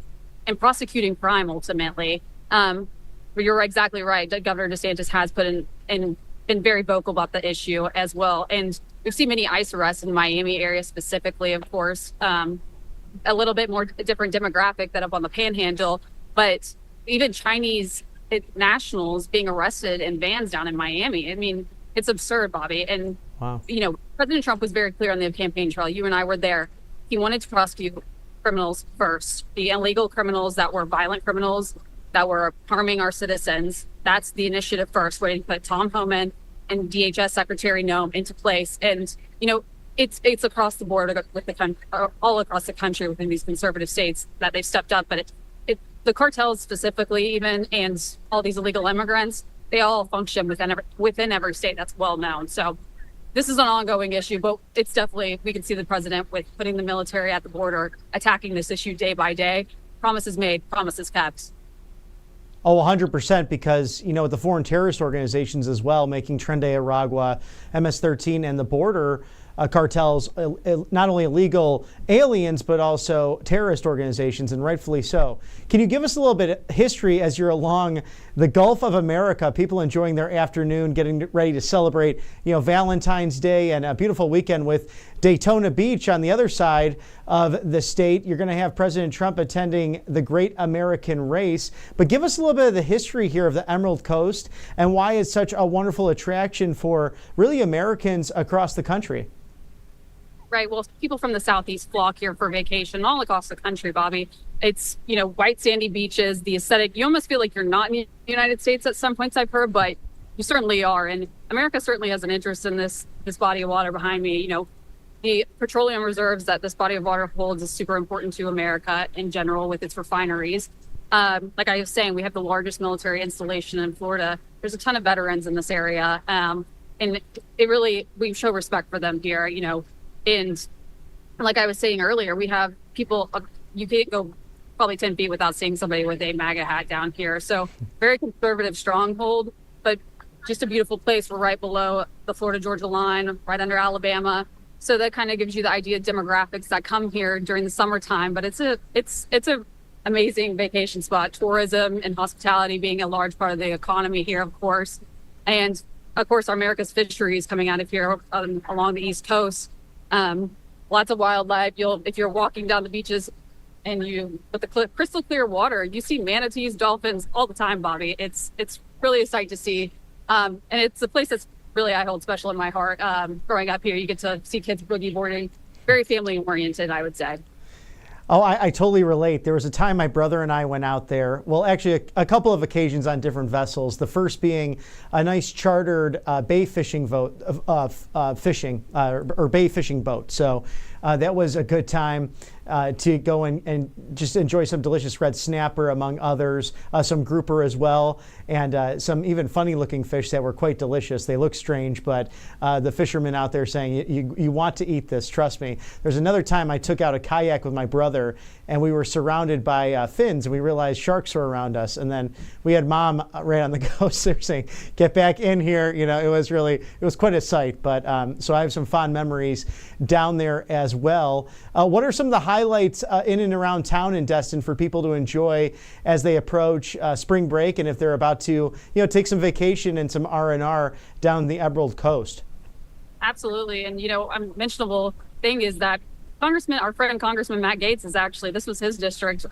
Speaker 7: and prosecuting crime ultimately. But you're exactly right. Governor DeSantis has put in been very vocal about the issue as well. And we've seen many ICE arrests in the Miami area specifically, of course, a little bit more different demographic than up on the Panhandle, but even Chinese nationals being arrested in vans down in Miami. I mean, it's absurd, Bobby. And,
Speaker 1: wow.
Speaker 7: President Trump was very clear on the campaign trail. You and I were there. He wanted to prosecute criminals first, the illegal criminals that were violent criminals that were harming our citizens. That's the initiative first, where he put Tom Homan and DHS Secretary Noem into place. And, it's across the board with the country, all across the country within these conservative states that they've stepped up. But the cartels specifically, even, and all these illegal immigrants, they all function within every state. That's well known. So this is an ongoing issue, but it's definitely, we can see the president with putting the military at the border, attacking this issue day by day. Promises made, promises kept.
Speaker 1: Oh, 100%, because, the foreign terrorist organizations as well, making Tren de Aragua, MS-13, and the border cartels not only illegal aliens, but also terrorist organizations, and rightfully so. Can you give us a little bit of history as you're along the Gulf of America, people enjoying their afternoon, getting ready to celebrate, Valentine's Day and a beautiful weekend with Daytona Beach on the other side of the state. You're going to have President Trump attending the Great American Race. But give us a little bit of the history here of the Emerald Coast and why it's such a wonderful attraction for really Americans across the country.
Speaker 7: Right. Well, people from the Southeast flock here for vacation all across the country, Bobby. It's, white sandy beaches, the aesthetic. You almost feel like you're not in the United States at some points, I've heard, but you certainly are. And America certainly has an interest in this body of water behind me. The petroleum reserves that this body of water holds is super important to America in general with its refineries. Like I was saying, we have the largest military installation in Florida. There's a ton of veterans in this area. And we show respect for them here, And like I was saying earlier, we have people, you can't go probably 10 feet without seeing somebody with a MAGA hat down here. So very conservative stronghold, but just a beautiful place. We're right below the Florida-Georgia line, right under Alabama. So that kind of gives you the idea of demographics that come here during the summertime. But it's a amazing vacation spot. Tourism and hospitality being a large part of the economy here, of course. And of course, America's fisheries coming out of here along the East Coast. Lots of wildlife. If you're walking down the beaches and with the crystal clear water, you see manatees, dolphins all the time, Bobby. It's really a sight to see. And it's a place that's really, I hold special in my heart. Growing up here, you get to see kids boogie boarding. Very family oriented, I would say.
Speaker 1: Oh, I totally relate. There was a time my brother and I went out there. Well, actually, a couple of occasions on different vessels. The first being a nice chartered bay fishing boat, or bay fishing boat. So that was a good time to go and just enjoy some delicious red snapper, among others, some grouper as well, and some even funny-looking fish that were quite delicious. They look strange, but the fishermen out there saying, you want to eat this, trust me. There's another time I took out a kayak with my brother, and we were surrounded by fins, and we realized sharks were around us. And then we had Mom right on the coast there saying, get back in here. It was quite a sight. But so I have some fond memories down there as well. What are some of the highlights highlights in and around town in Destin for people to enjoy as they approach spring break, and if they're about to, take some vacation and some R&R down the Emerald Coast?
Speaker 7: Absolutely. And, a mentionable thing is that our friend Congressman Matt Gaetz this was his district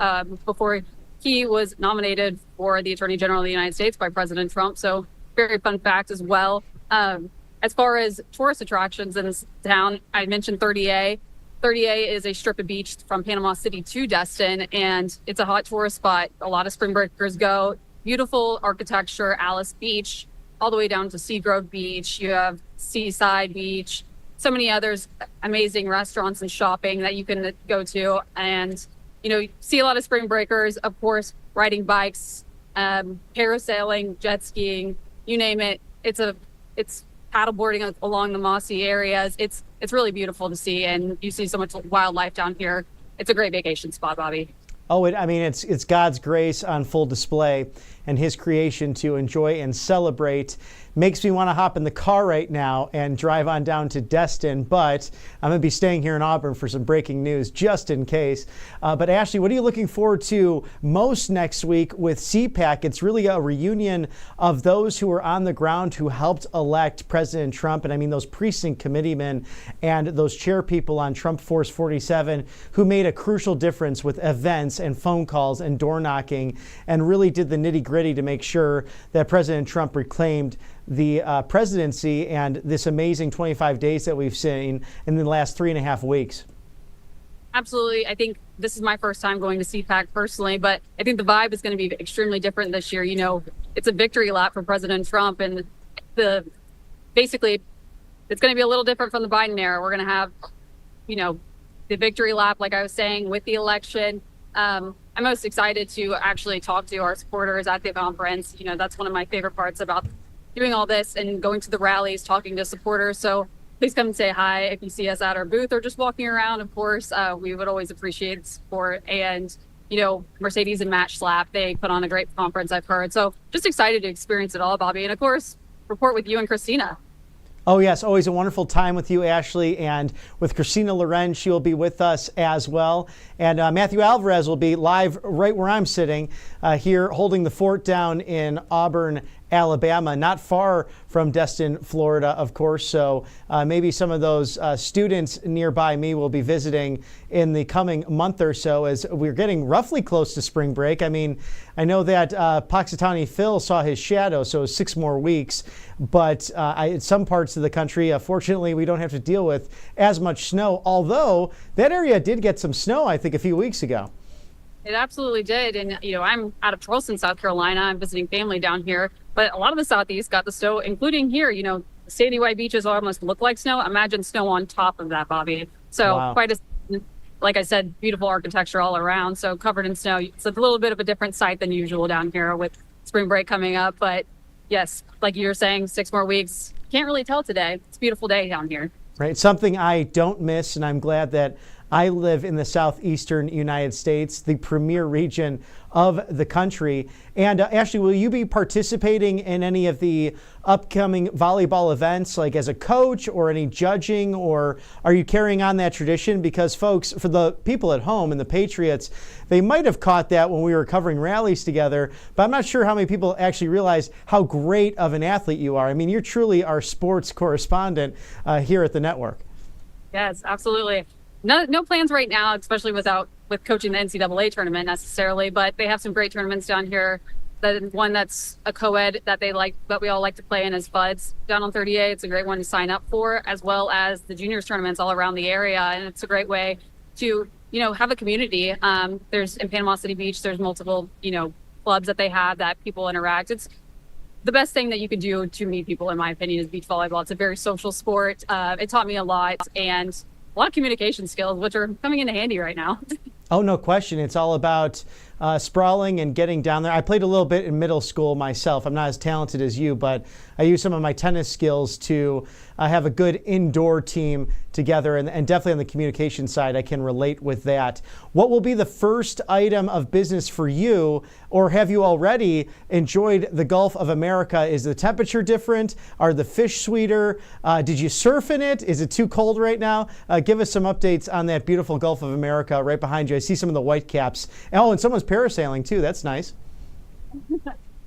Speaker 7: before he was nominated for the Attorney General of the United States by President Trump. So very fun fact as well. As far as tourist attractions in this town, I mentioned 30A. 30A is a strip of beach from Panama City to Destin, and it's a hot tourist spot. A lot of spring breakers go. Beautiful architecture, Alice Beach, all the way down to Seagrove Beach. You have Seaside Beach, so many others, amazing restaurants and shopping that you can go to. And, see a lot of spring breakers, of course, riding bikes, parasailing, jet skiing, you name it. It's paddleboarding along the mossy areas. It's really beautiful to see, and you see so much wildlife down here. It's a great vacation spot, Bobby.
Speaker 1: Oh, it's God's grace on full display, and his creation to enjoy and celebrate. Makes me want to hop in the car right now and drive on down to Destin, but I'm going to be staying here in Auburn for some breaking news just in case. But Ashley, what are you looking forward to most next week with CPAC? It's really a reunion of those who were on the ground who helped elect President Trump, and I mean those precinct committeemen and those chair people on Trump Force 47 who made a crucial difference with events and phone calls and door knocking and really did the nitty-gritty to make sure that President Trump reclaimed the presidency and this amazing 25 days that we've seen in the last 3.5 weeks.
Speaker 7: Absolutely. I think this is my first time going to CPAC personally, but I think the vibe is going to be extremely different this year. It's a victory lap for President Trump, and basically it's going to be a little different from the Biden era. We're going to have, the victory lap, like I was saying, with the election. I'm most excited to actually talk to our supporters at the conference. That's one of my favorite parts about doing all this and going to the rallies, talking to supporters. So please come and say hi if you see us at our booth or just walking around. Of course, we would always appreciate support. And, Mercedes and Match Slap, they put on a great conference, I've heard. So just excited to experience it all, Bobby. And of course, report with you and Christina.
Speaker 1: Oh, yes. Always a wonderful time with you, Ashley, and with Christina Loren. She will be with us as well. And Matthew Alvarez will be live right where I'm sitting here holding the fort down in Auburn, Alabama, not far from Destin, Florida, of course. So maybe some of those students nearby me will be visiting in the coming month or so as we're getting roughly close to spring break. I mean, I know that Puxatawny Phil saw his shadow, so 6 more weeks. But in some parts of the country, fortunately, we don't have to deal with as much snow, although that area did get some snow, I think, a few weeks ago.
Speaker 7: It absolutely did. And, I'm out of Charleston, South Carolina. I'm visiting family down here. But a lot of the Southeast got the snow, including here. The Sandy White beaches almost look like snow. Imagine snow on top of that, Bobby. So
Speaker 1: wow.
Speaker 7: Like I said, beautiful architecture all around. So covered in snow. It's a little bit of a different sight than usual down here with spring break coming up. But yes, like you were saying, 6 more weeks. Can't really tell today. It's a beautiful day down here.
Speaker 1: Right. Something I don't miss, and I'm glad that I live in the southeastern United States, the premier region of the country. And Ashley, will you be participating in any of the upcoming volleyball events, like as a coach or any judging, or are you carrying on that tradition? Because folks, for the people at home and the Patriots, they might have caught that when we were covering rallies together, but I'm not sure how many people actually realize how great of an athlete you are. I mean, you're truly our sports correspondent here at the network.
Speaker 7: Yes, absolutely. No plans right now, especially with coaching the NCAA tournament necessarily, but they have some great tournaments down here. The one that's a co-ed that we all like to play in is FUDS down on 30A. It's a great one to sign up for, as well as the juniors tournaments all around the area. And it's a great way to, have a community. There's in Panama City Beach, there's multiple, clubs that they have that people interact. It's the best thing that you can do to meet people, in my opinion, is beach volleyball. It's a very social sport. It taught me a lot, and a lot of communication skills, which are coming into handy right now.
Speaker 1: Oh, no question. It's all about sprawling and getting down there. I played a little bit in middle school myself. I'm not as talented as you, but I used some of my tennis skills to have a good indoor team together, and definitely on the communication side, I can relate with that. What will be the first item of business for you, or have you already enjoyed the Gulf of America? Is the temperature different? Are the fish sweeter? Did you surf in it? Is it too cold right now? Give us some updates on that beautiful Gulf of America right behind you. I see some of the white caps. Oh, and someone's parasailing too. That's nice.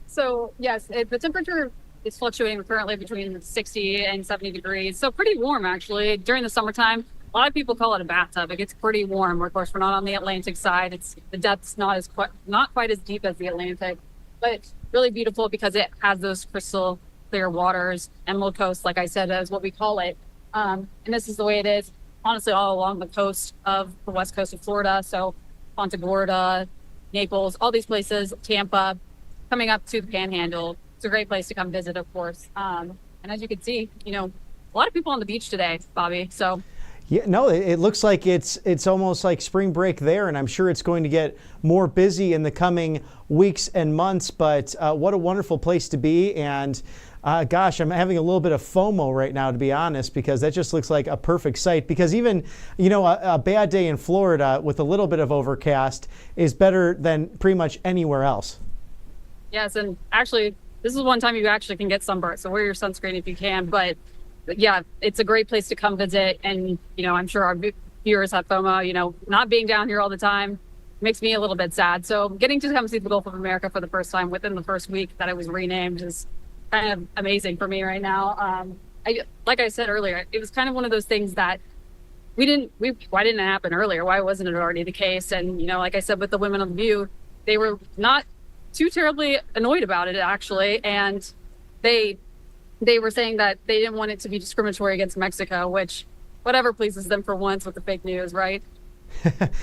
Speaker 7: So yes, the temperature is fluctuating currently between 60 and 70 degrees. So pretty warm, actually. During the summertime, a lot of people call it a bathtub. It gets pretty warm. Of course, we're not on the Atlantic side. The depth's not quite as deep as the Atlantic, but really beautiful because it has those crystal clear waters. Emerald Coast, like I said, is what we call it. And this is the way it is, honestly, all along the coast of the west coast of Florida. So Ponta Gorda, Naples, all these places, Tampa, coming up to the Panhandle. It's a great place to come visit, of course. And as you can see, a lot of people on the beach today, Bobby. So
Speaker 1: yeah, no, it looks like it's almost like spring break there, and I'm sure it's going to get more busy in the coming weeks and months. But what a wonderful place to be. And gosh, I'm having a little bit of FOMO right now, to be honest, because that just looks like a perfect site. Because even, a bad day in Florida with a little bit of overcast is better than pretty much anywhere else.
Speaker 7: Yes, and actually, this is one time you actually can get sunburnt, so wear your sunscreen if you can. But yeah, it's a great place to come visit. And, I'm sure our viewers have FOMO, not being down here all the time makes me a little bit sad. So getting to come see the Gulf of America for the first time within the first week that it was renamed is kind of amazing for me right now. Like I said earlier, it was kind of one of those things that why didn't it happen earlier? Why wasn't it already the case? And, like I said, with the Women on the View, they were not too terribly annoyed about it, actually. And they were saying that they didn't want it to be discriminatory against Mexico, which whatever pleases them for once with the fake news, right?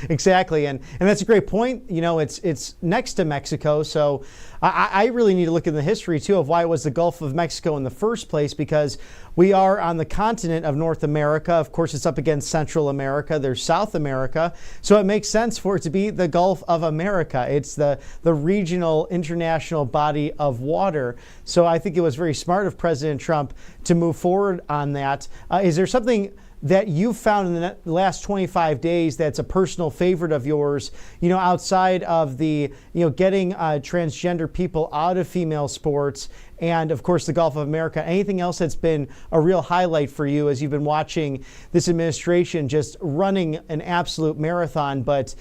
Speaker 1: Exactly, and that's a great point. It's next to Mexico, so I really need to look in the history too of why it was the Gulf of Mexico in the first place, because we are on the continent of North America. Of course, it's up against Central America. There's South America, so it makes sense for it to be the Gulf of America. It's the regional international body of water. So I think it was very smart of President Trump to move forward on that. Is there something that you found in the last 25 days that's a personal favorite of yours, outside of the, getting transgender people out of female sports and, of course, the Gulf of America? Anything else that's been a real highlight for you as you've been watching this administration just running an absolute marathon, but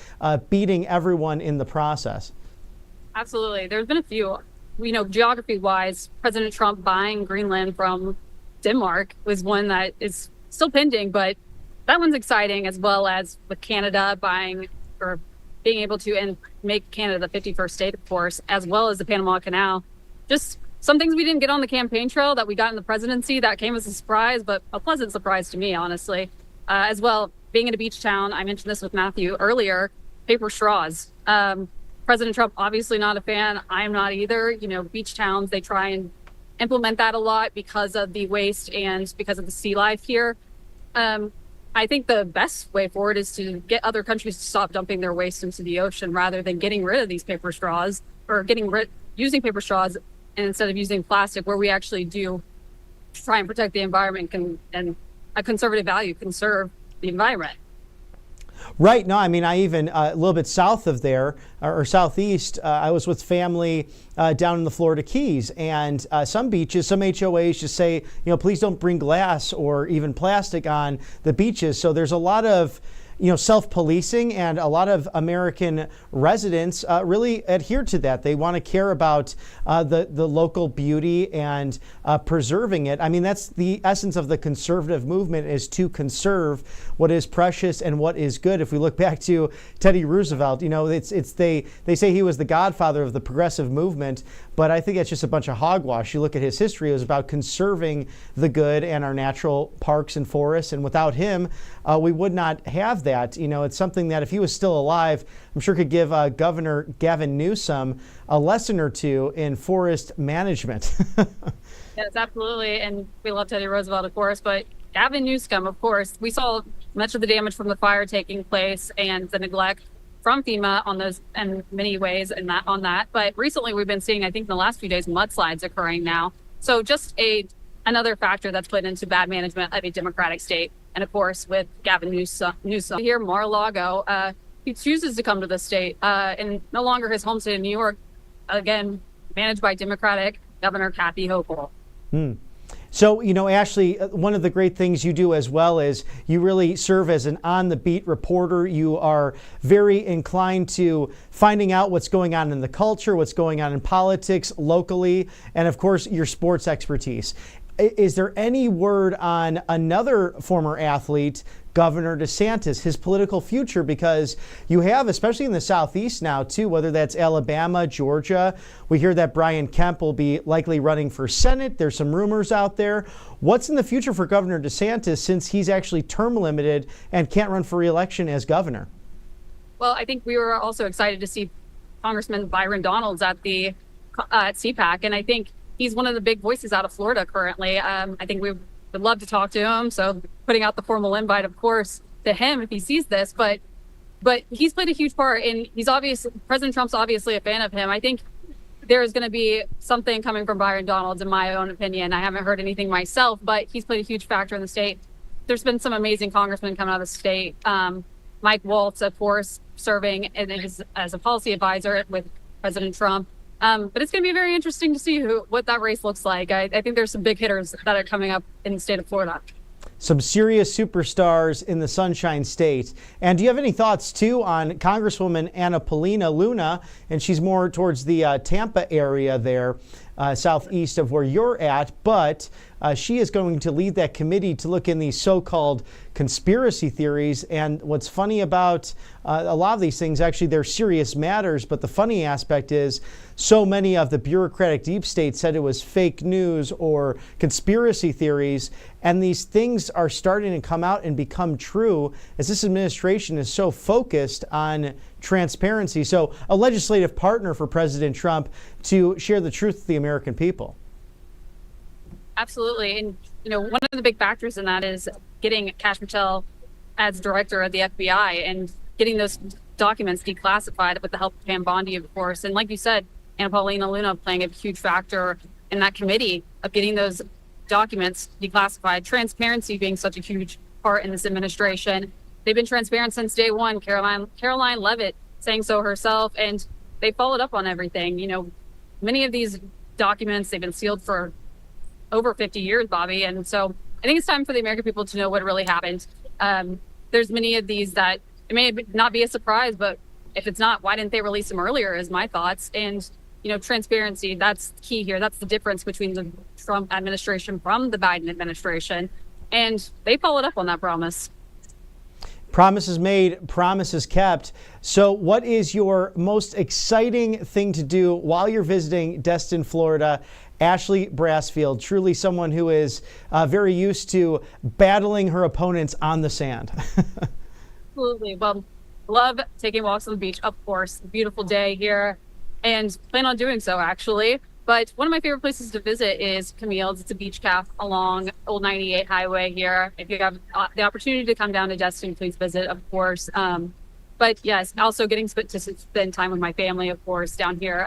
Speaker 1: beating everyone in the process?
Speaker 7: Absolutely. There's been a few. Geography-wise, President Trump buying Greenland from Denmark was one that is still pending, but that one's exciting, as well as with Canada buying or being able to and make Canada the 51st state, of course, as well as the Panama Canal. Just some things we didn't get on the campaign trail that we got in the presidency that came as a surprise, but a pleasant surprise to me, honestly. As well, being in a beach town, I mentioned this with Matthew earlier, paper straws. President Trump, obviously not a fan. I'm not either. Beach towns, they try and implement that a lot because of the waste and because of the sea life here. I think the best way forward is to get other countries to stop dumping their waste into the ocean rather than getting rid of these paper straws, or using paper straws, and instead of using plastic, where we actually do try and protect the environment and a conservative value, conserve the environment.
Speaker 1: Right. No, I mean, I even a little bit south of there or southeast, I was with family down in the Florida Keys, and some beaches, some HOAs just say, please don't bring glass or even plastic on the beaches. So there's a lot of self-policing, and a lot of American residents really adhere to that. They want to care about the local beauty and preserving it. I mean, that's the essence of the conservative movement, is to conserve what is precious and what is good. If we look back to Teddy Roosevelt, they say he was the godfather of the progressive movement, but I think that's just a bunch of hogwash. You look at his history, it was about conserving the good and our natural parks and forests, and without him, we would not have that. It's something that if he was still alive, I'm sure could give Governor Gavin Newsom a lesson or two in forest management.
Speaker 7: Yes, absolutely. And we love Teddy Roosevelt, of course, but Gavin Newsom, of course, we saw much of the damage from the fire taking place and the neglect from FEMA on those in many ways and that on that. But recently we've been seeing, I think in the last few days, mudslides occurring now. So just another factor that's put into bad management of a Democratic state. And of course, with Gavin Newsom here, Mar-a-Lago, he chooses to come to the state and no longer his home state of New York, again, managed by Democratic Governor Kathy Hochul.
Speaker 1: So, Ashley, one of the great things you do as well is you really serve as an on-the-beat reporter. You are very inclined to finding out what's going on in the culture, what's going on in politics locally, and of course, your sports expertise. Is there any word on another former athlete, Governor DeSantis, his political future? Because you have, especially in the Southeast now, too, whether that's Alabama, Georgia. We hear that Brian Kemp will be likely running for Senate. There's some rumors out there. What's in the future for Governor DeSantis since he's actually term limited and can't run for re-election as governor?
Speaker 7: Well, I think we were also excited to see Congressman Byron Donalds at CPAC, and I think he's one of the big voices out of Florida currently. I think we would love to talk to him. So putting out the formal invite, of course, to him if he sees this. But he's played a huge part, and President Trump's obviously a fan of him. I think there is going to be something coming from Byron Donalds, in my own opinion. I haven't heard anything myself, but he's played a huge factor in the state. There's been some amazing congressmen coming out of the state. Mike Waltz, of course, serving as a policy advisor with President Trump. But it's going to be very interesting to see what that race looks like. I think there's some big hitters that are coming up in the state of Florida.
Speaker 1: Some serious superstars in the Sunshine State. And do you have any thoughts, too, on Congresswoman Anna Paulina Luna? And she's more towards the Tampa area there, southeast of where you're at. But she is going to lead that committee to look in these so-called conspiracy theories. And what's funny about a lot of these things, actually, they're serious matters. But the funny aspect is so many of the bureaucratic deep state said it was fake news or conspiracy theories. And these things are starting to come out and become true as this administration is so focused on transparency. So a legislative partner for President Trump to share the truth with the American people.
Speaker 7: Absolutely. And, one of the big factors in that is getting Kash Patel as director of the FBI and getting those documents declassified with the help of Pam Bondi, of course. And like you said, Anna Paulina Luna playing a huge factor in that committee of getting those documents declassified. Transparency being such a huge part in this administration. They've been transparent since day one. Caroline Leavitt saying so herself, and they followed up on everything. Many of these documents, they've been sealed for over 50 years, Bobby. And so I think it's time for the American people to know what really happened. There's many of these that it may not be a surprise, but if it's not, why didn't they release them earlier is my thoughts. And, transparency, that's key here. That's the difference between the Trump administration from the Biden administration. And they followed up on that promise.
Speaker 1: Promises made, promises kept. So what is your most exciting thing to do while you're visiting Destin, Florida? Ashley Brassfield, truly someone who is very used to battling her opponents on the sand.
Speaker 7: Absolutely. Well, love taking walks on the beach, of course. Beautiful day here, and plan on doing so, actually. But one of my favorite places to visit is Camille's. It's a beach cafe along Old 98 Highway here. If you have the opportunity to come down to Destin, please visit, of course. But yes, also getting to spend time with my family, of course, down here.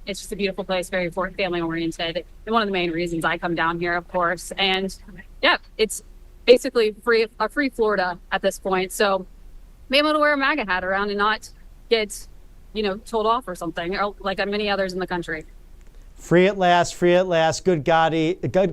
Speaker 7: It's just a beautiful place, very family oriented. And one of the main reasons I come down here, of course. And yeah, it's basically a free Florida at this point. So be able to wear a MAGA hat around and not get, told off or something, or like many others in the country.
Speaker 1: Free at last, free at last. Good God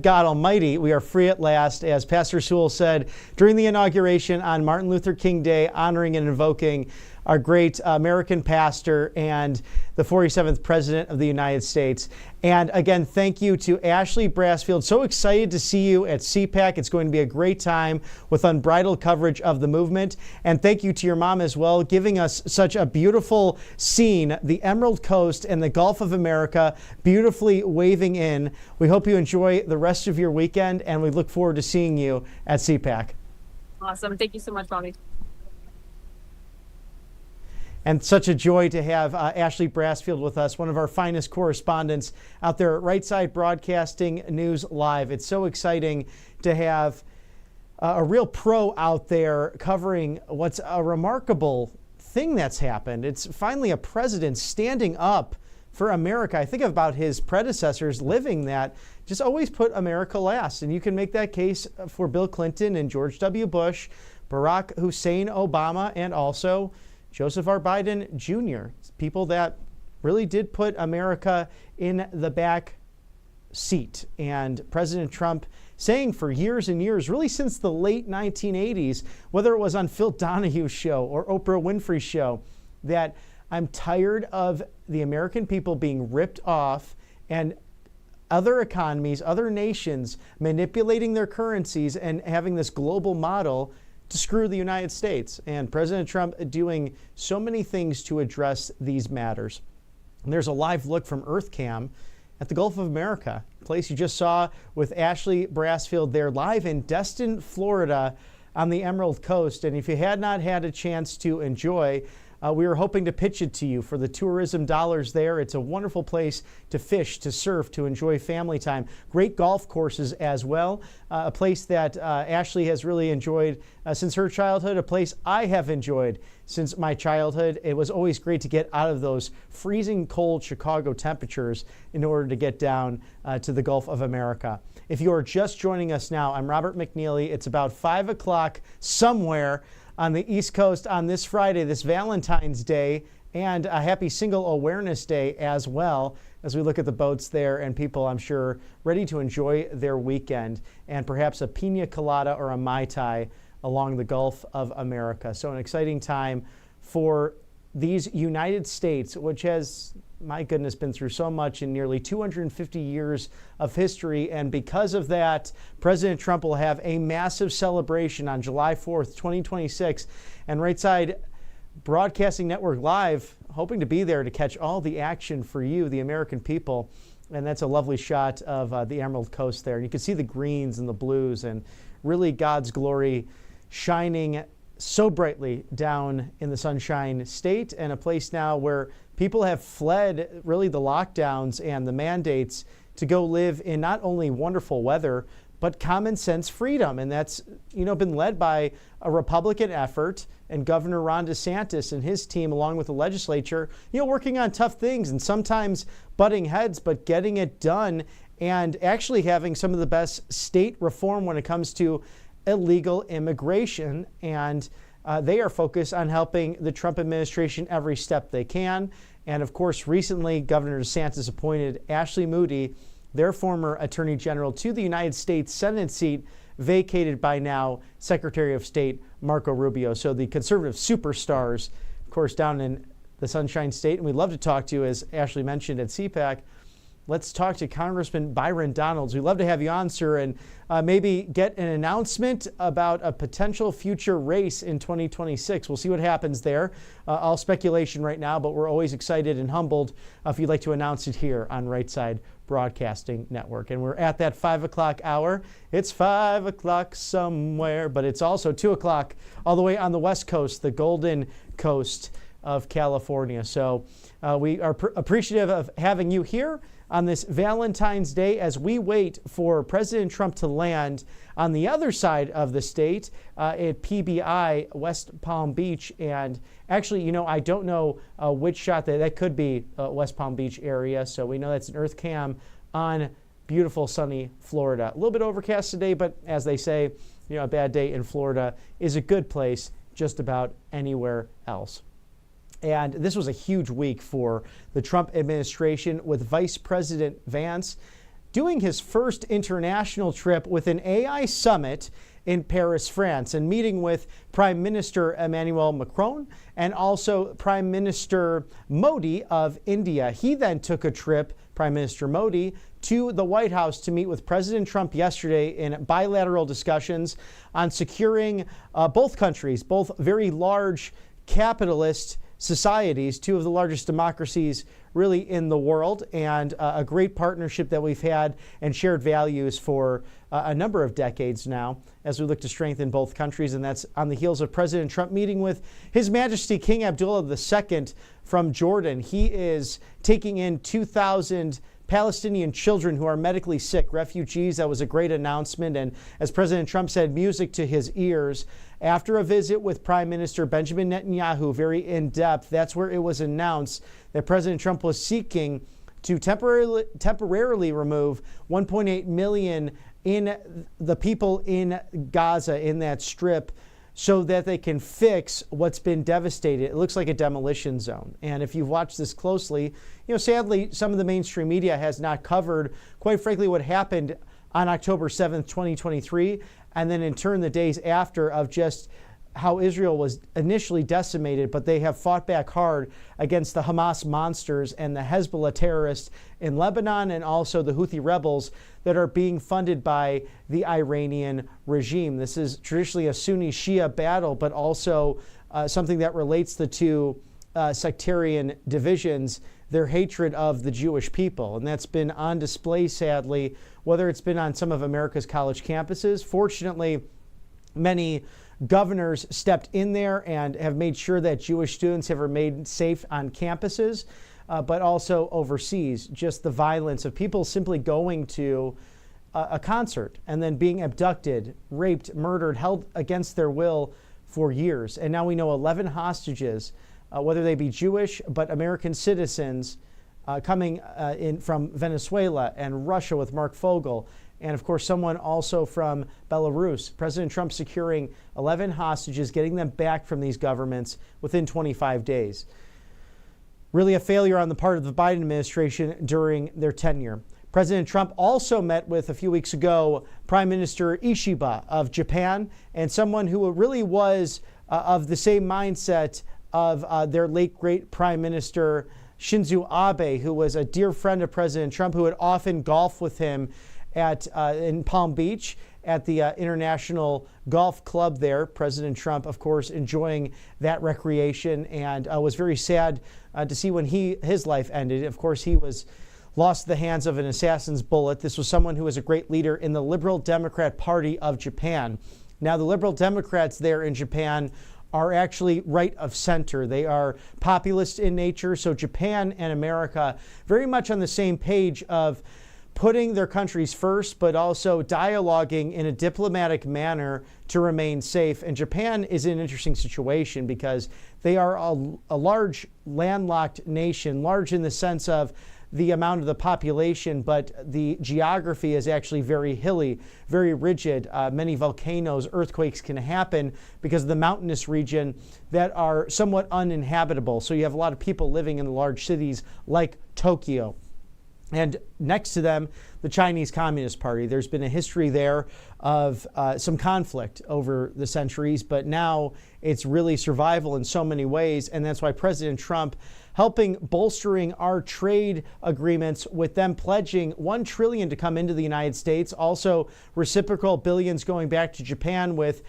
Speaker 1: Almighty, we are free at last. As Pastor Sewell said during the inauguration on Martin Luther King Day, honoring and invoking our great American pastor and the 47th President of the United States. And again, thank you to Ashley Brassfield. So excited to see you at CPAC. It's going to be a great time with unbridled coverage of the movement. And thank you to your mom as well, giving us such a beautiful scene, the Emerald Coast and the Gulf of America, beautifully waving in. We hope you enjoy the rest of your weekend, and we look forward to seeing you at CPAC.
Speaker 7: Awesome. Thank you so much, Bobby.
Speaker 1: And such a joy to have Ashley Brassfield with us, one of our finest correspondents out there at Right Side Broadcasting News Live. It's so exciting to have a real pro out there covering what's a remarkable thing that's happened. It's finally a president standing up for America. I think about his predecessors living that, just always put America last. And you can make that case for Bill Clinton and George W. Bush, Barack Hussein Obama, and also Joseph R. Biden Jr. People that really did put America in the back seat. And President Trump saying for years and years, really since the late 1980s, whether it was on Phil Donahue's show or Oprah Winfrey's show, that I'm tired of the American people being ripped off and other economies, other nations manipulating their currencies and having this global model to screw the United States. And President Trump doing so many things to address these matters. And there's a live look from EarthCam at the Gulf of America, a place you just saw with Ashley Brassfield there live in Destin, Florida on the Emerald Coast. And if you had not had a chance to enjoy, we were hoping to pitch it to you for the tourism dollars there. It's a wonderful place to fish, to surf, to enjoy family time. Great golf courses as well. A place that Ashley has really enjoyed since her childhood, a place I have enjoyed since my childhood. It was always great to get out of those freezing cold Chicago temperatures in order to get down to the Gulf of America. If you are just joining us now, I'm Robert McNeely. It's about 5 o'clock somewhere on the East Coast on this Friday, this Valentine's Day, and a happy Single Awareness Day as well, as we look at the boats there and people, I'm sure, ready to enjoy their weekend and perhaps a pina colada or a Mai Tai along the Gulf of America. So an exciting time for these United States, which has, my goodness, been through so much in nearly 250 years of history. And because of that, President Trump will have a massive celebration on July 4th, 2026. And Right Side Broadcasting Network Live, hoping to be there to catch all the action for you, the American people. And that's a lovely shot of the Emerald Coast there. And you can see the greens and the blues and really God's glory shining so brightly down in the Sunshine State, and a place now where people have fled really the lockdowns and the mandates to go live in not only wonderful weather, but common sense freedom. And that's, been led by a Republican effort and Governor Ron DeSantis and his team, along with the legislature, working on tough things and sometimes butting heads, but getting it done and actually having some of the best state reform when it comes to illegal immigration. And they are focused on helping the Trump administration every step they can. And of course, recently, Governor DeSantis appointed Ashley Moody, their former Attorney General, to the United States Senate seat vacated by now Secretary of State Marco Rubio. So the conservative superstars, of course, down in the Sunshine State. And we'd love to talk to you, as Ashley mentioned, at CPAC. Let's talk to Congressman Byron Donalds. We'd love to have you on, sir, and maybe get an announcement about a potential future race in 2026. We'll see what happens there. All speculation right now, but we're always excited and humbled if you'd like to announce it here on Right Side Broadcasting Network. And we're at that 5 o'clock hour. It's 5 o'clock somewhere, but it's also 2 o'clock all the way on the West Coast, the Golden Coast of California. So we are appreciative of having you here on this Valentine's Day as we wait for President Trump to land on the other side of the state at PBI, West Palm Beach. And actually, I don't know which shot that could be West Palm Beach area. So we know that's an EarthCam on beautiful sunny Florida. A little bit overcast today, but as they say, a bad day in Florida is a good place just about anywhere else. And this was a huge week for the Trump administration, with Vice President Vance doing his first international trip with an AI summit in Paris, France, and meeting with Prime Minister Emmanuel Macron and also Prime Minister Modi of India. He then took a trip, Prime Minister Modi, to the White House to meet with President Trump yesterday in bilateral discussions on securing both countries, both very large capitalist societies, two of the largest democracies really in the world, and a great partnership that we've had and shared values for a number of decades now as we look to strengthen both countries. And that's on the heels of President Trump meeting with His Majesty King Abdullah II from Jordan. He is taking in 2,000 Palestinian children who are medically sick, refugees. That was a great announcement. And as President Trump said, music to his ears. After a visit with Prime Minister Benjamin Netanyahu, very in-depth, that's where it was announced that President Trump was seeking to temporarily remove 1.8 million in the people in Gaza, in that strip, so that they can fix what's been devastated. It looks like a demolition zone. And if you've watched this closely, sadly, some of the mainstream media has not covered, quite frankly, what happened on October 7th, 2023, and then in turn the days after, of just how Israel was initially decimated, but they have fought back hard against the Hamas monsters and the Hezbollah terrorists in Lebanon, and also the Houthi rebels that are being funded by the Iranian regime. This is traditionally a Sunni-Shia battle, but also something that relates the two sectarian divisions, their hatred of the Jewish people. And that's been on display, sadly, whether it's been on some of America's college campuses. Fortunately, many governors stepped in there and have made sure that Jewish students have remained safe on campuses, but also overseas. Just the violence of people simply going to a concert and then being abducted, raped, murdered, held against their will for years. And now we know 11 hostages, whether they be Jewish, but American citizens coming in from Venezuela and Russia with Mark Fogel. And of course, someone also from Belarus. President Trump securing 11 hostages, getting them back from these governments within 25 days. Really a failure on the part of the Biden administration during their tenure. President Trump also met with, a few weeks ago, Prime Minister Ishiba of Japan, and someone who really was of the same mindset of their late great Prime Minister Shinzo Abe, who was a dear friend of President Trump, who would often golf with him in Palm Beach at the International Golf Club there. President Trump, of course, enjoying that recreation, and was very sad to see when his life ended. Of course, he was lost the hands of an assassin's bullet. This was someone who was a great leader in the Liberal Democrat Party of Japan. Now, the Liberal Democrats there in Japan are actually right of center. They are populist in nature, so Japan and America very much on the same page of putting their countries first, but also dialoguing in a diplomatic manner to remain safe. And Japan is in an interesting situation because they are a large landlocked nation, large in the sense of the amount of the population, but the geography is actually very hilly, very rigid. Many volcanoes, earthquakes can happen because of the mountainous region that are somewhat uninhabitable. So you have a lot of people living in the large cities like Tokyo. And next to them, the Chinese Communist Party. There's been a history there of some conflict over the centuries, but now it's really survival in so many ways. And that's why President Trump helping bolstering our trade agreements with them pledging $1 trillion to come into the United States. Also reciprocal billions going back to Japan with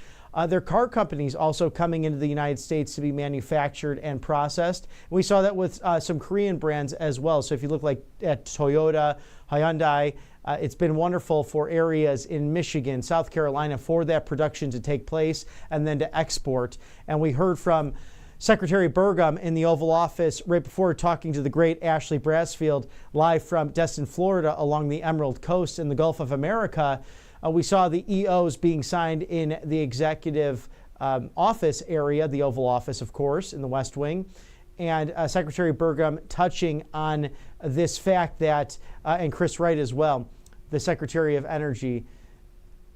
Speaker 1: their car companies also coming into the United States to be manufactured and processed. We saw that with some Korean brands as well. So if you look at Toyota, Hyundai, it's been wonderful for areas in Michigan, South Carolina, for that production to take place and then to export. And we heard from Secretary Burgum in the Oval Office right before talking to the great Ashley Brassfield live from Destin, Florida, along the Emerald Coast in the Gulf of America. We saw the EOs being signed in the executive office area, the Oval Office, of course, in the West Wing. And Secretary Burgum touching on this fact that, and Chris Wright as well, the Secretary of Energy,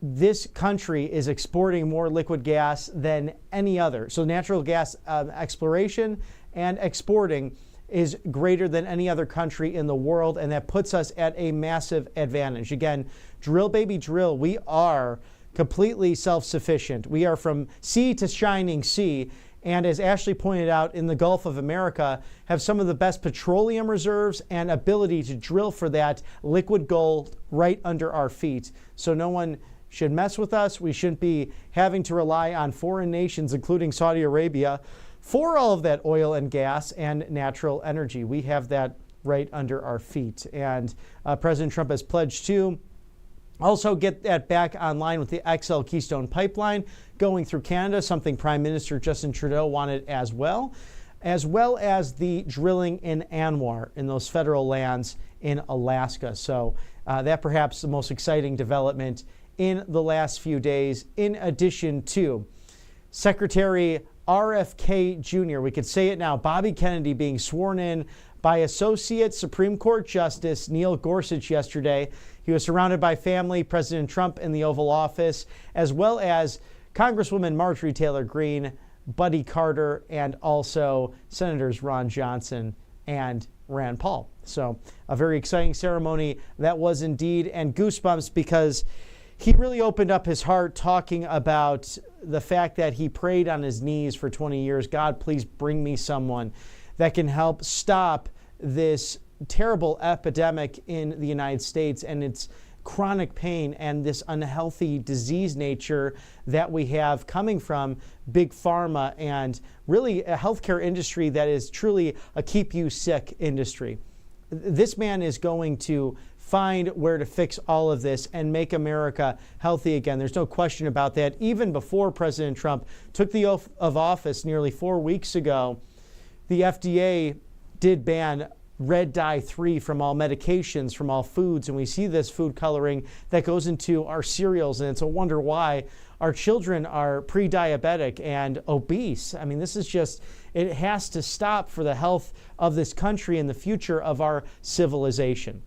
Speaker 1: this country is exporting more liquid gas than any other. So natural gas exploration and exporting is greater than any other country in the world, and that puts us at a massive advantage. Again, drill, baby, drill. We are completely self-sufficient. We are from sea to shining sea, and as Ashley pointed out, in the Gulf of America, have some of the best petroleum reserves and ability to drill for that liquid gold right under our feet. So no one should mess with us. We shouldn't be having to rely on foreign nations, including Saudi Arabia, for all of that oil and gas and natural energy. We have that right under our feet. And President Trump has pledged to also get that back online with the XL Keystone Pipeline going through Canada, something Prime Minister Justin Trudeau wanted as well. as well as the drilling in ANWR in those federal lands in Alaska. So that perhaps the most exciting development in the last few days, in addition to Secretary RFK Jr., we could say it now, Bobby Kennedy being sworn in by Associate Supreme Court Justice Neil Gorsuch yesterday. He was surrounded by family, President Trump in the Oval Office, as well as Congresswoman Marjorie Taylor Greene, Buddy Carter, and also Senators Ron Johnson and Rand Paul. So a very exciting ceremony that was indeed, and goosebumps because he really opened up his heart talking about the fact that he prayed on his knees for 20 years. God, please bring me someone that can help stop this terrible epidemic in the United States and its chronic pain and this unhealthy disease nature that we have coming from big pharma and really a healthcare industry that is truly a keep you sick industry. This man is going to find where to fix all of this and make America healthy again. There's no question about that. Even before President Trump took the oath of office nearly 4 weeks ago, the FDA did ban red dye 3 from all medications, from all foods, and we see this food coloring that goes into our cereals, and it's a wonder why our children are pre-diabetic and obese. I mean, this is just, it has to stop for the health of this country and the future of our civilization.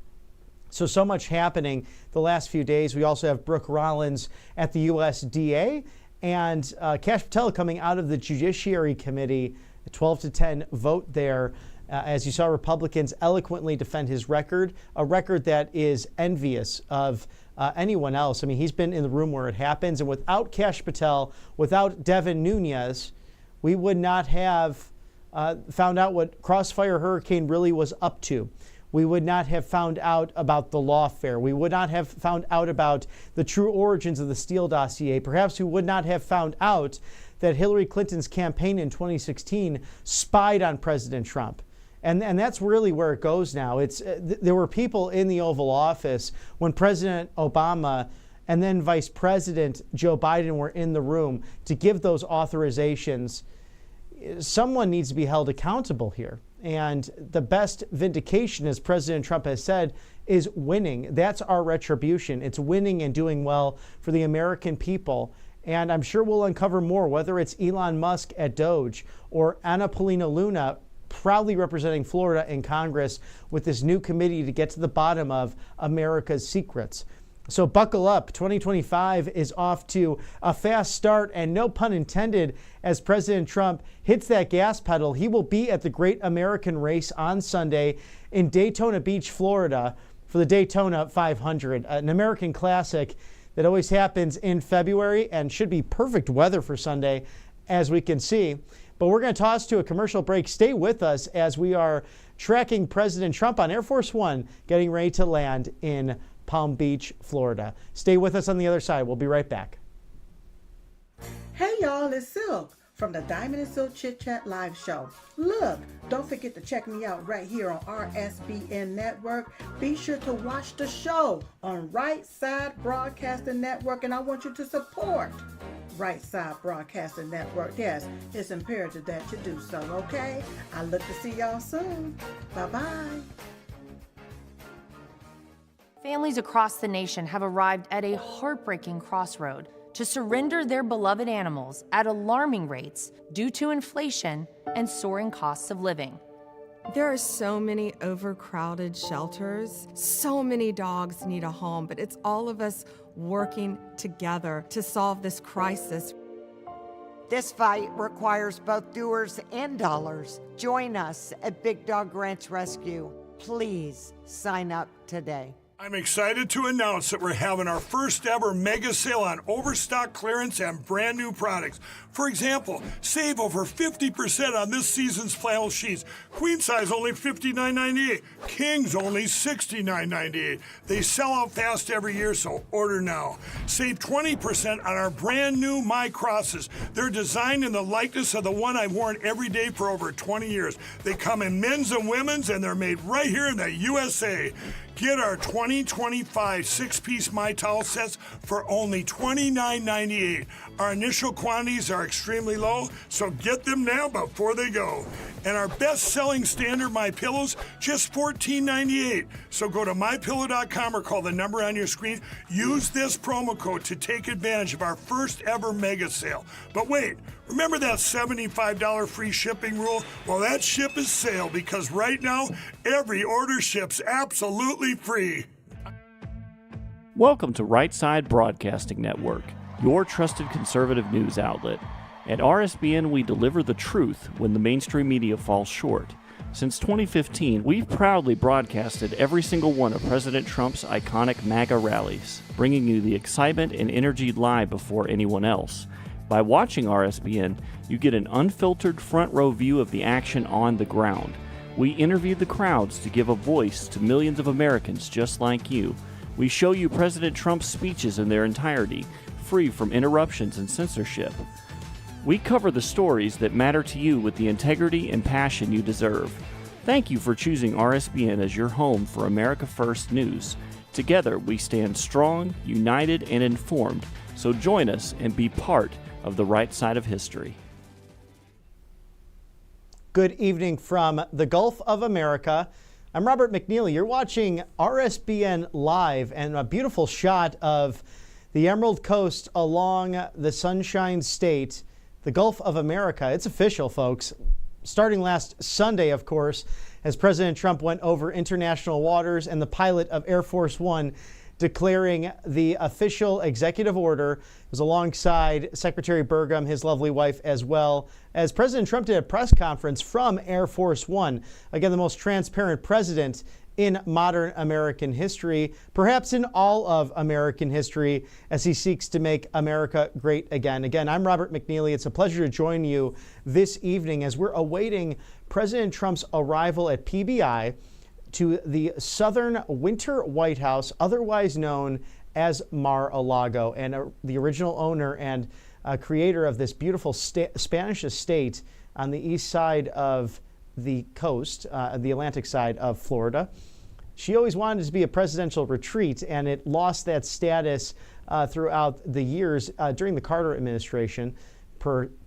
Speaker 1: So much happening the last few days. We also have Brooke Rollins at the USDA and Kash Patel coming out of the Judiciary Committee, a 12-10 vote there. As you saw, Republicans eloquently defend his record, a record that is envious of anyone else. I mean, he's been in the room where it happens. And without Kash Patel, without Devin Nunes, we would not have found out what Crossfire Hurricane really was up to. We would not have found out about the lawfare. We would not have found out about the true origins of the Steele dossier. Perhaps we would not have found out that Hillary Clinton's campaign in 2016 spied on President Trump. And that's really where it goes now. There were people in the Oval Office when President Obama and then Vice President Joe Biden were in the room to give those authorizations. Someone needs to be held accountable here. And the best vindication, as President Trump has said, is winning. That's our retribution. It's winning and doing well for the American people. And I'm sure we'll uncover more, whether it's Elon Musk at Doge or Anna Paulina Luna proudly representing Florida in Congress with this new committee to get to the bottom of America's secrets. So buckle up. 2025 is off to a fast start, and no pun intended, as President Trump hits that gas pedal. He will be at the Great American Race on Sunday in Daytona Beach, Florida for the Daytona 500, an American classic that always happens in February and should be perfect weather for Sunday, as we can see. But we're going to toss to a commercial break. Stay with us as we are tracking President Trump on Air Force One getting ready to land in Palm Beach, Florida. Stay with us on the other side. We'll be right back.
Speaker 9: Hey y'all, it's Silk from the Diamond and Silk Chit Chat live show. Look, don't forget to check me out right here on RSBN Network. Be sure to watch the show on Right Side Broadcasting Network, and I want you to support Right Side Broadcasting Network. Yes, it's imperative that you do so, okay? I look to see y'all soon. Bye-bye.
Speaker 11: Families across the nation have arrived at a heartbreaking crossroad to surrender their beloved animals at alarming rates due to inflation and soaring costs of living.
Speaker 12: There are so many overcrowded shelters. So many dogs need a home, but it's all of us working together to solve this crisis.
Speaker 24: This fight requires both doers and dollars. Join us at Big Dog Ranch Rescue. Please sign up today.
Speaker 10: I'm excited to announce that we're having our first ever mega sale on overstock clearance and brand new products. For example, save over 50% on this season's flannel sheets. Queen size only $59.98. Kings only $69.98. They sell out fast every year, so order now. Save 20% on our brand new My Crosses. They're designed in the likeness of the one I've worn every day for over 20 years. They come in men's and women's, and they're made right here in the USA. Get our 2025 six-piece My Towel sets for only $29.98. Our initial quantities are extremely low, so get them now before they go. And our best-selling standard MyPillows, just $14.98. So go to MyPillow.com or call the number on your screen. Use this promo code to take advantage of our first ever mega sale. But wait, remember that $75 free shipping rule? Well, that ship is sailed because right now, every order ships absolutely free.
Speaker 4: Welcome to Right Side Broadcasting Network, your trusted conservative news outlet. At RSBN, we deliver the truth when the mainstream media falls short. Since 2015, we've proudly broadcasted every single one of President Trump's iconic MAGA rallies, bringing you the excitement and energy live before anyone else. By watching RSBN, you get an unfiltered front row view of the action on the ground. We interview the crowds to give a voice to millions of Americans just like you. We show you President Trump's speeches in their entirety, free from interruptions and censorship. We cover the stories that matter to you with the integrity and passion you deserve. Thank you for choosing RSBN as your home for America First News. Together, we stand strong, united, and informed. So join us and be part of the right side of history.
Speaker 1: Good evening from the Gulf of America. I'm Robert McNeely. You're watching RSBN Live, and a beautiful shot of the Emerald Coast along the Sunshine State, the Gulf of America. It's official, folks. Starting last Sunday, of course, as President Trump went over international waters and the pilot of Air Force One declaring the official executive order. It was alongside Secretary Burgum, his lovely wife, as well as President Trump did a press conference from Air Force One. Again, the most transparent president in modern American history, perhaps in all of American history, as he seeks to make America great again. Again, I'm Robert McNeely. It's a pleasure to join you this evening as we're awaiting President Trump's arrival at PBI to the Southern Winter White House, otherwise known as Mar-a-Lago. And the original owner and creator of this beautiful Spanish estate on the east side of the coast, the Atlantic side of Florida. She always wanted it to be a presidential retreat, and it lost that status throughout the years during the Carter administration,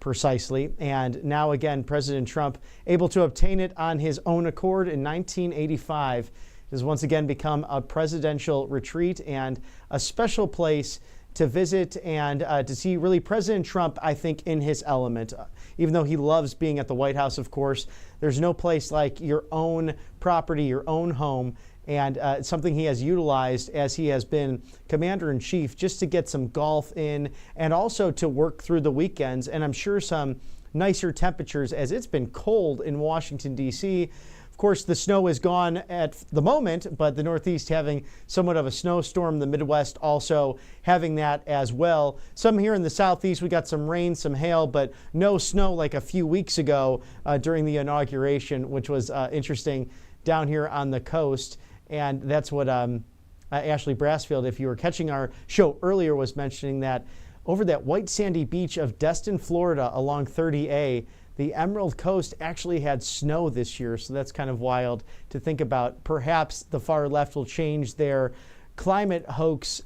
Speaker 1: precisely. And now again, President Trump able to obtain it on his own accord in 1985 has once again become a presidential retreat and a special place to visit and to see really President Trump, I think, in his element. Even though he loves being at the White House, of course, there's no place like your own property, your own home. And it's something he has utilized as he has been commander-in-chief just to get some golf in and also to work through the weekends. And I'm sure some nicer temperatures as it's been cold in Washington, D.C. Of course, the snow is gone at the moment, but the Northeast having somewhat of a snowstorm, the Midwest also having that as well. Some here in the Southeast, we got some rain, some hail, but no snow like a few weeks ago during the inauguration, which was interesting down here on the coast. And that's what Ashley Brassfield, if you were catching our show earlier, was mentioning that over that white sandy beach of Destin, Florida along 30A, the Emerald Coast actually had snow this year. So that's kind of wild to think about. Perhaps the far left will change their climate hoax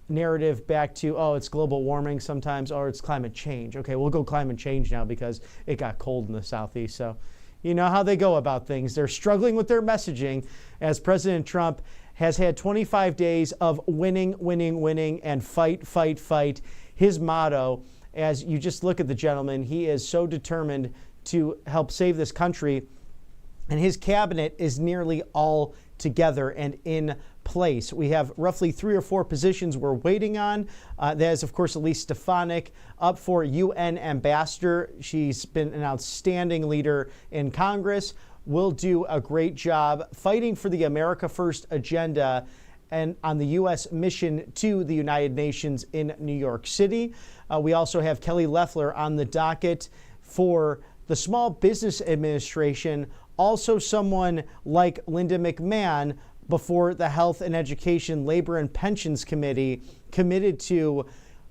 Speaker 1: narrative back to, oh, it's global warming sometimes, or it's climate change. Okay, we'll go climate change now because it got cold in the Southeast. So you know how they go about things. They're struggling with their messaging as President Trump has had 25 days of winning, and fight. His motto, as you just look at the gentleman, he is so determined to help save this country. And his cabinet is nearly all together and in place. We have roughly 3 or 4 positions we're waiting on. That is, of course, Elise Stefanik up for UN ambassador. She's been an outstanding leader in Congress, will do a great job fighting for the America First agenda and on the U.S. mission to the United Nations in New York City. We also have Kelly Loeffler on the docket for the Small Business Administration, also someone like Linda McMahon before the Health and Education, Labor and Pensions Committee, committed to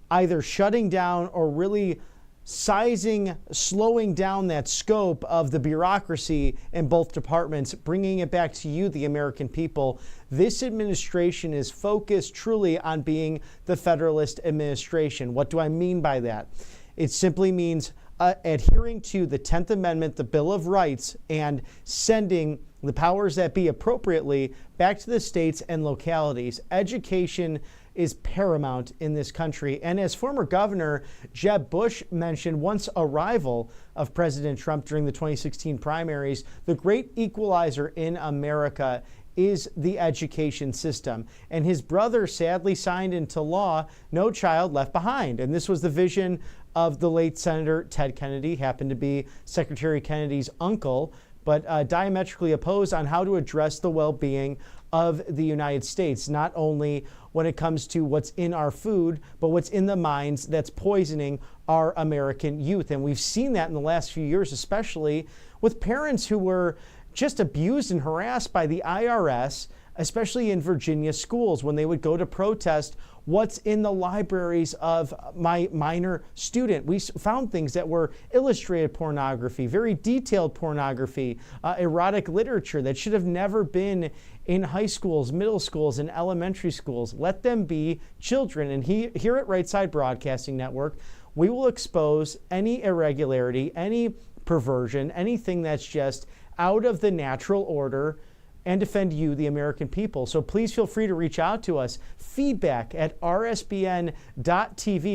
Speaker 1: either shutting down or really slowing down that scope of the bureaucracy in both departments, bringing it back to you, the American people. This administration is focused truly on being the Federalist administration. What do I mean by that? It simply means adhering to the 10th Amendment, the Bill of Rights, and sending the powers that be appropriately back to the states and localities. Education is paramount in this country. And as former Governor Jeb Bush mentioned once arrival of President Trump during the 2016 primaries, the great equalizer in America is the education system. And his brother sadly signed into law No Child Left Behind. And this was the vision of the late Senator Ted Kennedy, happened to be Secretary Kennedy's uncle, but diametrically opposed on how to address the well-being of the United States, not only when it comes to what's in our food, but what's in the minds that's poisoning our American youth. And we've seen that in the last few years, especially with parents who were just abused and harassed by the IRS, especially in Virginia schools when they would go to protest what's in the libraries of my minor student. We found things that were illustrated pornography, very detailed pornography, erotic literature that should have never been in high schools, middle schools, and elementary schools. Let them be children. And here at Right Side Broadcasting Network, we will expose any irregularity, any perversion, anything that's just out of the natural order, and defend you, the American people. So please feel free to reach out to us. Feedback at rsbn.tv.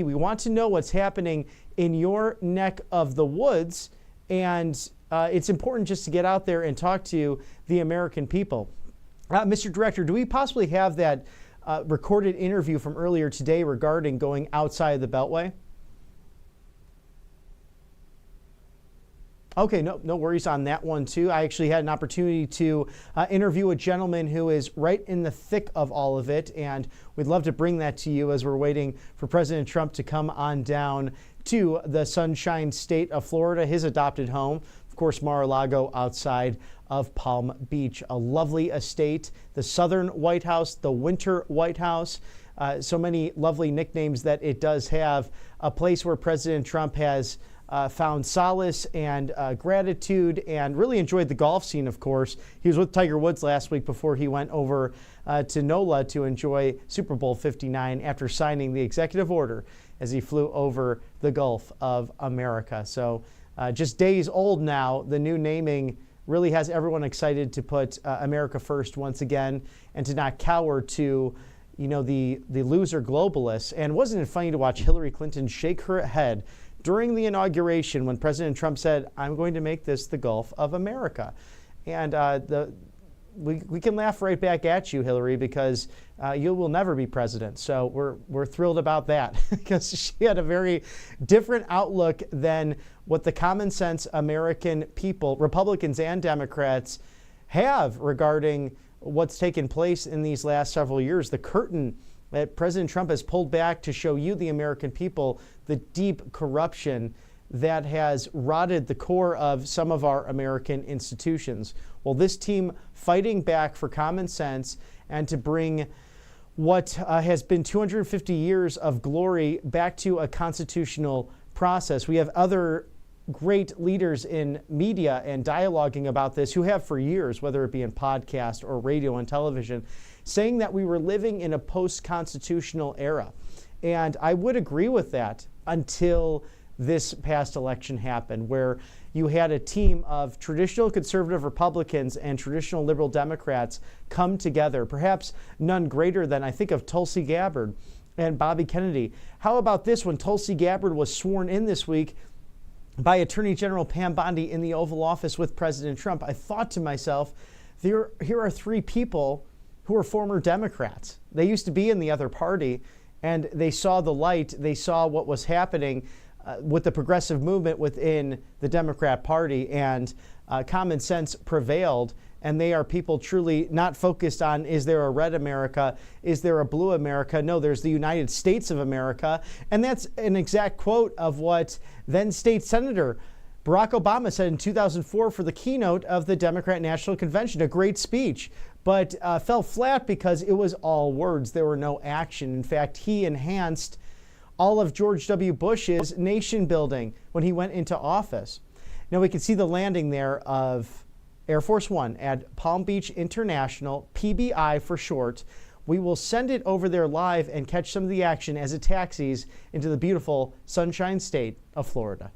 Speaker 1: We want to know what's happening in your neck of the woods, and it's important just to get out there and talk to the American people. Mr. Director, do we possibly have that recorded interview from earlier today regarding going outside of the Beltway? Okay, no worries on that one, too. I actually had an opportunity to interview a gentleman who is right in the thick of all of it, and we'd love to bring that to you as we're waiting for President Trump to come on down to the Sunshine State of Florida, his adopted home. Of course, Mar-a-Lago outside of Palm Beach, a lovely estate, the Southern White House, the Winter White House, so many lovely nicknames that it does have, a place where President Trump has found solace and gratitude and really enjoyed the golf scene, of course. He was with Tiger Woods last week before he went over to NOLA to enjoy Super Bowl 59 after signing the executive order as he flew over the Gulf of America. So just days old now, the new naming really has everyone excited to put America first once again and to not cower to the loser globalists. And wasn't it funny to watch Hillary Clinton shake her head during the inauguration when President Trump said, I'm going to make this the Gulf of America? And we can laugh right back at you, Hillary, because you will never be president. So we're thrilled about that because she had a very different outlook than what the common sense American people, Republicans and Democrats, have regarding what's taken place in these last several years. The curtain that President Trump has pulled back to show you, the American people, the deep corruption that has rotted the core of some of our American institutions. Well, this team fighting back for common sense and to bring what has been 250 years of glory back to a constitutional process. We have other great leaders in media and dialoguing about this who have for years, whether it be in podcast or radio and television, saying that we were living in a post-constitutional era. And I would agree with that until this past election happened, where you had a team of traditional conservative Republicans and traditional liberal Democrats come together, perhaps none greater than, I think, of Tulsi Gabbard and Bobby Kennedy. How about this, when Tulsi Gabbard was sworn in this week by Attorney General Pam Bondi in the Oval Office with President Trump, I thought to myself, here are three people who are former Democrats. They used to be in the other party, and they saw the light. They saw what was happening with the progressive movement within the Democrat Party, and common sense prevailed. And they are people truly not focused on, is there a red America? Is there a blue America? No, there's the United States of America. And that's an exact quote of what then State Senator Barack Obama said in 2004 for the keynote of the Democrat National Convention. A great speech, but fell flat because it was all words. There were no action. In fact, he enhanced all of George W. Bush's nation building when he went into office. Now we can see the landing there of Air Force One at Palm Beach International, PBI for short. We will send it over there live and catch some of the action as it taxis into the beautiful Sunshine State of Florida.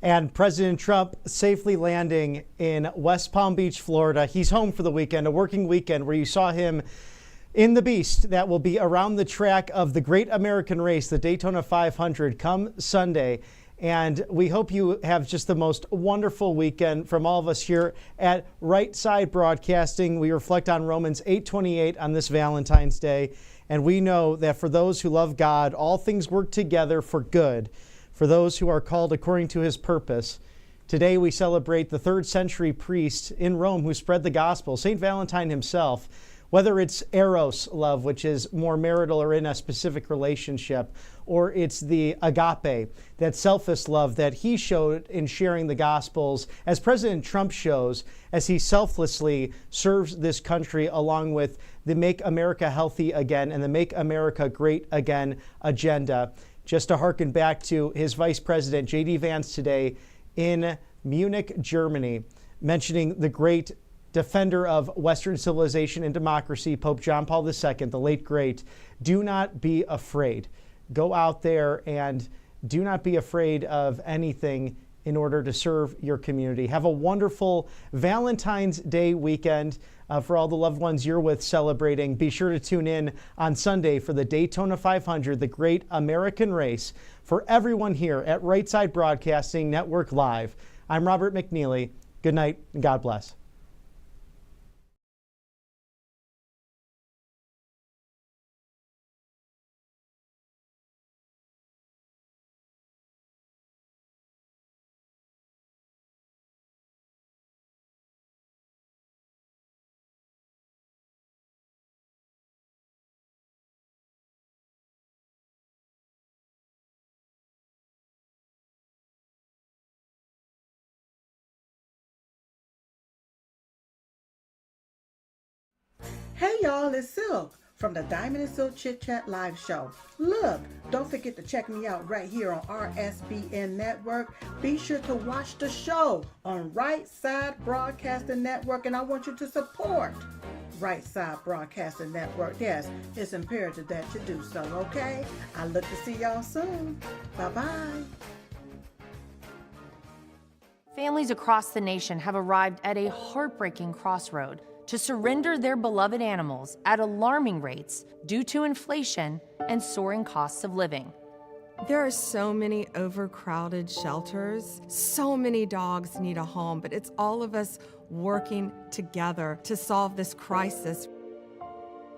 Speaker 1: and President Trump safely landing in West Palm Beach, Florida. He's home for the weekend, a working weekend where you saw him in the Beast that will be around the track of the Great American Race, the Daytona 500, come Sunday. And we hope you have just the most wonderful weekend from all of us here at Right Side Broadcasting. We reflect on Romans 8:28 on this Valentine's Day. And we know that for those who love God, all things work together for good, for those who are called according to his purpose. Today we celebrate the 3rd century priest in Rome who spread the gospel, St. Valentine himself. Whether it's eros love, which is more marital or in a specific relationship, or it's the agape, that selfless love that he showed in sharing the gospels, as President Trump shows, as he selflessly serves this country along with the Make America Healthy Again and the Make America Great Again agenda. Just to harken back to his Vice President, J.D. Vance, today in Munich, Germany, mentioning the great defender of Western civilization and democracy, Pope John Paul II, the late great. Do not be afraid. Go out there and do not be afraid of anything in order to serve your community. Have a wonderful Valentine's Day weekend for all the loved ones you're with celebrating. Be sure to tune in on Sunday for the Daytona 500, the Great American Race. For everyone here at Right Side Broadcasting Network Live, I'm Robert McNeely. Good night and God bless.
Speaker 9: Hey y'all, it's Silk from the Diamond and Silk Chit Chat live show. Look, don't forget to check me out right here on RSBN Network. Be sure to watch the show on Right Side Broadcasting Network, and I want you to support Right Side Broadcasting Network. Yes, it's imperative that you do so, okay? I look to see y'all soon. Bye-bye.
Speaker 11: Families across the nation have arrived at a heartbreaking crossroad to surrender their beloved animals at alarming rates due to inflation and soaring costs of living.
Speaker 12: There are so many overcrowded shelters. So many dogs need a home, but it's all of us working together to solve this crisis.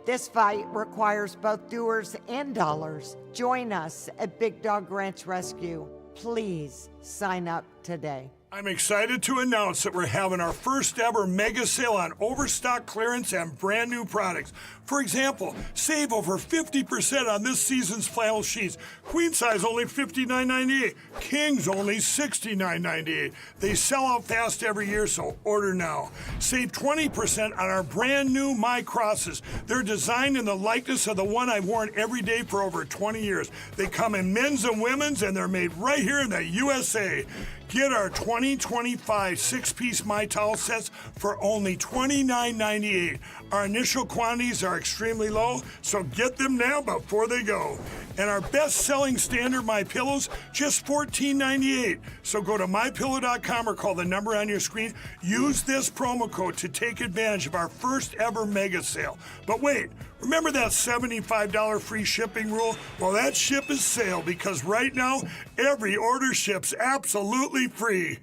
Speaker 24: This fight requires both doers and dollars. Join us at Big Dog Ranch Rescue. Please sign up today.
Speaker 10: I'm excited to announce that we're having our first ever mega sale on overstock clearance and brand new products. For example, save over 50% on this season's flannel sheets. Queen size only $59.98. Kings only $69.98. They sell out fast every year, so order now. Save 20% on our brand new My Crosses. They're designed in the likeness of the one I've worn every day for over 20 years. They come in men's and women's, and they're made right here in the USA. Get our 2025 6-piece My Towel sets for only $29.98. Our initial quantities are extremely low, so get them now before they go. And our best-selling standard My Pillows, just $14.98. So go to MyPillow.com or call the number on your screen. Use this promo code to take advantage of our first ever mega sale. But wait, remember that $75 free shipping rule? Well, that ship is sailed because right now, every order ships absolutely free.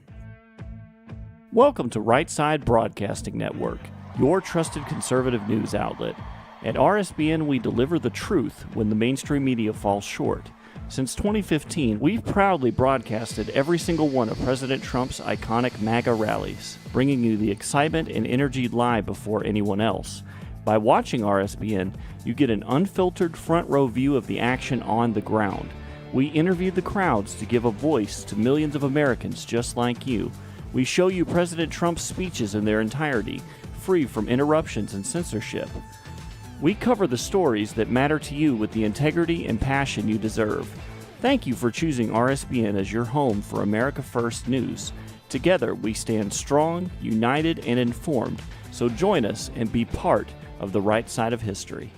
Speaker 4: Welcome to Right Side Broadcasting Network, your trusted conservative news outlet. At RSBN, we deliver the truth when the mainstream media falls short. Since 2015, we've proudly broadcasted every single one of President Trump's iconic MAGA rallies, bringing you the excitement and energy live before anyone else. By watching RSBN, you get an unfiltered front row view of the action on the ground. We interview the crowds to give a voice to millions of Americans just like you. We show you President Trump's speeches in their entirety, free from interruptions and censorship. We cover the stories that matter to you with the integrity and passion you deserve. Thank you for choosing RSBN as your home for America First News. Together, we stand strong, united, and informed. So join us and be part of the right side of history.